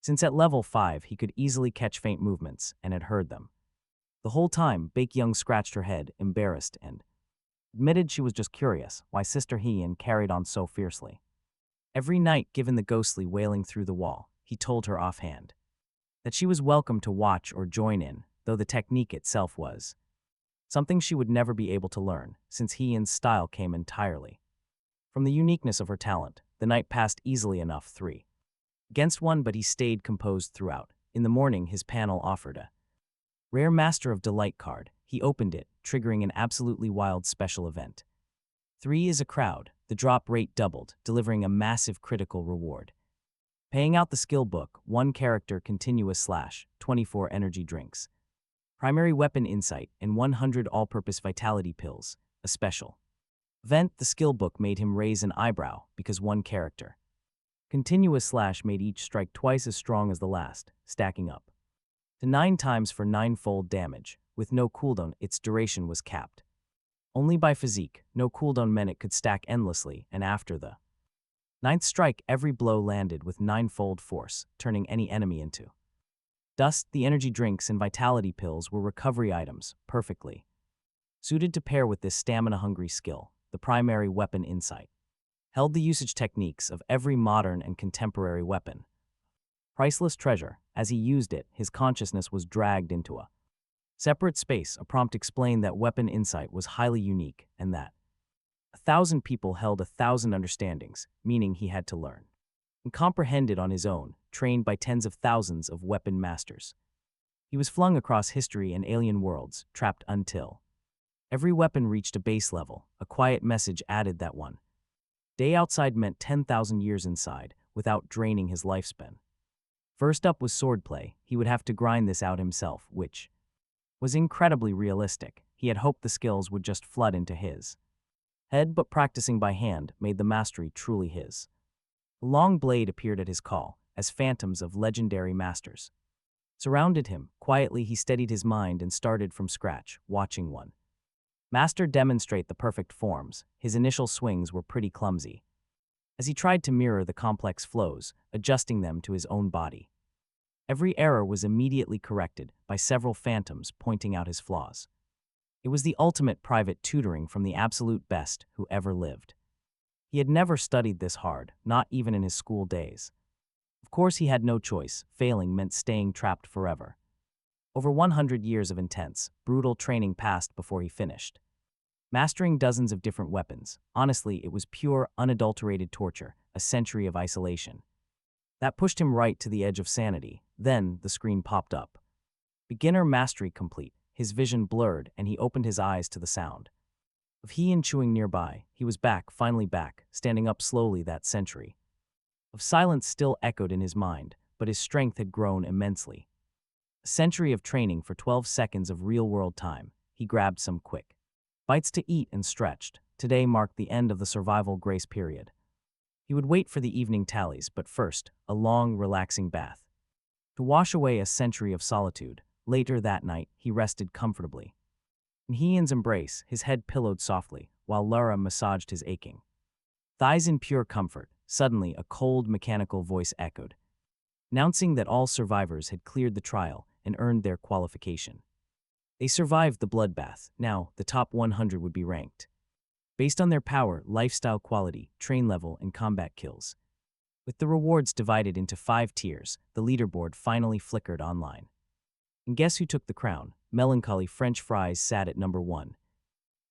since at level 5 he could easily catch faint movements and had heard them. The whole time, Baek Young scratched her head, embarrassed, and admitted she was just curious why Sister Hee-in carried on so fiercely. Every night, given the ghostly wailing through the wall, he told her offhand that she was welcome to watch or join in, though the technique itself was something she would never be able to learn, since Hee-in's style came entirely from the uniqueness of her talent. The night passed easily enough, 3 against 1, but he stayed composed throughout. In the morning, his panel offered a rare Master of Delight card. He opened it, triggering an absolutely wild special event. 3 is a crowd. The drop rate doubled, delivering a massive critical reward. Paying out the skill book, 1 character continuous / 24 energy drinks, primary weapon insight, and 100 all-purpose vitality pills. A special event, the skill book made him raise an eyebrow because 1 character continuous / made each strike twice as strong as the last, stacking up to 9 times for 9-fold damage. With no cooldown, its duration was capped only by physique. No cooldown meant it could stack endlessly, and after the 9th strike, every blow landed with 9-fold force, turning any enemy into dust. The energy drinks and vitality pills were recovery items, perfectly suited to pair with this stamina-hungry skill. The primary weapon insight held the usage techniques of every modern and contemporary weapon, Priceless treasure. As he used it, his consciousness was dragged into a separate space. A prompt explained that weapon insight was highly unique and that 1,000 people held 1,000 understandings, meaning he had to learn and comprehend it on his own, trained by tens of thousands of weapon masters. He was flung across history and alien worlds, trapped until every weapon reached a base level. A quiet message added that one day outside meant 10,000 years inside, without draining his lifespan. First up was swordplay. He would have to grind this out himself, which was incredibly realistic. He had hoped the skills would just flood into his head, but practicing by hand made the mastery truly his. A long blade appeared at his call, as phantoms of legendary masters surrounded him. Quietly, he steadied his mind and started from scratch, watching one master demonstrate the perfect forms. His initial swings were pretty clumsy, as he tried to mirror the complex flows, adjusting them to his own body. Every error was immediately corrected by several phantoms pointing out his flaws. It was the ultimate private tutoring from the absolute best who ever lived. He had never studied this hard, not even in his school days. Of course, he had no choice. Failing meant staying trapped forever. Over 100 years of intense, brutal training passed before he finished mastering dozens of different weapons. Honestly, it was pure, unadulterated torture, a century of isolation. That pushed him right to the edge of sanity. Then, the screen popped up. Beginner mastery complete. His vision blurred, and he opened his eyes to the sound of Heian chewing nearby. He was back, finally back, standing up slowly. That century of silence still echoed in his mind, but his strength had grown immensely. A century of training for 12 seconds of real-world time. He grabbed some quick bites to eat and stretched. Today marked the end of the survival grace period. He would wait for the evening tallies, but first, a long, relaxing bath to wash away a century of solitude. Later that night, he rested comfortably in Heian's embrace, his head pillowed softly, while Lara massaged his aching thighs in pure comfort. Suddenly, a cold, mechanical voice echoed, announcing that all survivors had cleared the trial and earned their qualification. They survived the bloodbath. Now, the top 100 would be ranked based on their power, lifestyle quality, train level, and combat kills. With the rewards divided into 5 tiers, the leaderboard finally flickered online. And guess who took the crown? Melancholy French Fries sat at number 1,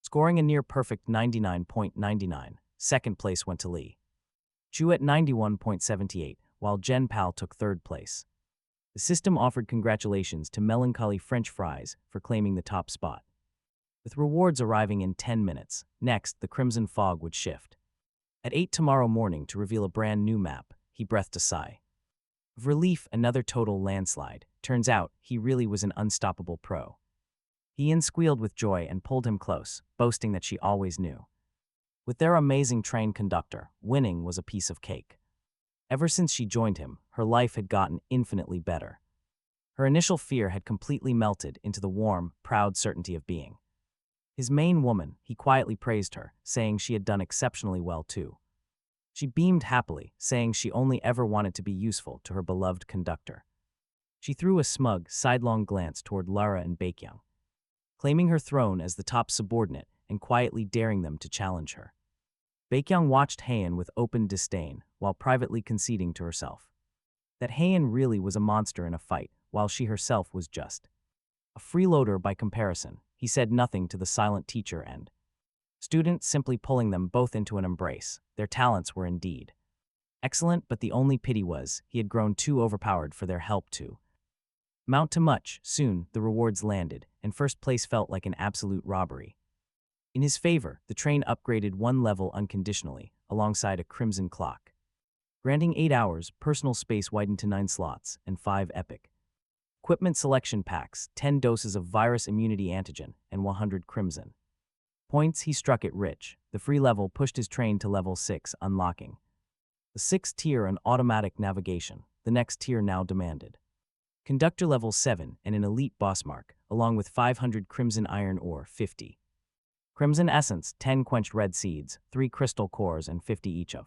scoring a near-perfect 99.99. Second place went to Lee Chu at 91.78, while Jen Pal took third place. The system offered congratulations to Melancholy French Fries for claiming the top spot, with rewards arriving in 10 minutes. Next, the crimson fog would shift at 8 tomorrow morning to reveal a brand new map. He breathed a sigh of relief. Another total landslide. Turns out, he really was an unstoppable pro. Ian squealed with joy and pulled him close, boasting that she always knew. With their amazing train conductor, winning was a piece of cake. Ever since she joined him, her life had gotten infinitely better. Her initial fear had completely melted into the warm, proud certainty of being his main woman. He quietly praised her, saying she had done exceptionally well too. She beamed happily, saying she only ever wanted to be useful to her beloved conductor. She threw a smug, sidelong glance toward Lara and Baekhyun, claiming her throne as the top subordinate and quietly daring them to challenge her. Baekhyun watched Heian with open disdain, while privately conceding to herself that Heian really was a monster in a fight, while she herself was just a freeloader by comparison. He said nothing to the silent teacher and student, simply pulling them both into an embrace. Their talents were indeed excellent, but the only pity was he had grown too overpowered for their help to mount to much. Soon, the rewards landed, and first place felt like an absolute robbery. In his favor, the train upgraded 1 level unconditionally, alongside a crimson clock, granting 8 hours, personal space widened to 9 slots, and 5 epic equipment selection packs, 10 doses of virus immunity antigen, and 100 crimson points. He struck it rich. The free level pushed his train to level 6, unlocking the 6th tier and automatic navigation. The next tier now demanded conductor level 7 and an elite boss mark, along with 500 crimson iron ore, 50 crimson essence, 10 quenched red seeds, 3 crystal cores, and 50 each of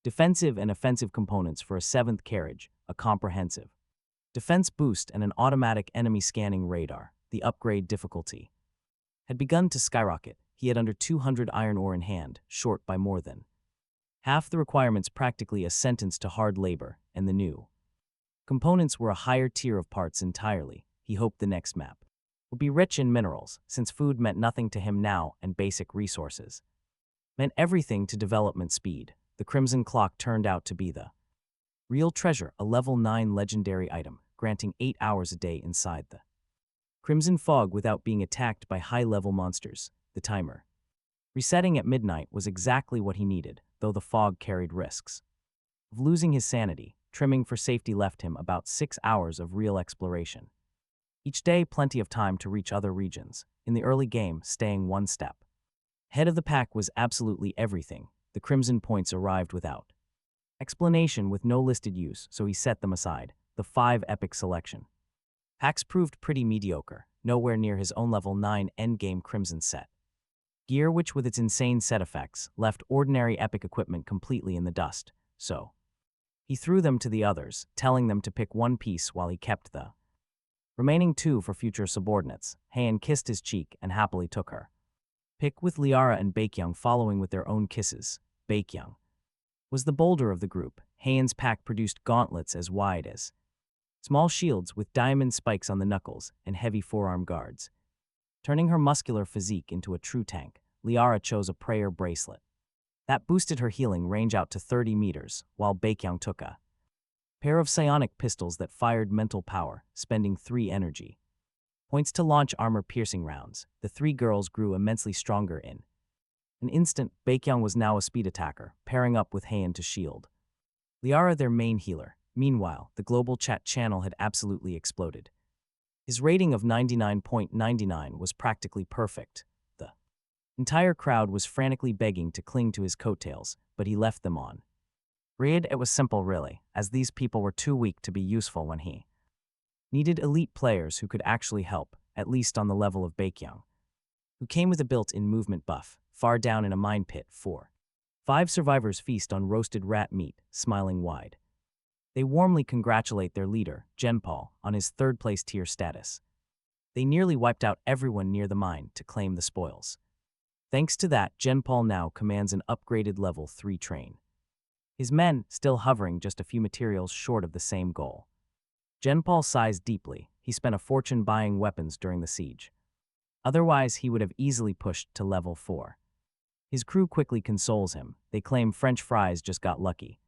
defensive and offensive components for a 7th carriage, a comprehensive defense boost, and an automatic enemy scanning radar. The upgrade difficulty had begun to skyrocket. He had under 200 iron ore in hand, short by more than half the requirements, practically a sentence to hard labor, and the new Components were a higher tier of parts entirely. He hoped the next map would be rich in minerals, since food meant nothing to him now and basic resources meant everything to development speed. The Crimson Clock turned out to be the real treasure, a level 9 legendary item, granting 8 hours a day inside the Crimson Fog without being attacked by high-level monsters. The timer resetting at midnight was exactly what he needed, though the fog carried risks of losing his sanity. Trimming for safety left him about 6 hours of real exploration. Each day, plenty of time to reach other regions. In the early game, staying one step head of the pack was absolutely everything. The Crimson Points arrived without explanation, with no listed use, so he set them aside. The 5 epic selection packs proved pretty mediocre, nowhere near his own level 9 endgame Crimson set gear, which with its insane set effects left ordinary epic equipment completely in the dust. So he threw them to the others, telling them to pick one piece while he kept the remaining 2 for future subordinates. Heian kissed his cheek and happily took her pick, with Liara and Baekhyun following with their own kisses. Baekhyun was the bolder of the group. Heian's pack produced gauntlets as wide as small shields with diamond spikes on the knuckles and heavy forearm guards, turning her muscular physique into a true tank. Liara chose a prayer bracelet that boosted her healing range out to 30 meters, while Baekhyun took a pair of psionic pistols that fired mental power, spending 3 energy points to launch armor-piercing rounds. The 3 girls grew immensely stronger in an instant. Baekhyun was now a speed attacker, pairing up with Heian to shield Liara, their main healer. Meanwhile, the global chat channel had absolutely exploded. His rating of 99.99 was practically perfect. The entire crowd was frantically begging to cling to his coattails, but he left them on read. It was simple, really, as these people were too weak to be useful when he needed elite players who could actually help, at least on the level of Baekhyun, who came with a built-in movement buff. Far down in a mine pit, 5 survivors feast on roasted rat meat, smiling wide. They warmly congratulate their leader, Genpaul, on his 3rd-place tier status. They nearly wiped out everyone near the mine to claim the spoils. Thanks to that, Genpaul now commands an upgraded level 3 train. His men still hovering just a few materials short of the same goal. Genpaul sighs deeply. He spent a fortune buying weapons during the siege. Otherwise, he would have easily pushed to level 4. His crew quickly consoles him. They claim French fries just got lucky.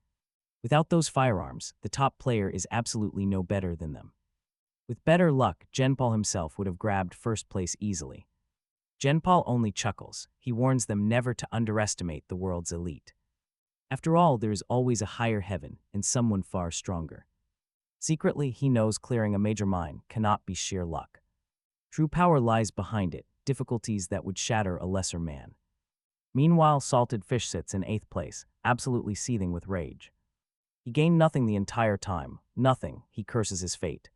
Without those firearms, the top player is absolutely no better than them. With better luck, Genpaul himself would have grabbed 1st place easily. Genpaul only chuckles. He warns them never to underestimate the world's elite. After all, there is always a higher heaven and someone far stronger. Secretly, he knows clearing a major mine cannot be sheer luck. True power lies behind it, difficulties that would shatter a lesser man. Meanwhile, Salted Fish sits in 8th place, absolutely seething with rage. He gained nothing the entire time, nothing. He curses his fate.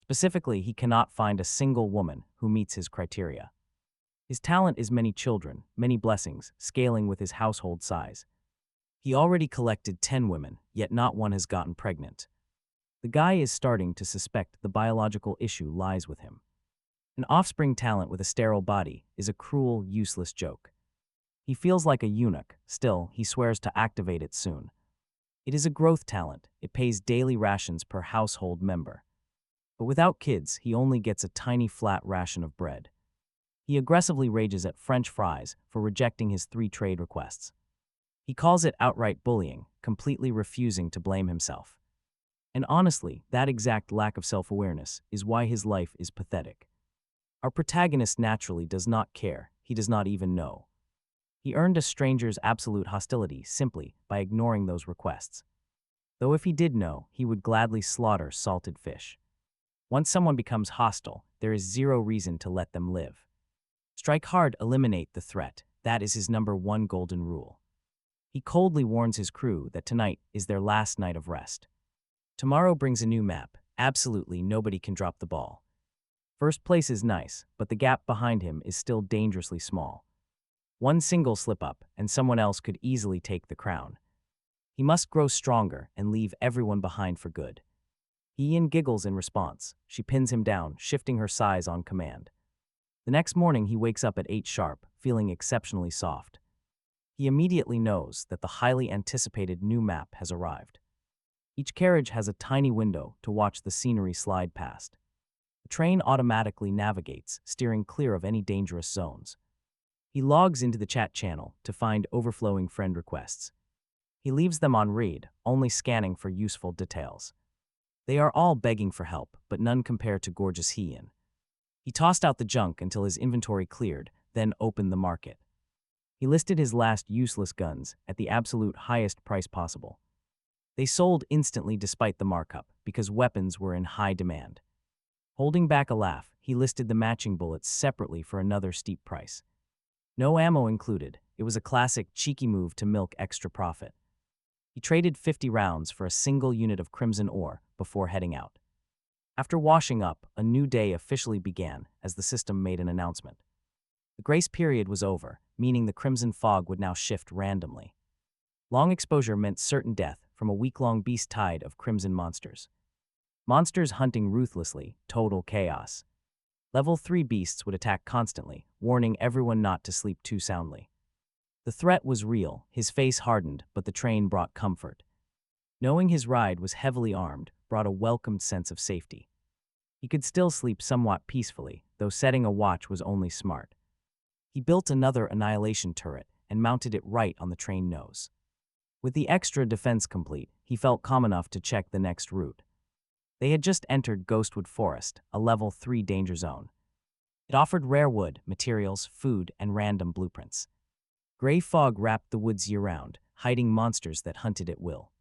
Specifically, he cannot find a single woman who meets his criteria. His talent is many children, many blessings, scaling with his household size. He already collected 10 women, yet not one has gotten pregnant. The guy is starting to suspect the biological issue lies with him. An offspring talent with a sterile body is a cruel, useless joke. He feels like a eunuch. Still, he swears to activate it soon. It is a growth talent. It pays daily rations per household member. But without kids, he only gets a tiny flat ration of bread. He aggressively rages at French fries for rejecting his 3 trade requests. He calls it outright bullying, completely refusing to blame himself. And honestly, that exact lack of self-awareness is why his life is pathetic. Our protagonist naturally does not care. He does not even know. He earned a stranger's absolute hostility simply by ignoring those requests. Though if he did know, he would gladly slaughter Salted Fish. Once someone becomes hostile, there is zero reason to let them live. Strike hard, eliminate the threat. That is his #1 golden rule. He coldly warns his crew that tonight is their last night of rest. Tomorrow brings a new map. Absolutely nobody can drop the ball. 1st place is nice, but the gap behind him is still dangerously small. One single slip-up, and someone else could easily take the crown. He must grow stronger and leave everyone behind for good. Ian giggles in response. She pins him down, shifting her size on command. The next morning, he wakes up at 8 sharp, feeling exceptionally soft. He immediately knows that the highly anticipated new map has arrived. Each carriage has a tiny window to watch the scenery slide past. The train automatically navigates, steering clear of any dangerous zones. He logs into the chat channel to find overflowing friend requests. He leaves them on read, only scanning for useful details. They are all begging for help, but none compare to gorgeous Heian. He tossed out the junk until his inventory cleared, then opened the market. He listed his last useless guns at the absolute highest price possible. They sold instantly despite the markup, because weapons were in high demand. Holding back a laugh, he listed the matching bullets separately for another steep price. No ammo included. It was a classic cheeky move to milk extra profit. He traded 50 rounds for a single unit of crimson ore before heading out. After washing up, a new day officially began as the system made an announcement. The grace period was over, meaning the crimson fog would now shift randomly. Long exposure meant certain death from a week-long beast tide of crimson monsters. Monsters hunting ruthlessly, total chaos. Level 3 beasts would attack constantly, warning everyone not to sleep too soundly. The threat was real, his face hardened, but the train brought comfort. Knowing his ride was heavily armed brought a welcomed sense of safety. He could still sleep somewhat peacefully, though setting a watch was only smart. He built another annihilation turret and mounted it right on the train nose. With the extra defense complete, he felt calm enough to check the next route. They had just entered Ghostwood Forest, a level 3 danger zone. It offered rare wood, materials, food, and random blueprints. Gray fog wrapped the woods year-round, hiding monsters that hunted at will.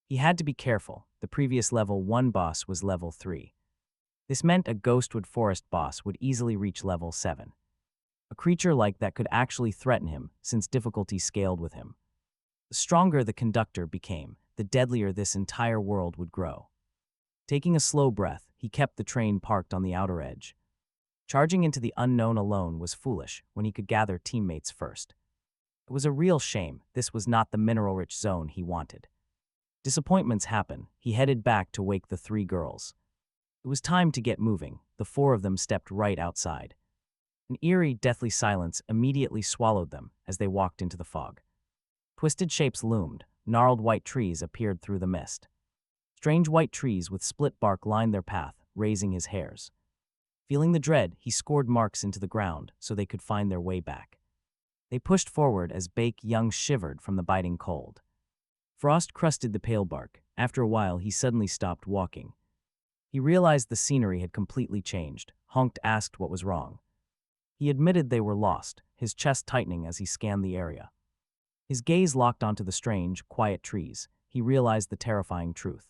He had to be careful. The previous level 1 boss was level 3. This meant a Ghostwood Forest boss would easily reach level 7. A creature like that could actually threaten him, since difficulty scaled with him. The stronger the conductor became, the deadlier this entire world would grow. Taking a slow breath, he kept the train parked on the outer edge. Charging into the unknown alone was foolish when he could gather teammates first. It was a real shame this was not the mineral-rich zone he wanted. Disappointments happen. He headed back to wake the 3 girls. It was time to get moving. The 4 of them stepped right outside. An eerie, deathly silence immediately swallowed them as they walked into the fog. Twisted shapes loomed. Gnarled white trees appeared through the mist. Strange white trees with split bark lined their path, raising his hairs. Feeling the dread, he scored marks into the ground so they could find their way back. They pushed forward as Bake Young shivered from the biting cold. Frost crusted the pale bark. After a while, he suddenly stopped walking. He realized the scenery had completely changed. Honkt asked what was wrong. He admitted they were lost, his chest tightening as he scanned the area. His gaze locked onto the strange, quiet trees. He realized the terrifying truth.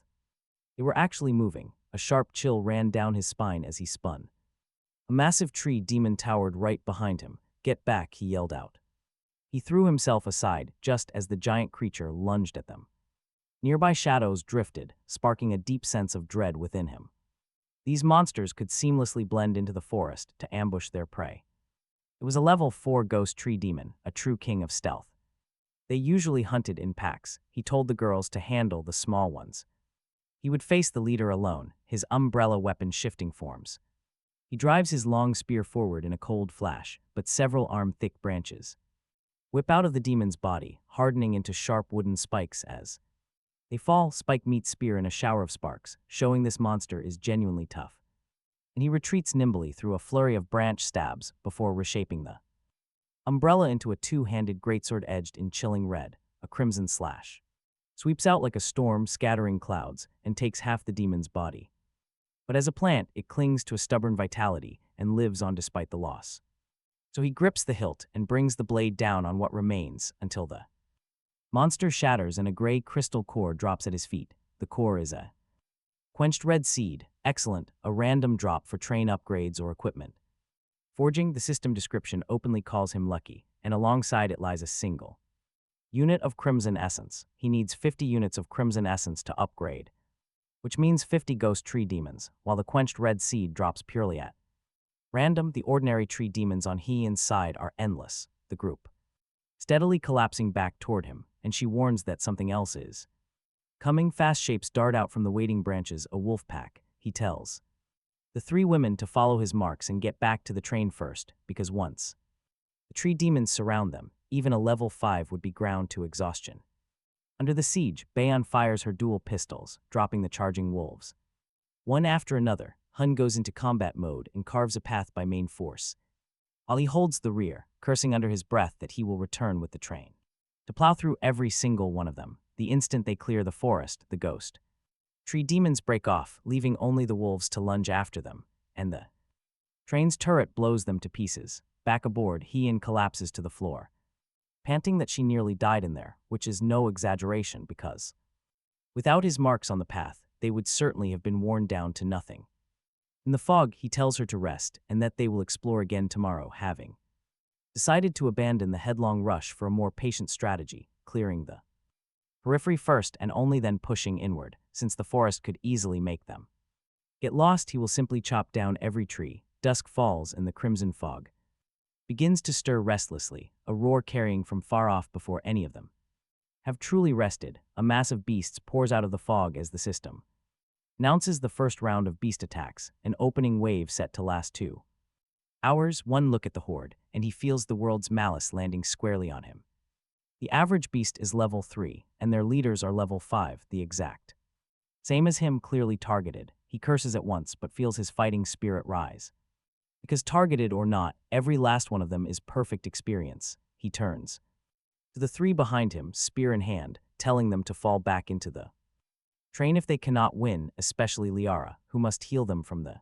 They were actually moving. A sharp chill ran down his spine as he spun. A massive tree demon towered right behind him. "Get back," he yelled out. He threw himself aside just as the giant creature lunged at them. Nearby shadows drifted, sparking a deep sense of dread within him. These monsters could seamlessly blend into the forest to ambush their prey. It was a level 4 ghost tree demon, a true king of stealth. They usually hunted in packs. He told the girls to handle the small ones. He would face the leader alone, his umbrella weapon shifting forms. He drives his long spear forward in a cold flash, but several arm thick branches whip out of the demon's body, hardening into sharp wooden spikes as they fall. Spike meets spear in a shower of sparks, showing this monster is genuinely tough. And he retreats nimbly through a flurry of branch stabs before reshaping the umbrella into a 2-handed greatsword edged in chilling red, a crimson slash. Sweeps out like a storm, scattering clouds, and takes half the demon's body. But as a plant, it clings to a stubborn vitality and lives on despite the loss. So he grips the hilt and brings the blade down on what remains until the monster shatters and a gray crystal core drops at his feet. The core is a quenched red seed, excellent, a random drop for train upgrades or equipment. Forging, the system description openly calls him lucky, and alongside it lies a single unit of crimson essence. He needs 50 units of crimson essence to upgrade, which means 50 ghost tree demons, while the quenched red seed drops purely at random. The ordinary tree demons on Heian's side are endless, the group steadily collapsing back toward him, and she warns that something else is coming. Fast shapes dart out from the waiting branches, a wolf pack. He tells the 3 women to follow his marks and get back to the train first, because once the tree demons surround them, even a level 5 would be ground to exhaustion. Under the siege, Baeon fires her dual pistols, dropping the charging wolves. One after another, Hun goes into combat mode and carves a path by main force. Ali holds the rear, cursing under his breath that he will return with the train to plow through every single one of them, the instant they clear the forest, the ghost tree demons break off, leaving only the wolves to lunge after them, and the train's turret blows them to pieces. Back aboard, Hien collapses to the floor, panting that she nearly died in there, which is no exaggeration because, without his marks on the path, they would certainly have been worn down to nothing. In the fog, he tells her to rest and that they will explore again tomorrow, having decided to abandon the headlong rush for a more patient strategy, clearing the periphery first and only then pushing inward, since the forest could easily make them get lost. He will simply chop down every tree. Dusk falls and the crimson fog begins to stir restlessly, a roar carrying from far off before any of them have truly rested. A mass of beasts pours out of the fog as the system announces the first round of beast attacks, an opening wave set to last 2 hours. One look at the horde, and he feels the world's malice landing squarely on him. The average beast is level 3, and their leaders are level 5, the exact same as him, clearly targeted. He curses at once, but feels his fighting spirit rise. Because targeted or not, every last one of them is perfect experience. He turns to the 3 behind him, spear in hand, telling them to fall back into the train if they cannot win, especially Liara, who must heal them from the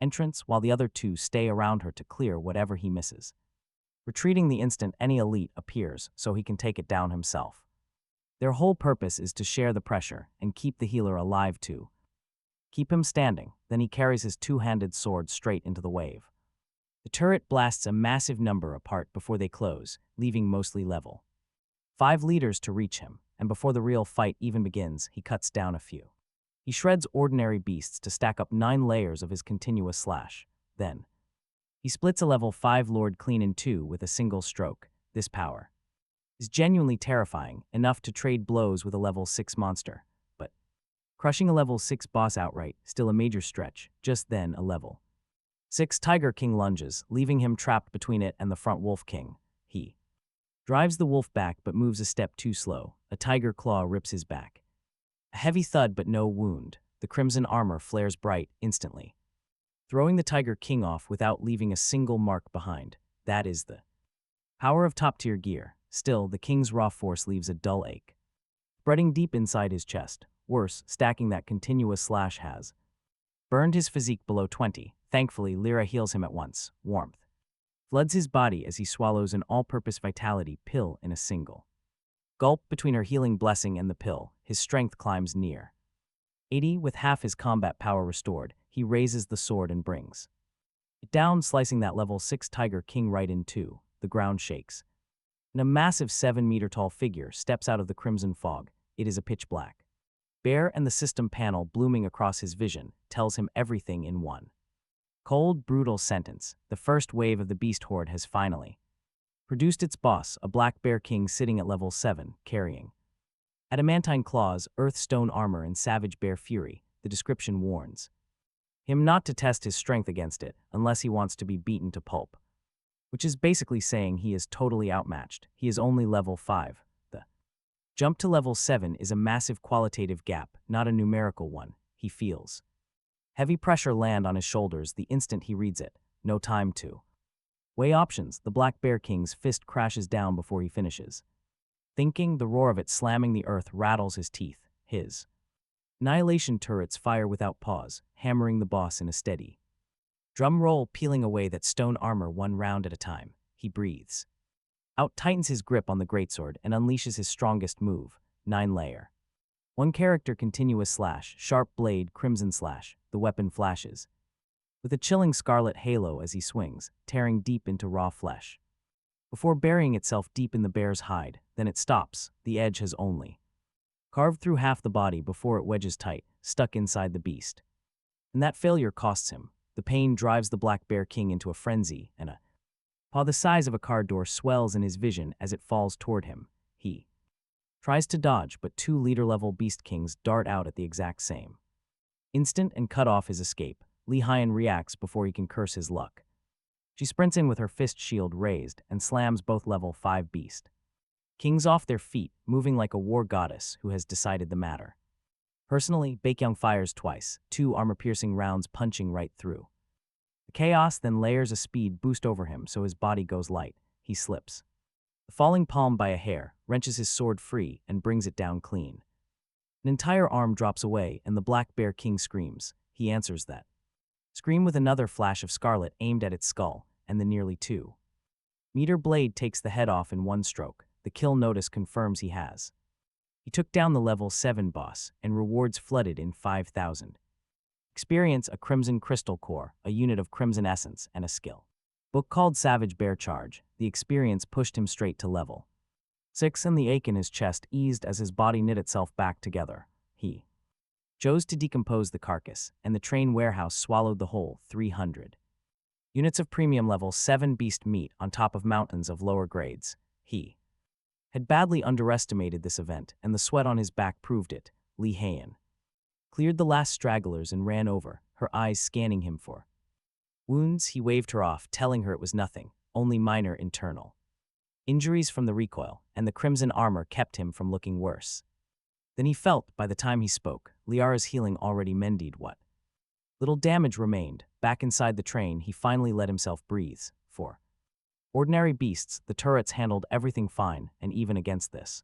entrance, while the other 2 stay around her to clear whatever he misses, retreating the instant any elite appears so he can take it down himself. Their whole purpose is to share the pressure and keep the healer alive too. Keep him standing. Then he carries his 2-handed sword straight into the wave. The turret blasts a massive number apart before they close, leaving mostly level 5 leaders to reach him, and before the real fight even begins, he cuts down a few. He shreds ordinary beasts to stack up 9 layers of his continuous slash. Then he splits a level 5 lord clean in 2 with a single stroke. This power is genuinely terrifying, enough to trade blows with a level 6 monster. But crushing a level 6 boss outright, still a major stretch. Just then, a level 6 Tiger King lunges, leaving him trapped between it and the front Wolf King. He drives the wolf back but moves a step too slow. A tiger claw rips his back. A heavy thud but no wound. The crimson armor flares bright instantly, throwing the Tiger King off without leaving a single mark behind. That is the power of top-tier gear. Still, the king's raw force leaves a dull ache spreading deep inside his chest. Worse, stacking that continuous slash has burned his physique below 20. Thankfully, Lyra heals him at once. Warmth floods his body as he swallows an all-purpose vitality pill in a single gulp. Between her healing blessing and the pill, his strength climbs near 80. With half his combat power restored, he raises the sword and brings it down, slicing that level 6 Tiger King right in 2. The ground shakes, and a massive 7-meter-tall figure steps out of the crimson fog. It is a pitch black bear, and the system panel blooming across his vision tells him everything in one cold, brutal sentence. The first wave of the beast horde has finally produced its boss, a black bear king sitting at level 7, carrying adamantine claws, earth stone armor, and savage bear fury. The description warns him not to test his strength against it unless he wants to be beaten to pulp, which is basically saying he is totally outmatched. He is only level 5. The jump to level 7 is a massive qualitative gap, not a numerical one. He feels heavy pressure land on his shoulders the instant he reads it. No time to weigh options. The Black Bear King's fist crashes down before he finishes thinking. The roar of it slamming the earth rattles his teeth. His annihilation turrets fire without pause, hammering the boss in a steady drum roll, peeling away that stone armor 1 round at a time. He breathes out, tightens his grip on the greatsword, and unleashes his strongest move, 9-layer. 1 character continuous slash, sharp blade, crimson slash. The weapon flashes with a chilling scarlet halo as he swings, tearing deep into raw flesh before burying itself deep in the bear's hide. Then it stops. The edge has only carved through half the body before it wedges tight, stuck inside the beast. And that failure costs him. The pain drives the Black Bear King into a frenzy, and a paw the size of a car door swells in his vision as it falls toward him. He tries to dodge, but 2 leader-level Beast Kings dart out at the exact same instant and cut off his escape. Li Hien reacts before he can curse his luck. She sprints in with her fist shield raised and slams both level 5 Beast Kings off their feet, moving like a war goddess who has decided the matter. Personally, Baekhyun fires twice, 2 armor-piercing rounds punching right through. The chaos then layers a speed boost over him so his body goes light. He slips. The falling palm by a hair wrenches his sword free and brings it down clean. An entire arm drops away and the Black Bear King screams. He answers that scream with another flash of scarlet aimed at its skull, and the nearly 2-meter blade takes the head off in one stroke. The kill notice confirms he has. He took down the level 7 boss, and rewards flooded in 5,000. Experience a Crimson Crystal Core, a unit of Crimson Essence, and a skill book called Savage Bear Charge. The experience pushed him straight to level 6, and the ache in his chest eased as his body knit itself back together. He chose to decompose the carcass, and the train warehouse swallowed the whole 300 units of premium level 7 beast meat on top of mountains of lower grades. He had badly underestimated this event, and the sweat on his back proved it. Lee Hayan cleared the last stragglers and ran over, her eyes scanning him for wounds. He waved her off, telling her it was nothing, only minor internal injuries from the recoil, and the crimson armor kept him from looking worse. Then he felt, by the time he spoke, Liara's healing already mended what little damage remained. Back inside the train, he finally let himself breathe. For ordinary beasts, the turrets handled everything fine, and even against this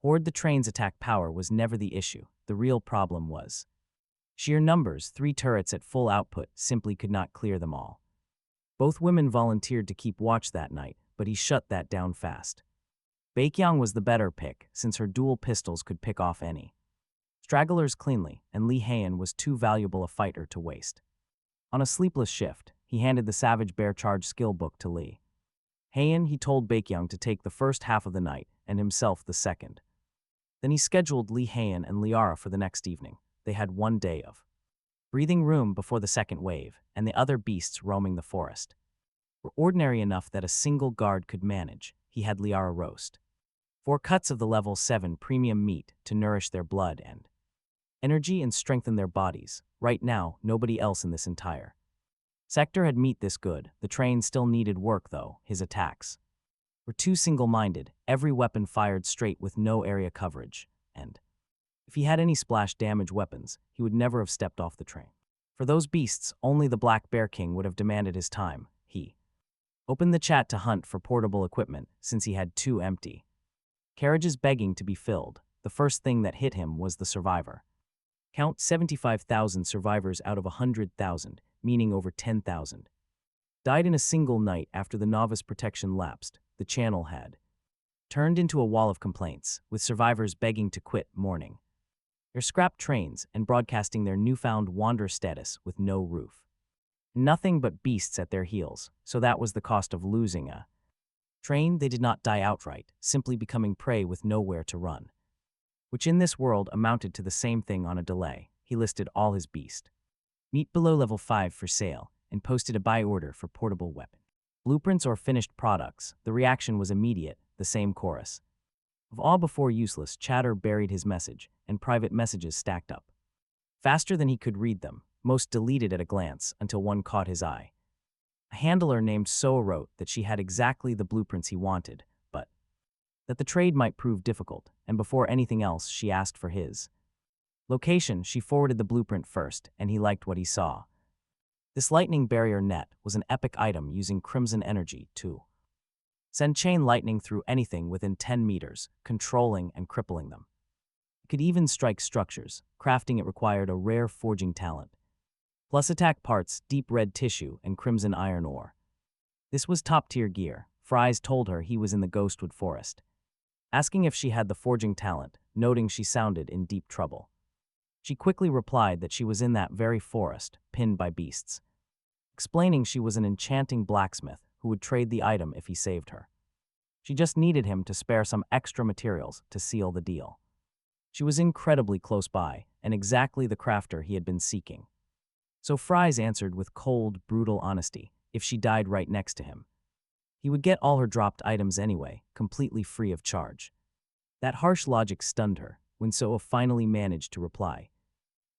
horde, the train's attack power was never the issue. The real problem was sheer numbers. 3 turrets at full output simply could not clear them all. Both women volunteered to keep watch that night, but he shut that down fast. Baekhyun was the better pick, since her dual pistols could pick off any stragglers cleanly, and Lee Hayan was too valuable a fighter to waste. On a sleepless shift, he handed the Savage Bear Charge skill book to Lee Hayan. He told Baekhyun to take the first half of the night, and himself the second. Then he scheduled Lee Hayan and Liara for the next evening. They had 1 day of breathing room before the second wave, and the other beasts roaming the forest were ordinary enough that a single guard could manage. He had Liara roast 4 cuts of the level 7 premium meat to nourish their blood and energy and strengthen their bodies. Right now, nobody else in this entire sector had meat this good. The train still needed work though. His attacks were too single-minded, every weapon fired straight with no area coverage, and if he had any splash damage weapons, he would never have stepped off the train. For those beasts, only the Black Bear King would have demanded his time. He opened the chat to hunt for portable equipment, since he had 2 empty carriages begging to be filled. The first thing that hit him was the survivor count. 75,000 survivors out of 100,000, meaning over 10,000, died in a single night after the novice protection lapsed. The channel had turned into a wall of complaints, with survivors begging to quit mourning their scrapped trains and broadcasting their newfound wander status with no roof. Nothing but beasts at their heels, so that was the cost of losing a train. They did not die outright, simply becoming prey with nowhere to run, which in this world amounted to the same thing on a delay. He listed all his beast meat below level 5 for sale, and posted a buy order for portable weapon blueprints or finished products. The reaction was immediate, the same chorus of awe before useless chatter buried his message, and private messages stacked up faster than he could read them, most deleted at a glance until one caught his eye. A handler named Soa wrote that she had exactly the blueprints he wanted, but that the trade might prove difficult, and before anything else she asked for his location. She forwarded the blueprint first, and he liked what he saw. This lightning barrier net was an epic item using crimson energy to send chain lightning through anything within 10 meters, controlling and crippling them. It could even strike structures. Crafting it required a rare forging talent, plus attack parts, deep red tissue, and crimson iron ore. This was top-tier gear. Fries told her he was in the Ghostwood Forest, asking if she had the forging talent, noting she sounded in deep trouble. She quickly replied that she was in that very forest, pinned by beasts, explaining she was an enchanting blacksmith who would trade the item if he saved her. She just needed him to spare some extra materials to seal the deal. She was incredibly close by, and exactly the crafter he had been seeking. So Fries answered with cold, brutal honesty. If she died right next to him, he would get all her dropped items anyway, completely free of charge. That harsh logic stunned her when Soa finally managed to reply.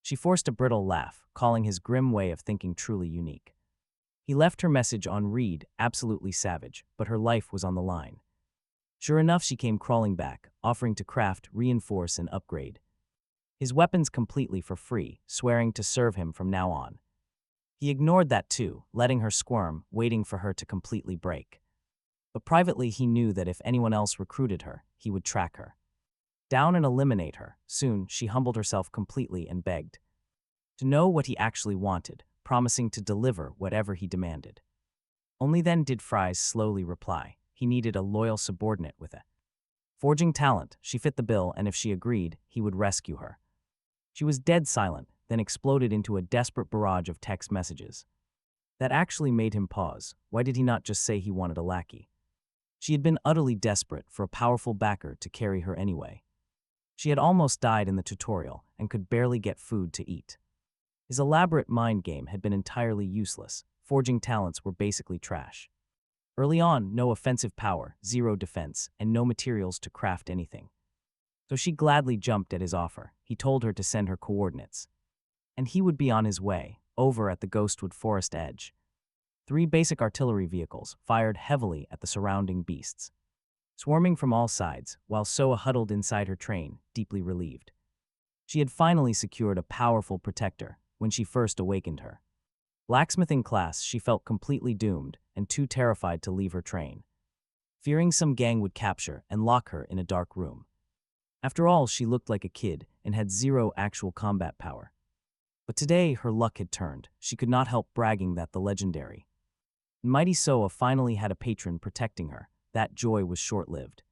She forced a brittle laugh, calling his grim way of thinking truly unique. He left her message on read, absolutely savage, but her life was on the line. Sure enough, she came crawling back, offering to craft, reinforce, and upgrade his weapons completely for free, swearing to serve him from now on. He ignored that too, letting her squirm, waiting for her to completely break. But privately, he knew that if anyone else recruited her, he would track her down and eliminate her. Soon, she humbled herself completely and begged to know what he actually wanted, promising to deliver whatever he demanded. Only then did Fries slowly reply. He needed a loyal subordinate with a forging talent. She fit the bill, and if she agreed, he would rescue her. She was dead silent, then exploded into a desperate barrage of text messages. That actually made him pause. Why did he not just say he wanted a lackey? She had been utterly desperate for a powerful backer to carry her anyway. She had almost died in the tutorial and could barely get food to eat. His elaborate mind game had been entirely useless. Forging talents were basically trash. Early on, no offensive power, zero defense, and no materials to craft anything. So she gladly jumped at his offer. He told her to send her coordinates. And he would be on his way, over at the Ghostwood Forest edge. 3 basic artillery vehicles fired heavily at the surrounding beasts, swarming from all sides, while Soa huddled inside her train, deeply relieved. She had finally secured a powerful protector when she first awakened her. Blacksmithing class, she felt completely doomed and too terrified to leave her train, fearing some gang would capture and lock her in a dark room. After all, she looked like a kid and had zero actual combat power. But today, her luck had turned. She could not help bragging that the legendary mighty Soa finally had a patron protecting her. That joy was short-lived.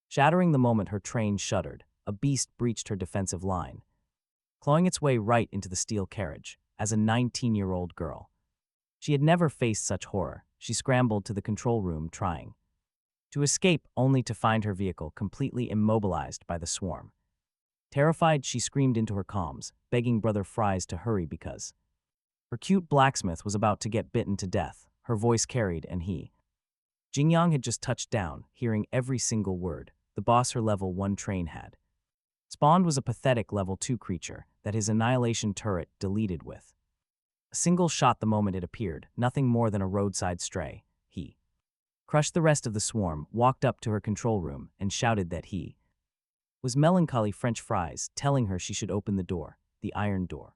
Shattering the moment her train shuddered, a beast breached her defensive line, clawing its way right into the steel carriage. As a 19-year-old girl, she had never faced such horror. She scrambled to the control room, trying to escape, only to find her vehicle completely immobilized by the swarm. Terrified, she screamed into her comms, begging Brother Fries to hurry because her cute blacksmith was about to get bitten to death. Her voice carried, and Jingyang had just touched down, hearing every single word. The boss her level 1 train had spawned was a pathetic level 2 creature that his annihilation turret deleted with a single shot the moment it appeared, nothing more than a roadside stray. He crushed the rest of the swarm, walked up to her control room, and shouted that he was melancholy French fries, telling her she should open the door. The iron door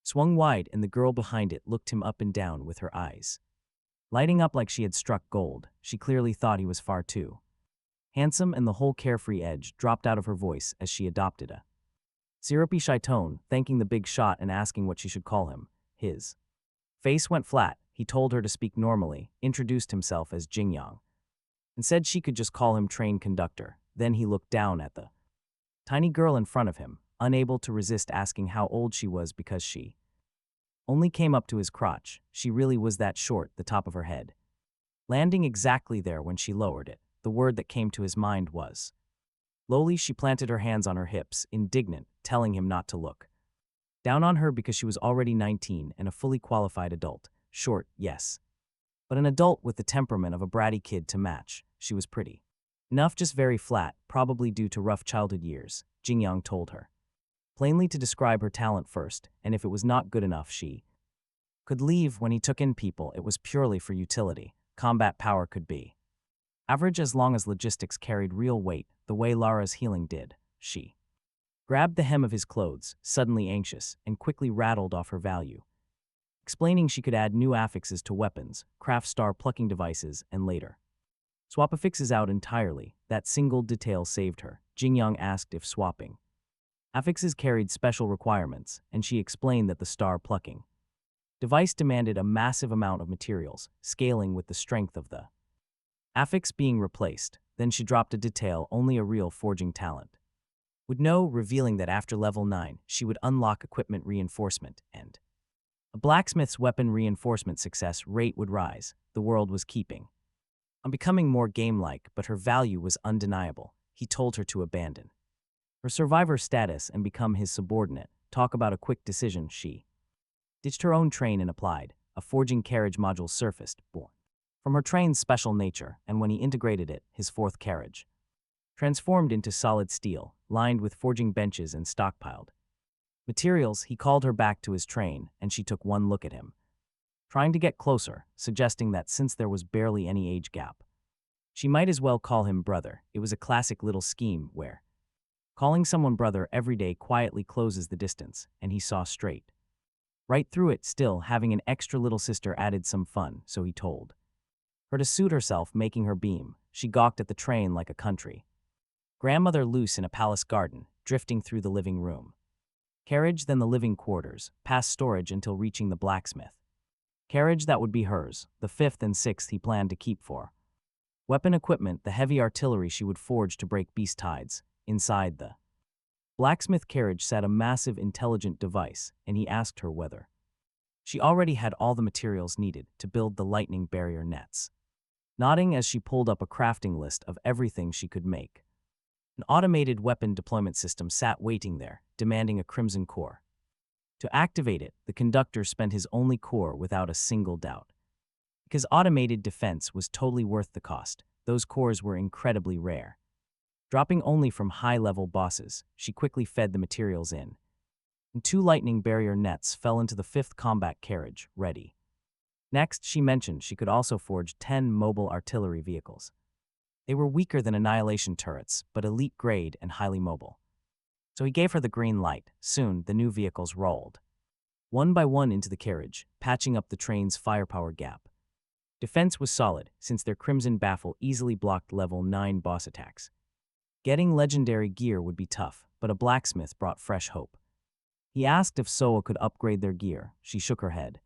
swung wide, and the girl behind it looked him up and down with her eyes lighting up like she had struck gold. She clearly thought he was far too handsome, and the whole carefree edge dropped out of her voice as she adopted a syrupy shy tone, thanking the big shot and asking what she should call him. His face went flat. He told her to speak normally, introduced himself as Jingyang, and said she could just call him train conductor. Then he looked down at the tiny girl in front of him, unable to resist asking how old she was because she only came up to his crotch. She really was that short, the top of her head landing exactly there when she lowered it. The word that came to his mind was lowly. She planted her hands on her hips, indignant, telling him not to look down on her because she was already 19 and a fully qualified adult. Short, yes, but an adult with the temperament of a bratty kid to match. She was pretty enough, just very flat, probably due to rough childhood years, Jingyang told her plainly to describe her talent first, and if it was not good enough, she could leave. When he took in people, it was purely for utility. Combat power could be average as long as logistics carried real weight, the way Lara's healing did. She grabbed the hem of his clothes, suddenly anxious, and quickly rattled off her value, explaining she could add new affixes to weapons, craft star plucking devices, and later swap affixes out entirely. That single detail saved her. Jingyang asked if swapping affixes carried special requirements, and she explained that the star plucking device demanded a massive amount of materials, scaling with the strength of the affix being replaced. Then she dropped a detail only a real forging talent would know, revealing that after level 9, she would unlock equipment reinforcement, and a blacksmith's weapon reinforcement success rate would rise. The world was keeping on becoming more game-like, but her value was undeniable. He told her to abandon her survivor status and become his subordinate. Talk about a quick decision. She ditched her own train and applied. A forging carriage module surfaced, born from her train's special nature, and when he integrated it, his 4th carriage transformed into solid steel, lined with forging benches and stockpiled materials. He called her back to his train, and she took one look at him, trying to get closer, suggesting that since there was barely any age gap, She might as well call him brother. It was a classic little scheme where calling someone brother every day quietly closes the distance, and he saw straight right through it. Still, having an extra little sister added some fun, so he told her to suit herself, making her beam. She gawked at the train like a country grandmother loose in a palace garden, drifting through the living room carriage, then the living quarters, past storage until reaching the blacksmith carriage that would be hers. The fifth and sixth he planned to keep for weapon equipment, the heavy artillery she would forge to break beast hides. Inside the blacksmith carriage sat a massive intelligent device, and he asked her whether she already had all the materials needed to build the lightning barrier nets. Nodding as she pulled up a crafting list of everything she could make. An automated weapon deployment system sat waiting there, demanding a crimson core. To activate it, the conductor spent his only core without a single doubt. Because automated defense was totally worth the cost, those cores were incredibly rare. Dropping only from high-level bosses, she quickly fed the materials in. And 2 lightning barrier nets fell into the 5th combat carriage, ready. Next, she mentioned she could also forge 10 mobile artillery vehicles. They were weaker than annihilation turrets, but elite grade and highly mobile. So he gave her the green light. Soon, the new vehicles rolled one by one into the carriage, patching up the train's firepower gap. Defense was solid, since their crimson baffle easily blocked level 9 boss attacks. Getting legendary gear would be tough, but a blacksmith brought fresh hope. He asked if Soa could upgrade their gear. She shook her head,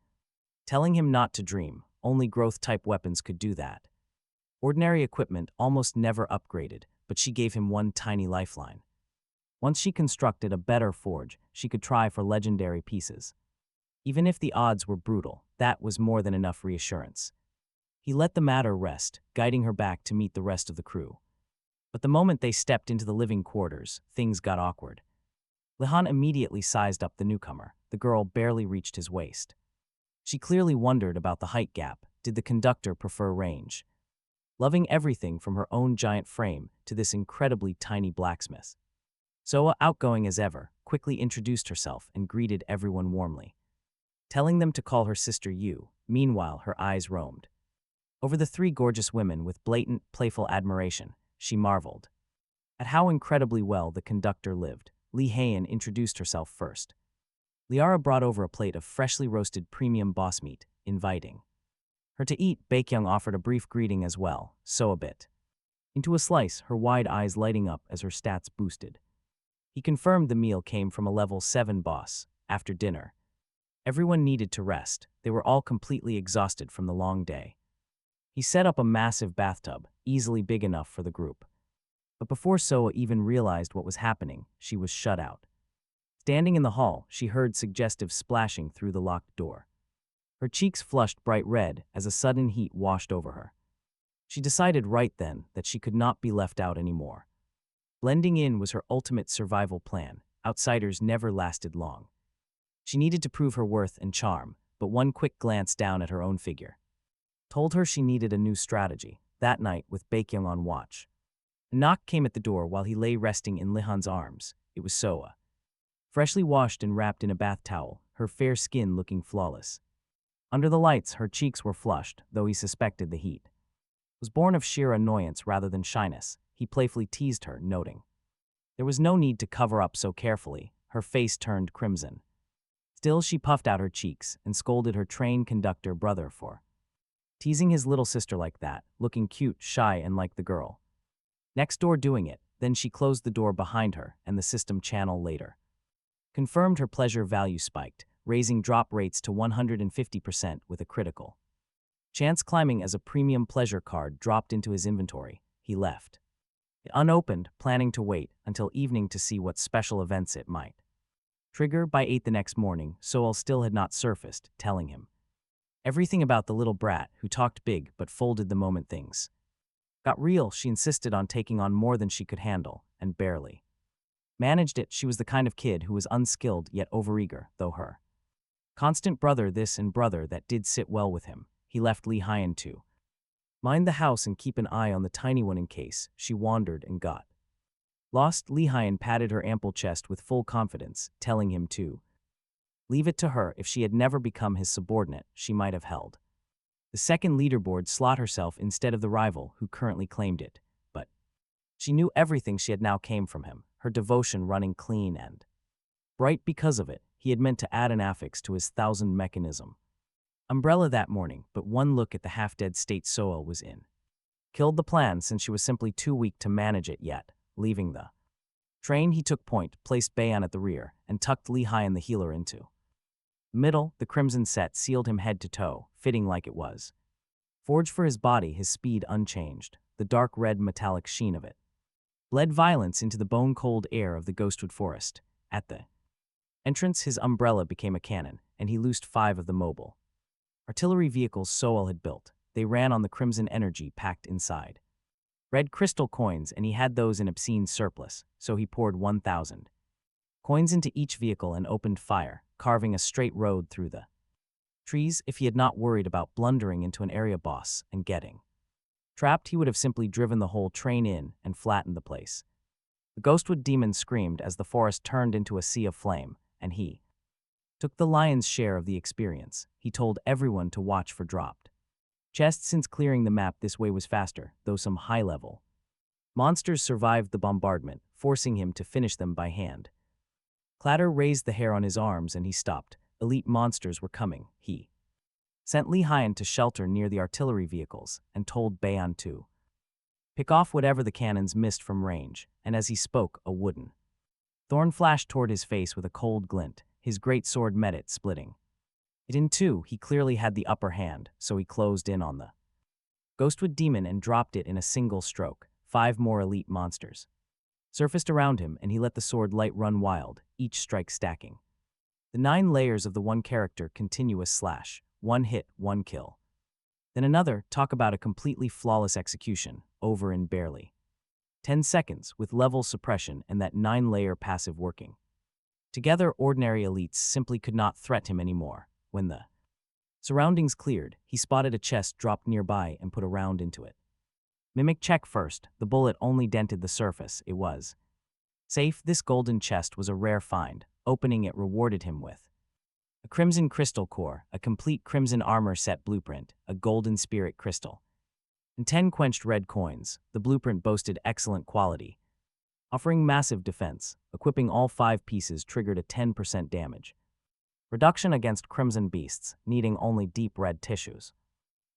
telling him not to dream. Only growth-type weapons could do that. Ordinary equipment almost never upgraded, but she gave him one tiny lifeline. Once she constructed a better forge, she could try for legendary pieces. Even if the odds were brutal, that was more than enough reassurance. He let the matter rest, guiding her back to meet the rest of the crew. But the moment they stepped into the living quarters, things got awkward. Lihan immediately sized up the newcomer. The girl barely reached his waist. She clearly wondered about the height gap. Did the conductor prefer range? Loving everything from her own giant frame to this incredibly tiny blacksmith. Soa, outgoing as ever, quickly introduced herself and greeted everyone warmly, telling them to call her sister Yu. Meanwhile, her eyes roamed over the 3 gorgeous women with blatant, playful admiration. She marveled at how incredibly well the conductor lived. Li Heian introduced herself first. Liara brought over a plate of freshly roasted premium boss meat, inviting her to eat. Baekhyung offered a brief greeting as well, so a bit into a slice, her wide eyes lighting up as her stats boosted. He confirmed the meal came from a level 7 boss. After dinner, everyone needed to rest. They were all completely exhausted from the long day. He set up a massive bathtub, easily big enough for the group. But before Soa even realized what was happening, she was shut out. Standing in the hall, she heard suggestive splashing through the locked door. Her cheeks flushed bright red as a sudden heat washed over her. She decided right then that she could not be left out anymore. Blending in was her ultimate survival plan. Outsiders never lasted long. She needed to prove her worth and charm, but one quick glance down at her own figure told her she needed a new strategy. That night, with Baekhyung on watch, a knock came at the door while he lay resting in Lihan's arms. It was Soa, freshly washed and wrapped in a bath towel, her fair skin looking flawless. Under the lights, her cheeks were flushed, though he suspected the heat was born of sheer annoyance rather than shyness. He playfully teased her, noting there was no need to cover up so carefully. Her face turned crimson. Still, she puffed out her cheeks and scolded her train conductor brother for teasing his little sister like that, looking cute, shy, and like the girl next door doing it. Then she closed the door behind her, and the system channel later confirmed her pleasure value spiked, raising drop rates to 150% with a critical chance. Climbing as a premium pleasure card dropped into his inventory, he left it unopened, planning to wait until evening to see what special events it might trigger. By 8 the next morning, Soal still had not surfaced, telling him everything about the little brat who talked big but folded the moment things got real. She insisted on taking on more than she could handle, and barely managed it. She was the kind of kid who was unskilled yet overeager, though her constant brother this and brother that did sit well with him. He left Li Heian to mind the house and keep an eye on the tiny one in case she wandered and got lost. Li Heian patted her ample chest with full confidence, telling him to leave it to her. If she had never become his subordinate, she might have held The second leaderboard slot herself instead of the rival who currently claimed it, but she knew everything she had now came from him, her devotion running clean and bright because of it. He had meant to add an affix to his thousand mechanism. Umbrella that morning, but one look at the half-dead state Soel was in. Killed the plan since she was simply too weak to manage it yet, leaving the train. He took point, placed Bayon at the rear, and tucked Lehigh and the healer into middle. The crimson set sealed him head to toe, fitting like it was forged for his body, his speed unchanged, the dark red metallic sheen of it bled violence into the bone-cold air of the ghostwood forest. At the entrance, his umbrella became a cannon, and he loosed 5 of the mobile artillery vehicles Soel had built. They ran on the crimson energy packed inside red crystal coins, and he had those in obscene surplus, so he poured 1,000 coins into each vehicle and opened fire, carving a straight road through the trees. If he had not worried about blundering into an area boss and getting trapped, he would have simply driven the whole train in and flattened the place. The ghostwood demon screamed as the forest turned into a sea of flame, and he took the lion's share of the experience. He told everyone to watch for dropped chests, since clearing the map this way was faster, though some high-level monsters survived the bombardment, forcing him to finish them by hand. Clatter raised the hair on his arms and he stopped. Elite monsters were coming. He sent Lehigh to shelter near the artillery vehicles and told Bayon to pick off whatever the cannons missed from range, and as he spoke, a wooden thorn flashed toward his face with a cold glint. His great sword met it, splitting it in two. He clearly had the upper hand, so he closed in on the ghostwood demon and dropped it in a single stroke. 5 more elite monsters surfaced around him, and he let the sword light run wild, each strike stacking the 9 layers of the one character continuous slash. 1 hit, 1 kill. Then another. Talk about a completely flawless execution, over in barely 10 seconds, with level suppression and that 9-layer passive working together. Ordinary elites simply could not threat him anymore. When the surroundings cleared, he spotted a chest dropped nearby and put a round into it. Mimic check first. The bullet only dented the surface. It was safe. This golden chest was a rare find. Opening it rewarded him with a crimson crystal core, a complete crimson armor set blueprint, a golden spirit crystal, and 10 quenched red coins. The blueprint boasted excellent quality, offering massive defense. Equipping all 5 pieces triggered a 10% damage reduction against crimson beasts, needing only deep red tissues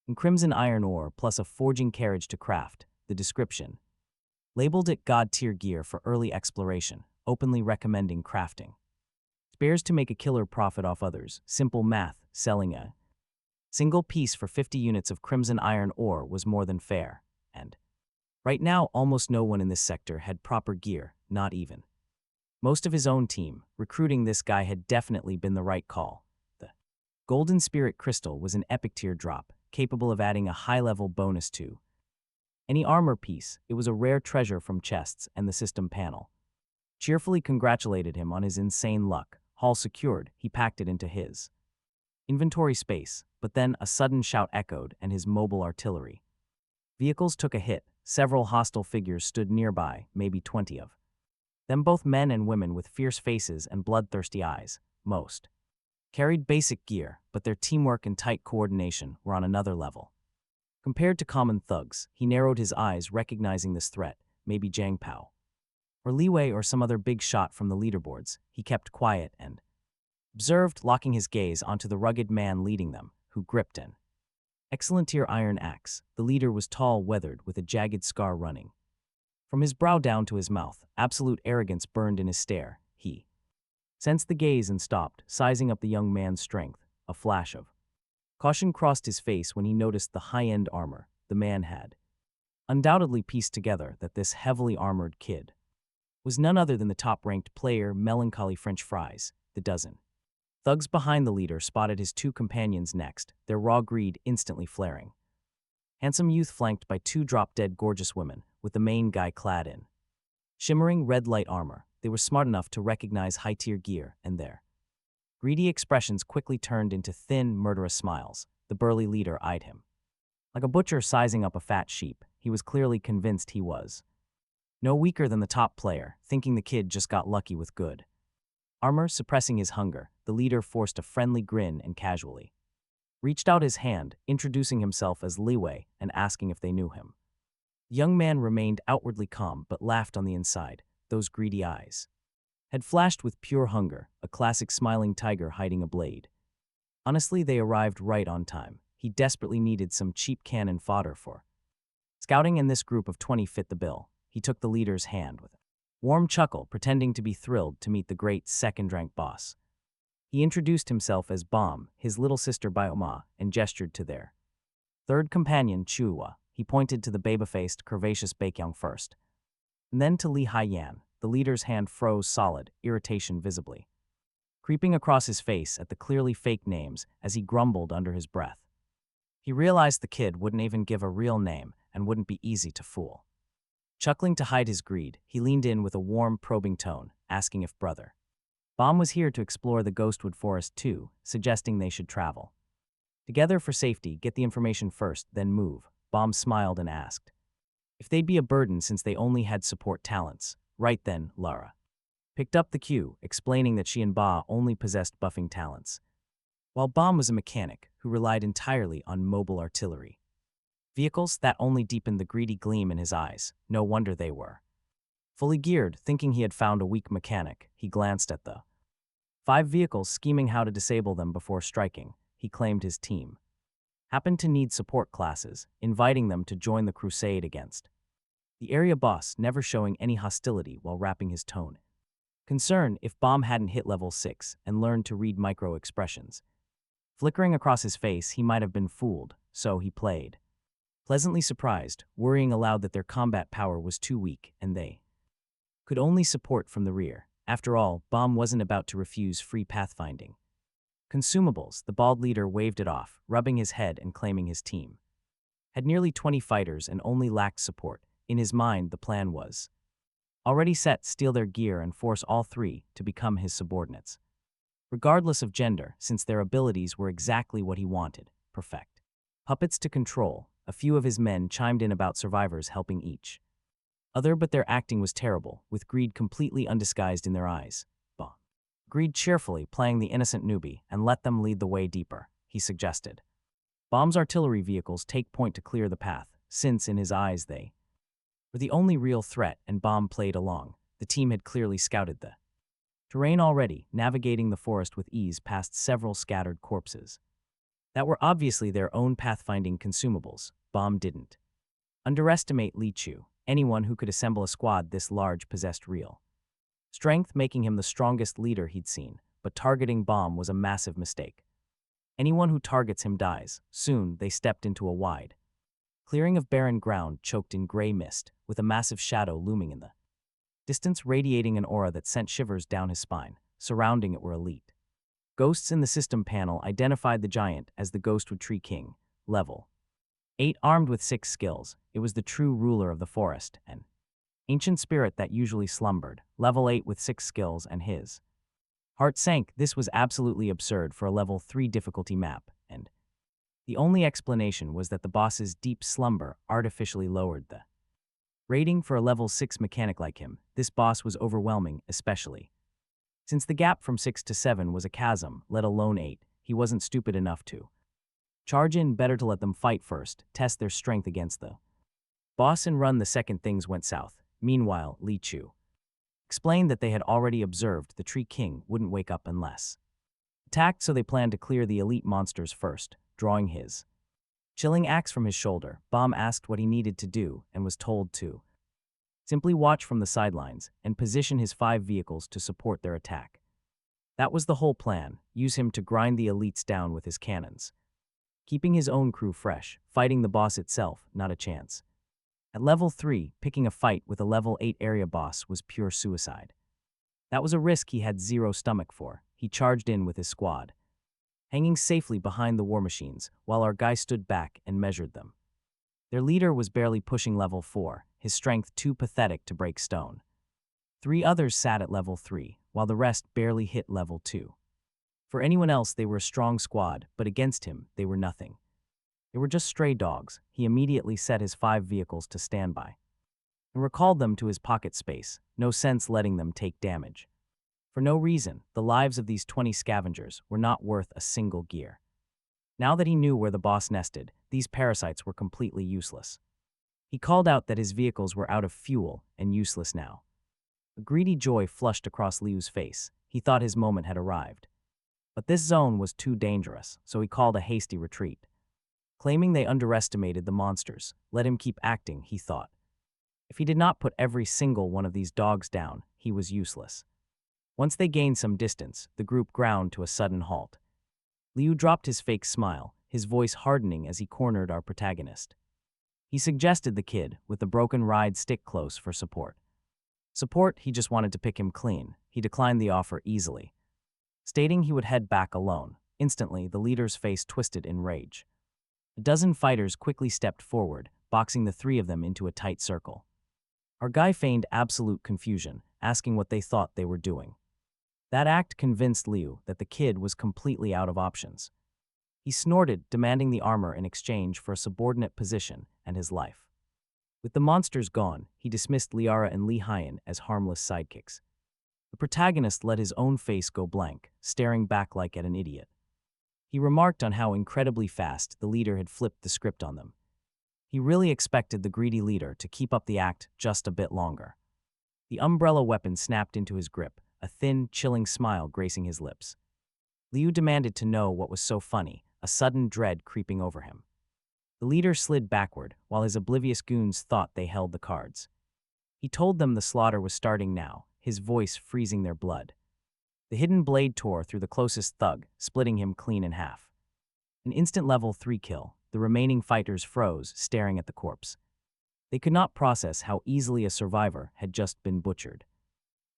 and crimson iron ore plus a forging carriage to craft. The description labeled it god-tier gear for early exploration, openly recommending crafting spares to make a killer profit off others. Simple math. Selling a single piece for 50 units of crimson iron ore was more than fair, and right now almost no one in this sector had proper gear, not even most of his own team. Recruiting this guy had definitely been the right call. The golden spirit crystal was an epic tier drop, capable of adding a high-level bonus to any armor piece. It was a rare treasure from chests, and the system panel cheerfully congratulated him on his insane luck. Haul secured. He packed it into his inventory space, but then a sudden shout echoed and his mobile artillery vehicles took a hit. Several hostile figures stood nearby, maybe 20 of them, both men and women with fierce faces and bloodthirsty eyes. Most carried basic gear, but their teamwork and tight coordination were on another level. Compared to common thugs, he narrowed his eyes, recognizing this threat, maybe Jang Pao or Li Wei or some other big shot from the leaderboards. He kept quiet and observed, locking his gaze onto the rugged man leading them, who gripped an excellent tier iron axe. The leader was tall, weathered, with a jagged scar running from his brow down to his mouth. Absolute arrogance burned in his stare. He sensed the gaze and stopped, sizing up the young man's strength. A flash of caution crossed his face when he noticed the high-end armor the man had undoubtedly pieced together that this heavily armored kid was none other than the top-ranked player, Melancholy French Fries. The dozen thugs behind the leader spotted his 2 companions next, their raw greed instantly flaring. Handsome youth flanked by 2 drop-dead gorgeous women, with the main guy clad in shimmering red light armor. They were smart enough to recognize high-tier gear, and their greedy expressions quickly turned into thin, murderous smiles. The burly leader eyed him like a butcher sizing up a fat sheep. He was clearly convinced he was no weaker than the top player, thinking the kid just got lucky with good armor. Suppressing his hunger, the leader forced a friendly grin and casually reached out his hand, introducing himself as Li Wei and asking if they knew him. The young man remained outwardly calm but laughed on the inside. Those greedy eyes had flashed with pure hunger, a classic smiling tiger hiding a blade. Honestly, they arrived right on time. He desperately needed some cheap cannon fodder for scouting, and this group of 20 fit the bill. He took the leader's hand with a warm chuckle, pretending to be thrilled to meet the great second-rank boss. He introduced himself as Bomb, his little sister Bioma, and gestured to their third companion, Chuhua. He pointed to the baby-faced, curvaceous Baekyoung first, and then to Li Haiyan. The leader's hand froze solid, irritation visibly creeping across his face at the clearly fake names as he grumbled under his breath. He realized the kid wouldn't even give a real name and wouldn't be easy to fool. Chuckling to hide his greed, he leaned in with a warm, probing tone, asking if Brother Bomb was here to explore the Ghostwood Forest too, suggesting they should travel together for safety, get the information first, then move. Bomb smiled and asked if they'd be a burden since they only had support talents. Right then, Lara picked up the cue, explaining that she and Ba only possessed buffing talents, while Bomb was a mechanic who relied entirely on mobile artillery vehicles. That only deepened the greedy gleam in his eyes. No wonder they were fully geared. Thinking he had found a weak mechanic, he glanced at the 5 vehicles, scheming how to disable them before striking. He claimed his team happened to need support classes, inviting them to join the crusade against the area boss, never showing any hostility while rapping his tone concern if Bomb hadn't hit level 6 and learned to read micro-expressions. Flickering across his face, he might have been fooled, so he played pleasantly surprised, worrying aloud that their combat power was too weak and they could only support from the rear. After all, Bomb wasn't about to refuse free pathfinding consumables. The bald leader waved it off, rubbing his head and claiming his team had nearly 20 fighters and only lacked support. In his mind, the plan was already set: steal their gear and force all 3 to become his subordinates, regardless of gender, since their abilities were exactly what he wanted, perfect puppets to control. A few of his men chimed in about survivors helping each other, but their acting was terrible, with greed completely undisguised in their eyes. Bah agreed cheerfully, playing the innocent newbie, and let them lead the way deeper, he suggested. Bomb's artillery vehicles take point to clear the path, since in his eyes they were the only real threat, and Bomb played along. The team had clearly scouted the terrain already, navigating the forest with ease past several scattered corpses that were obviously their own pathfinding consumables. Bomb didn't underestimate Li Chu. Anyone who could assemble a squad this large possessed real strength, making him the strongest leader he'd seen, but targeting Bomb was a massive mistake. Anyone who targets him dies. Soon, they stepped into a wide clearing of barren ground choked in gray mist, with a massive shadow looming in the distance, radiating an aura that sent shivers down his spine. Surrounding it were elite ghosts. In the system panel identified the giant as the Ghostwood Tree King, level 8, armed with 6 skills. It was the true ruler of the forest, an ancient spirit that usually slumbered, level 8 with 6 skills, and his heart sank. This was absolutely absurd for a level 3 difficulty map, and the only explanation was that the boss's deep slumber artificially lowered the rating for a level 6 mechanic like him. This boss was overwhelming, especially since the gap from 6 to 7 was a chasm, let alone 8. He wasn't stupid enough to charge in. Better to let them fight first, test their strength against the boss, and run the second things went south. Meanwhile, Li Chu explained that they had already observed the Tree King wouldn't wake up unless attacked, so they planned to clear the elite monsters first. Drawing his chilling axe from his shoulder, Bomb asked what he needed to do and was told to simply watch from the sidelines and position his 5 vehicles to support their attack. That was the whole plan: use him to grind the elites down with his cannons, keeping his own crew fresh. Fighting the boss itself, not a chance. At level 3, picking a fight with a level 8 area boss was pure suicide. That was a risk he had zero stomach for. He charged in with his squad, hanging safely behind the war machines, while our guy stood back and measured them. Their leader was barely pushing level 4, his strength too pathetic to break stone. 3 others sat at level 3, while the rest barely hit level 2. For anyone else, they were a strong squad, but against him, they were nothing. They were just stray dogs. He immediately set his 5 vehicles to standby and recalled them to his pocket space. No sense letting them take damage. For no reason, the lives of these 20 scavengers were not worth a single gear. Now that he knew where the boss nested, these parasites were completely useless. He called out that his vehicles were out of fuel and useless now. A greedy joy flushed across Liu's face. He thought his moment had arrived. But this zone was too dangerous, so he called a hasty retreat. Claiming they underestimated the monsters, let him keep acting, he thought. If he did not put every single one of these dogs down, he was useless. Once they gained some distance, the group ground to a sudden halt. Liu dropped his fake smile, his voice hardening as he cornered our protagonist. He suggested the kid, with the broken ride, stick close for support. Support, he just wanted to pick him clean. He declined the offer easily. Stating he would head back alone, instantly the leader's face twisted in rage. A dozen fighters quickly stepped forward, boxing the three of them into a tight circle. Our guy feigned absolute confusion, asking what they thought they were doing. That act convinced Liu that the kid was completely out of options. He snorted, demanding the armor in exchange for a subordinate position and his life. With the monsters gone, he dismissed Liara and Li Haiyan as harmless sidekicks. The protagonist let his own face go blank, staring back like at an idiot. He remarked on how incredibly fast the leader had flipped the script on them. He really expected the greedy leader to keep up the act just a bit longer. The umbrella weapon snapped into his grip, a thin, chilling smile gracing his lips. Liu demanded to know what was so funny, a sudden dread creeping over him. The leader slid backward, while his oblivious goons thought they held the cards. He told them the slaughter was starting now, his voice freezing their blood. The hidden blade tore through the closest thug, splitting him clean in half. An instant level 3 kill, the remaining fighters froze, staring at the corpse. They could not process how easily a survivor had just been butchered.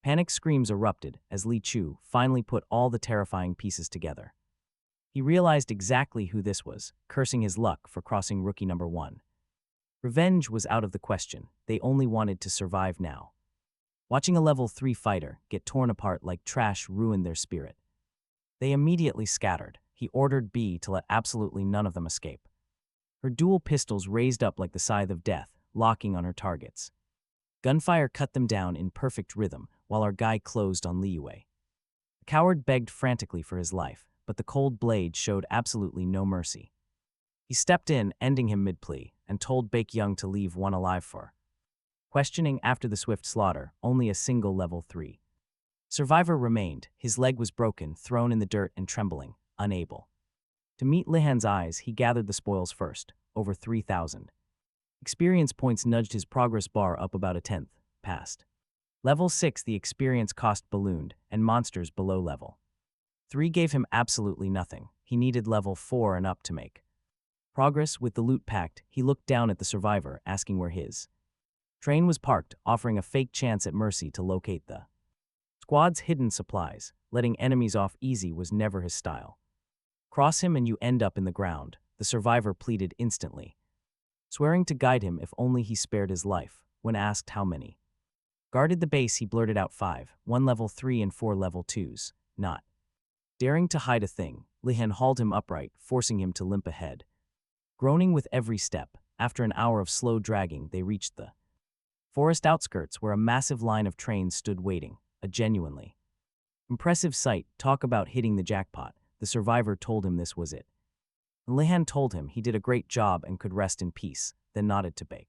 Panic screams erupted as Li Chu finally put all the terrifying pieces together. He realized exactly who this was, cursing his luck for crossing rookie number 1. Revenge was out of the question, they only wanted to survive now. Watching a level 3 fighter get torn apart like trash ruined their spirit. They immediately scattered. He ordered B to let absolutely none of them escape. Her dual pistols raised up like the scythe of death, locking on her targets. Gunfire cut them down in perfect rhythm, while our guy closed on Liyue. The coward begged frantically for his life, but the cold blade showed absolutely no mercy. He stepped in, ending him mid-plea, and told Baekyoung to leave one alive for. Questioning after the swift slaughter, only a single level 3 survivor remained. His leg was broken, thrown in the dirt and trembling, unable. To meet Lihan's eyes, he gathered the spoils first, over 3,000. Experience points nudged his progress bar up about a tenth, past. Level 6 the experience cost ballooned, and monsters below level 3 gave him absolutely nothing. He needed level 4 and up to make progress with the loot packed. He looked down at the survivor, asking where his train was parked, offering a fake chance at mercy to locate the squad's hidden supplies. Letting enemies off easy was never his style. Cross him and you end up in the ground, the survivor pleaded instantly, swearing to guide him if only he spared his life. When asked how many guarded the base, he blurted out 5, 1 level 3 and 4 level 2s, not daring to hide a thing. Lihan hauled him upright, forcing him to limp ahead. Groaning with every step, after an hour of slow dragging, they reached the forest outskirts where a massive line of trains stood waiting, a genuinely impressive sight. Talk about hitting the jackpot. The survivor told him this was it. Lihan told him he did a great job and could rest in peace, then nodded to Baek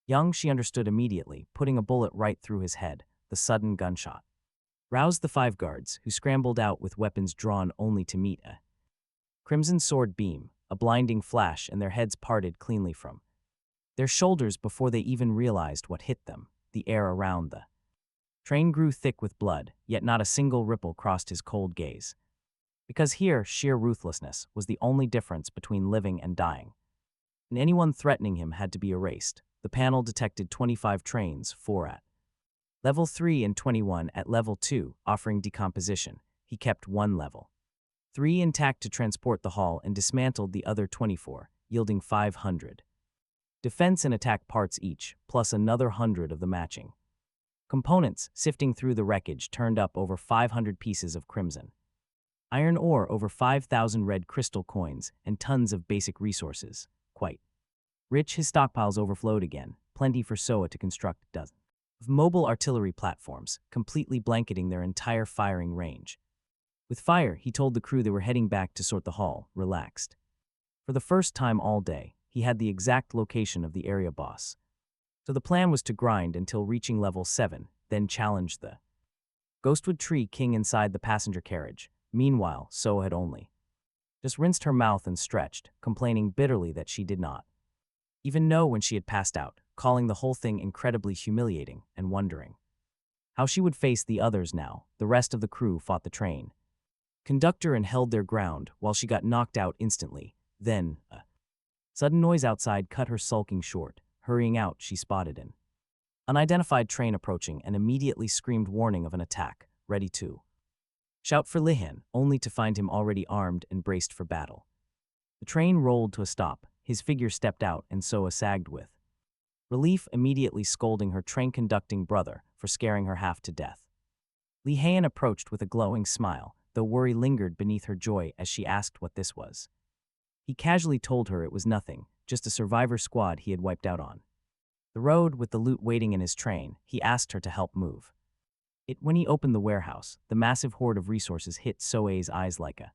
Young. She understood immediately, putting a bullet right through his head. The sudden gunshot roused the 5 guards, who scrambled out with weapons drawn only to meet a crimson sword beam, a blinding flash, and their heads parted cleanly from their shoulders before they even realized what hit them. The air around the train grew thick with blood, yet not a single ripple crossed his cold gaze. Because here, sheer ruthlessness was the only difference between living and dying. And anyone threatening him had to be erased. The panel detected 25 trains, 4 at level 3 and 21 at level 2, offering decomposition. He kept 1 level 3 intact to transport the haul and dismantled the other 24, yielding 500 defense and attack parts each, plus another 100 of the matching components. Sifting through the wreckage turned up over 500 pieces of crimson iron ore, over 5,000 red crystal coins, and tons of basic resources. Quite rich, his stockpiles overflowed again, plenty for Soa to construct dozens of mobile artillery platforms, completely blanketing their entire firing range. With fire, he told the crew they were heading back to sort the haul, relaxed. For the first time all day, he had the exact location of the area boss. So the plan was to grind until reaching level 7, then challenge the Ghostwood Tree King inside the passenger carriage. Meanwhile, So had only just rinsed her mouth and stretched, complaining bitterly that she did not even know when she had passed out, calling the whole thing incredibly humiliating and wondering how she would face the others now. The rest of the crew fought the train conductor and held their ground while she got knocked out instantly. Then, a sudden noise outside cut her sulking short. Hurrying out, she spotted an unidentified train approaching and immediately screamed warning of an attack, ready to shout for Lihan, only to find him already armed and braced for battle. The train rolled to a stop, his figure stepped out and Soa sagged with relief, immediately scolding her train-conducting brother for scaring her half to death. Lihan approached with a glowing smile, though worry lingered beneath her joy as she asked what this was. He casually told her it was nothing, just a survivor squad he had wiped out on the road with the loot waiting in his train. He asked her to help move it. When he opened the warehouse, the massive hoard of resources hit Soe's eyes like a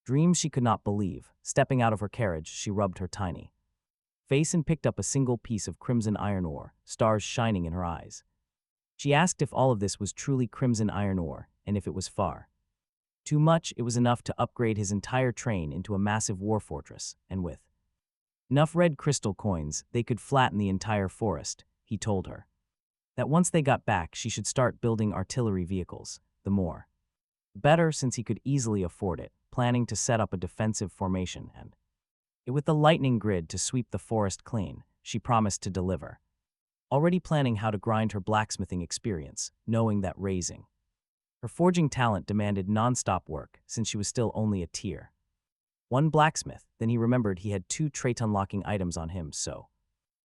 dream she could not believe. Stepping out of her carriage, she rubbed her tiny face and picked up a single piece of crimson iron ore, stars shining in her eyes. She asked if all of this was truly crimson iron ore, and if it was far too much. It was enough to upgrade his entire train into a massive war fortress, and with enough red crystal coins, they could flatten the entire forest. He told her that once they got back, she should start building artillery vehicles. The more better, since he could easily afford it, planning to set up a defensive formation and with the lightning grid to sweep the forest clean. She promised to deliver, already planning how to grind her blacksmithing experience, knowing that raising her forging talent demanded non-stop work since she was still only a tier 1 blacksmith. Then he remembered he had 2 trait unlocking items on him, so